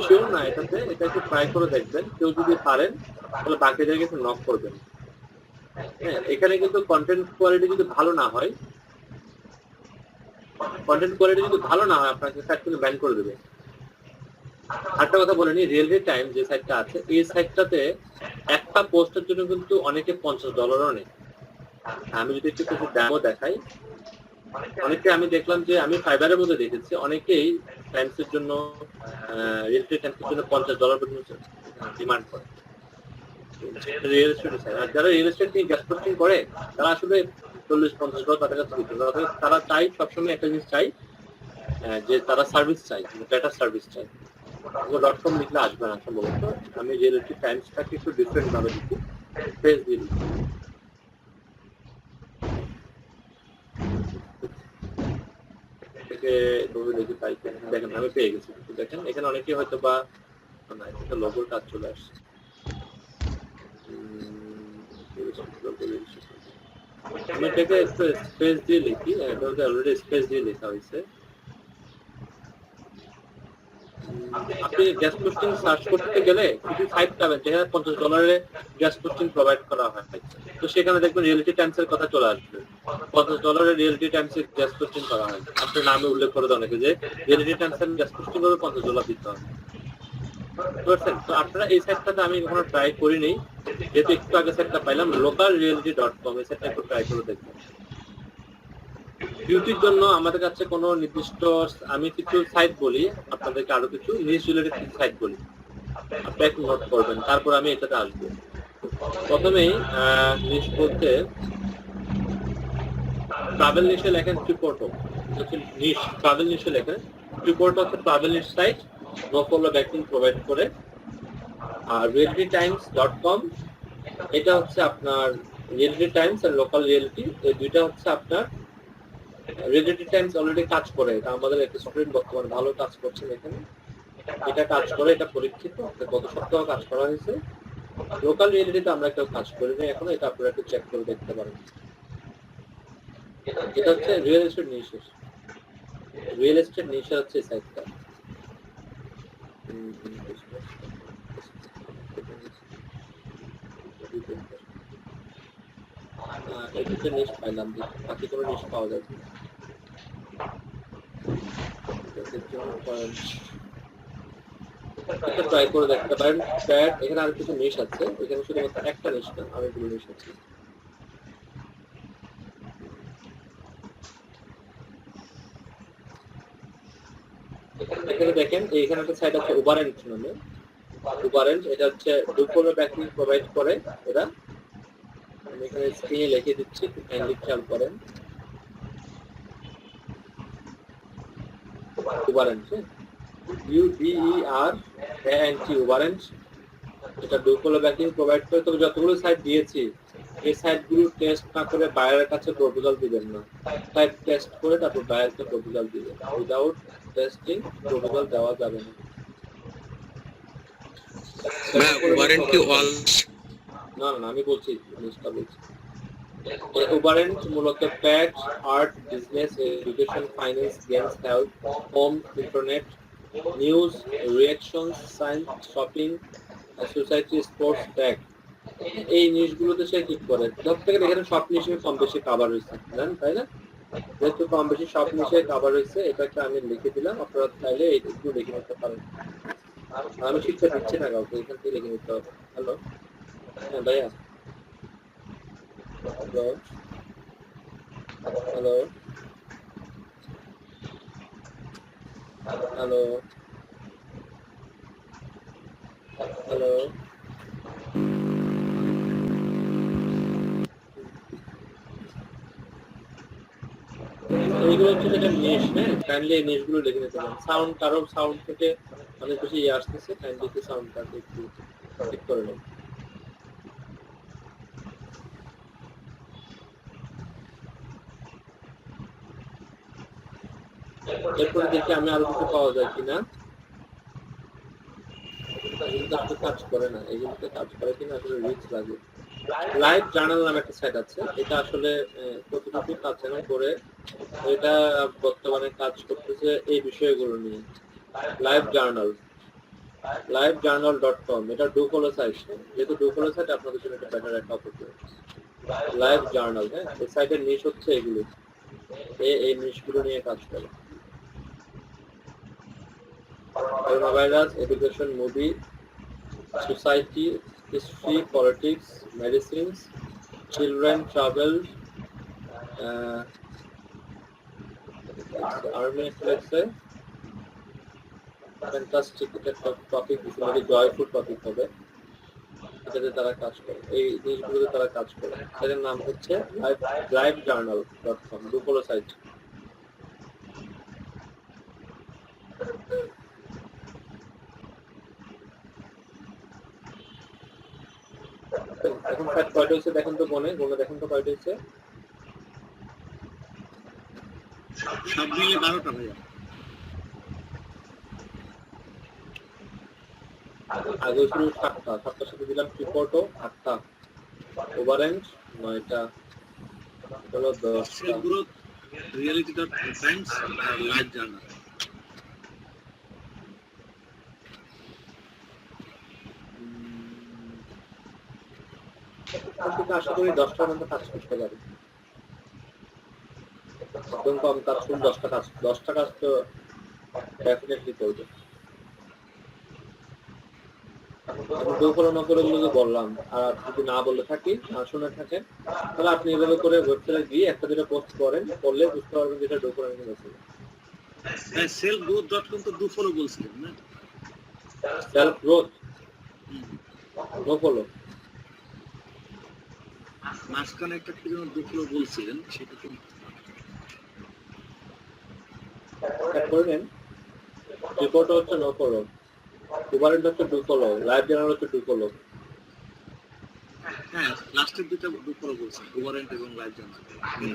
শিওর না এটাতে, এটা একটু ট্রাই করে দেখবেন, কেউ যদি পারেন তাহলে বাকিদেরকে একটু নক করবেন। হ্যাঁ, এখানে কিন্তু কন্টেন্ট কোয়ালিটি যদি ভালো না হয়, আপনাকে সাইট কিন্তু ব্যান করে দেবে। আরেকটা কথা বলে নি, রিয়েলিটি টাইম যে সাইটটা আছে, এই সাইটটাতে একটা পোস্টের জন্য কিন্তু অনেকে $50 নেয়। আমি যদি একটু কিছু ডেমো দেখাই, অনেকে আমি দেখলাম যে আমি ফাইবারের মধ্যে দেখেছি, অনেকেই টাইমসের জন্য রিয়েলিটি টাইমসের জন্য $50 পর্যন্ত ডিমান্ড করে। রিয়েল এস্টেট সাইট, আর যারা রিয়েল এস্টেট নিয়ে গ্যাস পোস্টিং করে তারা আসলে $40-50 কাছাকাছি দিতে পারে। তারা চাই সবসময় একটা জিনিস চাই, যে তারা সার্ভিস চাই, ডেটা সার্ভিস চাই। .com লিখলে আসবে না সম্ভবত, আমি রিয়েলিটি টাইমসটাকে একটু ডিফারেন্ট ভাবে দিচ্ছি, পেজ দিয়ে দিচ্ছি। দেখি পাই, দেখেন আমি পেয়ে গেছি, দেখেন এখানে অনেকে হয়তো বা লোগোর কাজ চলে আসছে। আমি এটাকে স্পেস দিয়ে লিখি, অলরেডি স্পেস দিয়ে লেখা হয়েছে। আপনি গ্যাস পোস্টিং সার্চ করতে গেলে কিছু সাইট পাবেন যেখানে $50 গ্যাস পোস্টিং প্রোভাইড করা হয়, তো সেখানে দেখবেন রিয়েলিটি টাইমসের কথা চলে আসবে, $50 রিয়েলিটি টাইমসে গ্যাস পোস্টিং করা হয়। আপনার নামে উল্লেখ করে দেওয়া অনেকে যে রিয়েলিটি টাইমসের গ্যাস পোস্টিং করে $50 দিতে হবে। বুঝতে, তো আপনারা এই সাইটটাতে আমি কখনো ট্রাই করিনি, যেহেতু একটু আগে সাইটটা পাইলাম, localreality.com, এই সাইটটা একটু ট্রাই করে দেখবেন। বিউটির জন্য আমাদের কাছে কোনো নির্দিষ্ট, আমি কিছু সাইট বলি আপনাদেরকে, আরো কিছু নিউজ রিলেটেড কিছু সাইট বলি, আপনি একটু নোট করবেন, তারপর আমি এটাতে আসবো। প্রথমেই নিউজ বলতে ট্রাভেল নিউজে লেখেন ট্রিপোর্টো, নিউজ ট্রাভেল নিউজে লেখেন ট্রিপোর্টো হচ্ছে travel news site, no follow backlink provide করে। আর realitytimes.com, এটা হচ্ছে আপনার রিয়েলিটি টাইমস আর লোকাল রিয়েলিটি, এই দুইটা হচ্ছে আপনার। রিয়েলিটি টাইমস অলরেডি কাজ করে, এটা আমাদের একটা স্টুডেন্ট বর্তমানে ভালো কাজ করছেন এখানে, এটা কাজ করে, এটা পরীক্ষিত, গত সপ্তাহে কাজ করা হয়েছে। লোকাল রিয়েলিটিতে আমরা কেউ কাজ করি না এখনো, এটা আপনারা একটু চেক করে দেখতে পারেন। এটা হচ্ছে রিয়েল এস্টেট নিউজ হচ্ছে সাইটটা। এটাতে নিউজ পাইলাম, বাকি কোনো নিউজ পাওয়া যায় না। ট্রাই করে দেখতে পারেন। এখানে আর কিছু নিউজ আছে, এখানে শুধুমাত্র একটা নিউজ না, অনেকগুলো নিউজ আছে। এখানে দেখেন, এইখানে একটা সাইট আছে উবারেন্ট নামে, উবারেন্ট, এটা হচ্ছে ডুপোলো ব্যাকলিং প্রোভাইড করে এরা। আমি এখানে স্ক্রিনে লিখে দিচ্ছি, কাইন্ডলি খেয়াল করেন। উবারেন্ট, UBERANT, উবারেন্ট, এটা ডুপোলো ব্যাকলিং প্রোভাইড করে। তবে যতগুলো সাইট দিয়েছি, এই সাইটগুলো টেস্ট না করে বায়ারের কাছে প্রপোজাল দিবেন না, সাইট টেস্ট করে তারপর বায়ারকে প্রপোজাল দিবেন, উইদাউট টেস্টিং প্রপোজাল দেওয়া যাবে না। ওয়ারেন্ট কি অল না না আমি বলছি জিনিসটা বলছি ওভারেন্ট মূলত প্যাচ art business education finance games health home internet news reactions science shopping society sports tag এই জিনিসগুলোতে সে কি করে ধরতে গেলে এখানে সব জিনিসই কম বেশি কাভার হয়েছে জানেন তাই না যেহেতু কম বেশি সব জিনিসই কাভার হয়েছে এটাকে আমি লিখে দিলাম আপনারা চাইলে এইটুকু লিখে নিতে পারেন আমি শিক্ষা দিচ্ছি না কাউকে এখান থেকে লিখে নিতে হবে হ্যালো হ্যাঁ ভাইয়া হ্যালো হ্যালো হ্যালো হ্যালো এইগুলো হচ্ছে যেটা নিশ হ্যাঁ কাইন্ডলি এই নিশগুলো লিখে নিতে পারেন সাউন্ড কারো সাউন্ড থেকে অনেক বেশি ইয়ে আসতেছে কাইন্ডলি একটু সাউন্ডটাকে একটু ঠিক করে নেন এরপরে দেখি আমি আরো কিছু পাওয়া যায় কিনা এগুলোতে কাজ করে না এগুলোতে কাজ করে কিনা আসলে রিচ লাগে লাইভ জার্নাল নামে একটা সাইট আছে এটা আসলে কতটুকু কাজ করে এটা বর্তমানে কাজ করতেছে এই বিষয়গুলো নিয়ে livejournal.com এটা ডুফলো সাইট যেহেতু ডুফলো সাইট আপনাদের জন্য একটা বেটার একটা অপরচুনিটি লাইভ জার্নাল হ্যাঁ এই সাইটের নিশ হচ্ছে এগুলো এই নিশগুলো নিয়ে কাজ করে coronavirus education movie society history politics medicines children travel army let's say fantastic topic basically joyful topic হবে এটাতে তারা কাজ করে এই জিনিসগুলোতে তারা কাজ করে এটার নাম হচ্ছে livejournal.com ডুফলো সাইট এখন ফ্যাক্ট কয়টা হচ্ছে দেখেন তো গুনে দেখেন তো কয়টা হচ্ছে সব মিলে 12টা ভাইয়া আগে শুরু 7টা সাথে দিলাম রিপোর্টও 8টা ওভারএন্ড 9টা হলো 10টা গ্রোথ reality.times আর লাইভ জার্নাল আশা করি 10টার মধ্যে কাজ করতে পারি একদম কম কাজ শুধু 10টা কাজ তো ডেফিনেটলি করবে আমি ডুফলো না করে গুলো বললাম আর যদি না বলে থাকি না শুনে থাকেন তাহলে আপনি এভাবে করে ওয়েবসাইটে গিয়ে একটা দুটো পোস্ট করেন করলে বুঝতে পারবেন যেটা ডুফলো নিয়ে গেছে হ্যাঁ selfgrowth.com তো ডুফলো বলছিলেন না সেলফ গ্রোথ ডুফলো মাঝখানে একটা কি যেন ডুফলো বলছিলেন সেটা তো করেন রিপোর্ট হচ্ছে নো ফলো ওভারএন্ড হচ্ছে ডুফলো লাইভ জার্নাল হচ্ছে ডুফলো হ্যাঁ লাস্টের দুটো ডুফলো বলছেন ওভারএন্ড এবং লাইভ জার্নাল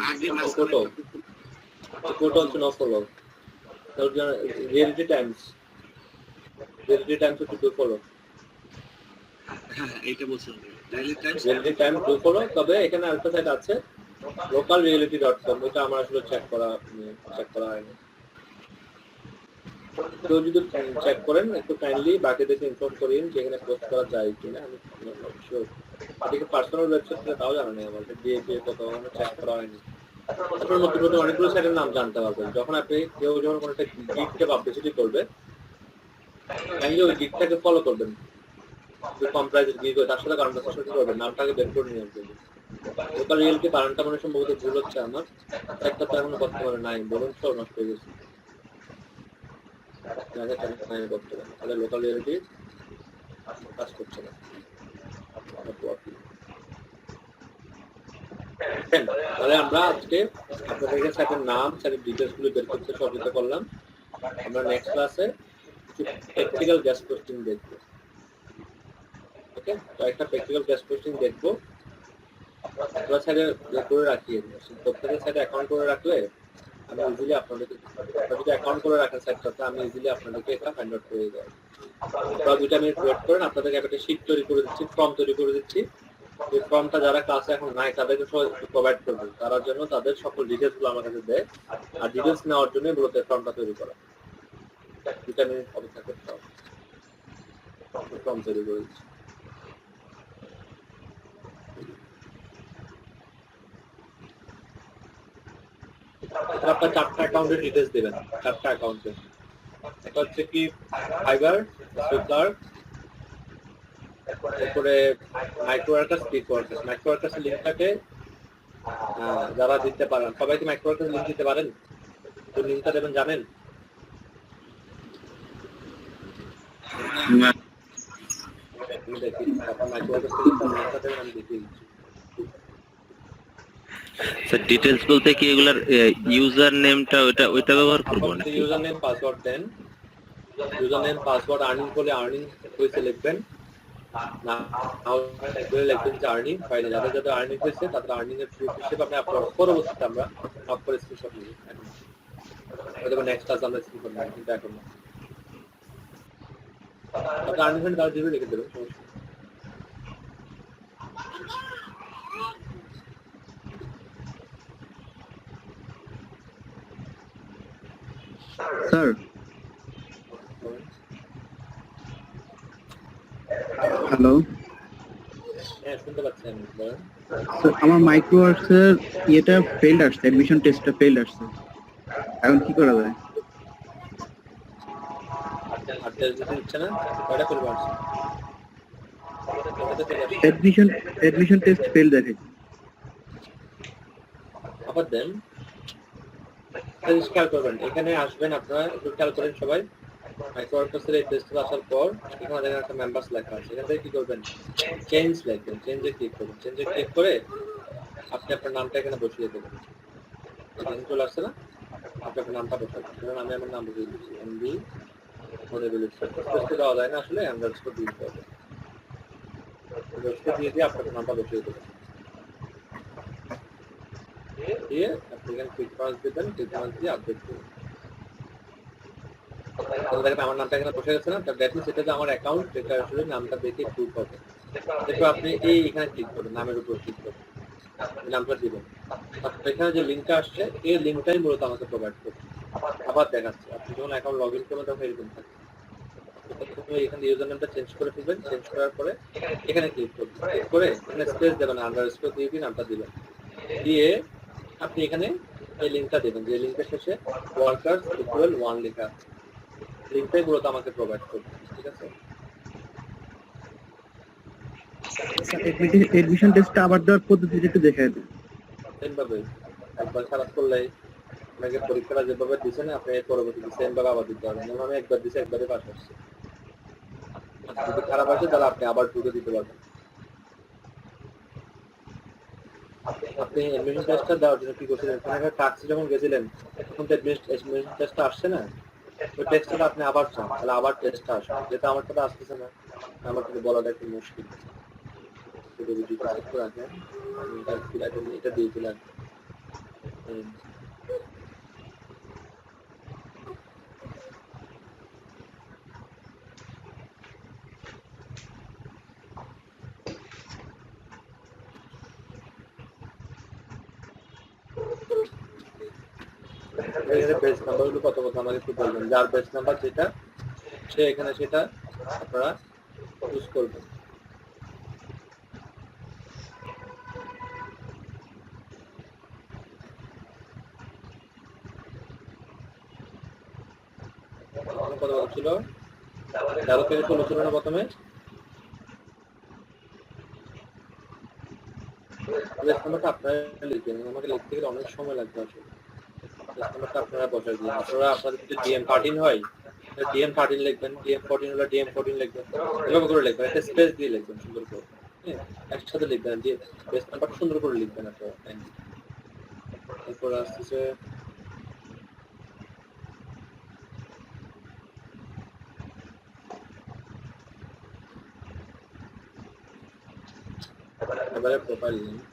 আগে ফটো ফটো হচ্ছে নো ফলো রিয়েলিটি টাইমস হচ্ছে ডুফলো হ্যাঁ এইটা বলছেন রিয়েলিটি টাইম ডুফলো তবে এখানে আরেকটা সাইট আছে localreality.com এটা আমার আসলে চেক করা হয়নি কেউ যদি চেক করেন একটু কাইন্ডলি বাকিদেরকে ইনফর্ম করেন যে এখানে পোস্ট করা যায় কিনা আমি শিওর এদিকে পার্সোনাল ওয়েবসাইট থেকে তাও জানা নেই আমার দিয়ে কত চেক করা হয়নি আপনার নতুন নতুন অনেকগুলো সাইটের নাম জানতে পারবেন যখন আপনি কেউ যখন কোনো একটা গিগকে পাবলিসিটি করবে কাইন্ডলি ওই গিগটাকে ফলো করবেন যে কম প্রাইসের গিগ হয় তার সাথে কনভারসেশন করবেন নামটাকে বের করে নিয়ে আসবেন লোকাল রিয়েলিটি কারণটা মানে সম্ভবত ভুল হচ্ছে আমার একটা তো এখনো বর্তমানে নাই বলুন সব নষ্ট হয়ে গেছে তাহলে লোকাল রিয়েলিটি কাজ করছে না তাহলে আমরা আজকে আপনাদের সাথে নাম সাথে ডিটেলস গুলো বের করতে সহযোগিতা করলাম আমরা নেক্সট ক্লাসে প্র্যাকটিক্যাল গ্যাস পোস্টিং দেখবো ওকে তো একটা প্র্যাকটিক্যাল গ্যাস পোস্টিং দেখবো আমরা সাইডে করে রাখি প্রত্যেকের সাইডে অ্যাকাউন্ট করে রাখলে আমি ইজিলি আপনাদেরকে যদি অ্যাকাউন্ট করে রাখেন সেটটাতে আমি ইজিলি আপনাদেরকে এটা ফাইন্ড আউট করে দেবো। আপনারা 2 মিনিট ওয়েট করেন, আপনাদেরকে একটা শীট তৈরি করে দিচ্ছি, ফর্ম তৈরি করে দিচ্ছি। এই ফর্মটা যারা ক্লাসে এখন নাই তাদেরকে প্রোভাইড করবেন, তার জন্য তাদের সকল ডিটেলস গুলো আমার কাছে দেয়, আর ডিটেলস নেওয়ার জন্য মূলত ফর্মটা তৈরি করা। 2 মিনিট অপেক্ষা করতে হবে, ফর্ম তৈরি করে দিচ্ছি। আপনার 4টা অ্যাকাউন্টের ডিটেলস দেবেন, 4টা অ্যাকাউন্টে। একটা হচ্ছে কি ফাইবার, সুইফটার, তারপরে মাইক্রোওয়ার্কার্স, ক্লিক ওয়ার্কার্স। মাইক্রোওয়ার্কার্স লিঙ্কটাকে যারা দিতে পারেন, সবাই কি মাইক্রোওয়ার্কার্স লিঙ্ক দিতে পারেন? তো লিঙ্কটা দেবেন জানেন? আমি দেখি আপনার মাইক্রোওয়ার্কার্স লিঙ্কটা দেবেন, আমি দেখিয়ে দিচ্ছি। স্যার ডিটেইলস বলতে কি এগুলার ইউজার নেমটা ওইটা ব্যবহার করব না? ইউজার নেম পাসওয়ার্ড দেন, ইউজার নেম পাসওয়ার্ড আর্নিং করলে আর্নিং হয়েছে লিখবেন, না লিখবেন যে আর্নিং ফাইলে যাদের যাদের আর্নিং হয়েছে তাদের আর্নিং এর প্রুফ হিসেবে আপনি আপলোড পরবর্তীতে আমরা আপ করে স্ক্রিনশট নিই। হয়তো নেক্সট ক্লাস আমরা স্ক্রিনশট নিই, কিন্তু এখন না। আপনি আর্নিং হলে তার জিরো লিখে দেবেন, সমস্যা স্যার হ্যালো, হ্যাঁ শুনতে পাচ্ছি আমি, বলেন। স্যার আমার মাইক্রোওয়ার্কস এর এটা ফেইল্ড আসছে, অ্যাডমিশন টেস্টটা ফেইল্ড আসছে, এখন কি করা যায়? আর টেস্ট দিতে দিচ্ছে না, কয়টা করবো আসছে? অ্যাডমিশন টেস্ট ফেইল্ড দেখাচ্ছে। আবার দেন, খেয়াল করবেন, এখানে আসবেন আপনারা, একটু খেয়াল করেন সবাই। মাইক্রোওয়ার্কার্সের এই টেস্টে আসার পর এখানে দেখেন একটা মেম্বার্স লেখা আছে, এখান থেকে কি করবেন? চেঞ্জ লিখবেন, চেঞ্জে ক্লিক করবেন। চেঞ্জে ক্লিক করে আপনি আপনার নামটা এখানে বসিয়ে দেবেন। এখানে চলে আসছে না, আপনি আপনার নামটা বসাবেন। ধরুন আমি আমার নাম বসিয়ে দিচ্ছি, এমবি স্পেস দেওয়া যায় না আসলে, আন্ডারস্কোর দিতে হবে। আন্ডারস্কোর দিয়ে দিয়ে আপনার নামটা বসিয়ে দেবেন, দিয়ে আপনি এখানে ক্লিক পাস দেবেন, ক্লিক পাস দিয়ে আপডেট করবেন। দেখেন আমার নামটা এখানে বসে গেছে না, দ্যাট মিনস এটা যে আমার অ্যাকাউন্ট, এটা আসলে নামটা দেখে প্রুফ হবে। এরপর আপনি এই এখানে ক্লিক করবেন, নামের উপর ক্লিক করবেন, নামটা দিবেন। এখানে যে লিঙ্কটা আসছে এই লিঙ্কটাই মূলত আমাকে প্রোভাইড করবে। আবার দেখাচ্ছে, আপনি যখন অ্যাকাউন্ট লগ ইন করবেন তখন এরকম থাকে। এখানে ইউজার নেমটা চেঞ্জ করে ফেলবেন, চেঞ্জ করার পরে এখানে ক্লিক করবেন, ক্লিক করে এখানে স্পেস দেবেন, আন্ডারস্কোর দিয়ে দিন, নামটা দিবেন, দিয়ে আপনি এখানে এই লিঙ্কটা দেবেন, যে লিঙ্কের শেষে ওয়ার্কার্স ইকুয়াল 1 লেখা আছে, লিঙ্কটাই মূলত আমাকে প্রোভাইড করবে। ঠিক আছে, এডমিশন টেস্টটা আবার দেওয়ার পদ্ধতিটা একটু দেখায় দেন। সেমভাবে একবার খারাপ করলে আপনাকে পরীক্ষাটা যেভাবে দিচ্ছেন আপনি এর পরবর্তীতে সেমভাবে আবার দিতে হবে। যেমন আমি একবার দিচ্ছি, একবারে পাস আসছে। যদি খারাপ আসে তাহলে আপনি আবার ঢুকে দিতে পারবেন। আপনি এডমিশন টেস্টটা দেওয়ার জন্য কি করছিলেন? এখানে টাক্সি যখন গেছিলেন তখন তো এডমিশন টেস্টটা আসছে না, ওই টেস্টটা আপনি আবার চান, তাহলে আবার টেস্টটা আসবে, যেটা আমার সাথে আসতেছে না, আমার কিন্তু বলাটা একটু মুশকিল। রাখেন এটা দিয়েছিলেন, বেস নাম্বারগুলো কত কত আমাকে একটু বলবেন, যার বেস নাম্বার যেটা সে এখানে সেটা আপনারা ইউজ করবেন। কত কত ছিল? 13 থেকে 16 ছিল না প্রথমে? বেস নাম্বারটা আপনারা লিখবেন, আমাকে লিখতে গেলে অনেক সময় লাগবে আসলে। আপনারা বসাই দিন, আপনারা আপনাদের যদি DM13 হয় DM13 লিখবেন, DM14 হলে DM14 লিখবেন, এভাবে করে লিখবেন, একটা স্পেস দিয়ে লিখবেন সুন্দর করে, একসাথে লিখবেন, দিয়ে বেস নাম্বারটা সুন্দর করে লিখবেন আপনারা। এরপর আসতেছে এবারে প্রোফাইল লিঙ্ক।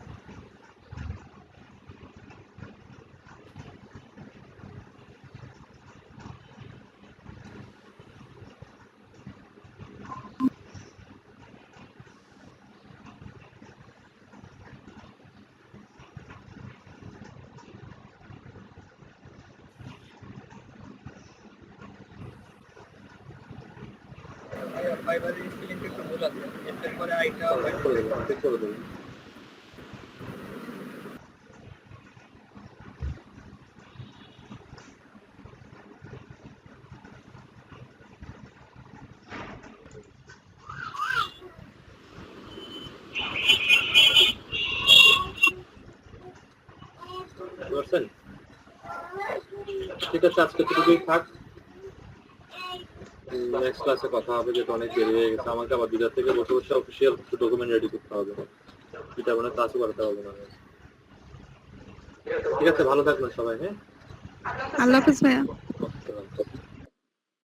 ফাইবারের স্পেলিংটা একটু ভুল আছে এর পরে আইটা করে দেবো, ঠিক করে দেবো। বুঝতে পারছেন? ঠিক আছে, আজকে এতটুকুই থাক। নেক্সট ক্লাসে কথা হবে, যেটা অনেক দেরি হয়ে গেছে। আমাকে আবার 2টা থেকে বসে বসে অফিসিয়াল কিছু ডকুমেন্ট রেডি করতে হবে, যেটা মানে কাজও করতে হবে না। ঠিক আছে, ভালো থাকবেন সবাই। হ্যাঁ, আল্লাহ হাফেজ ভাইয়া।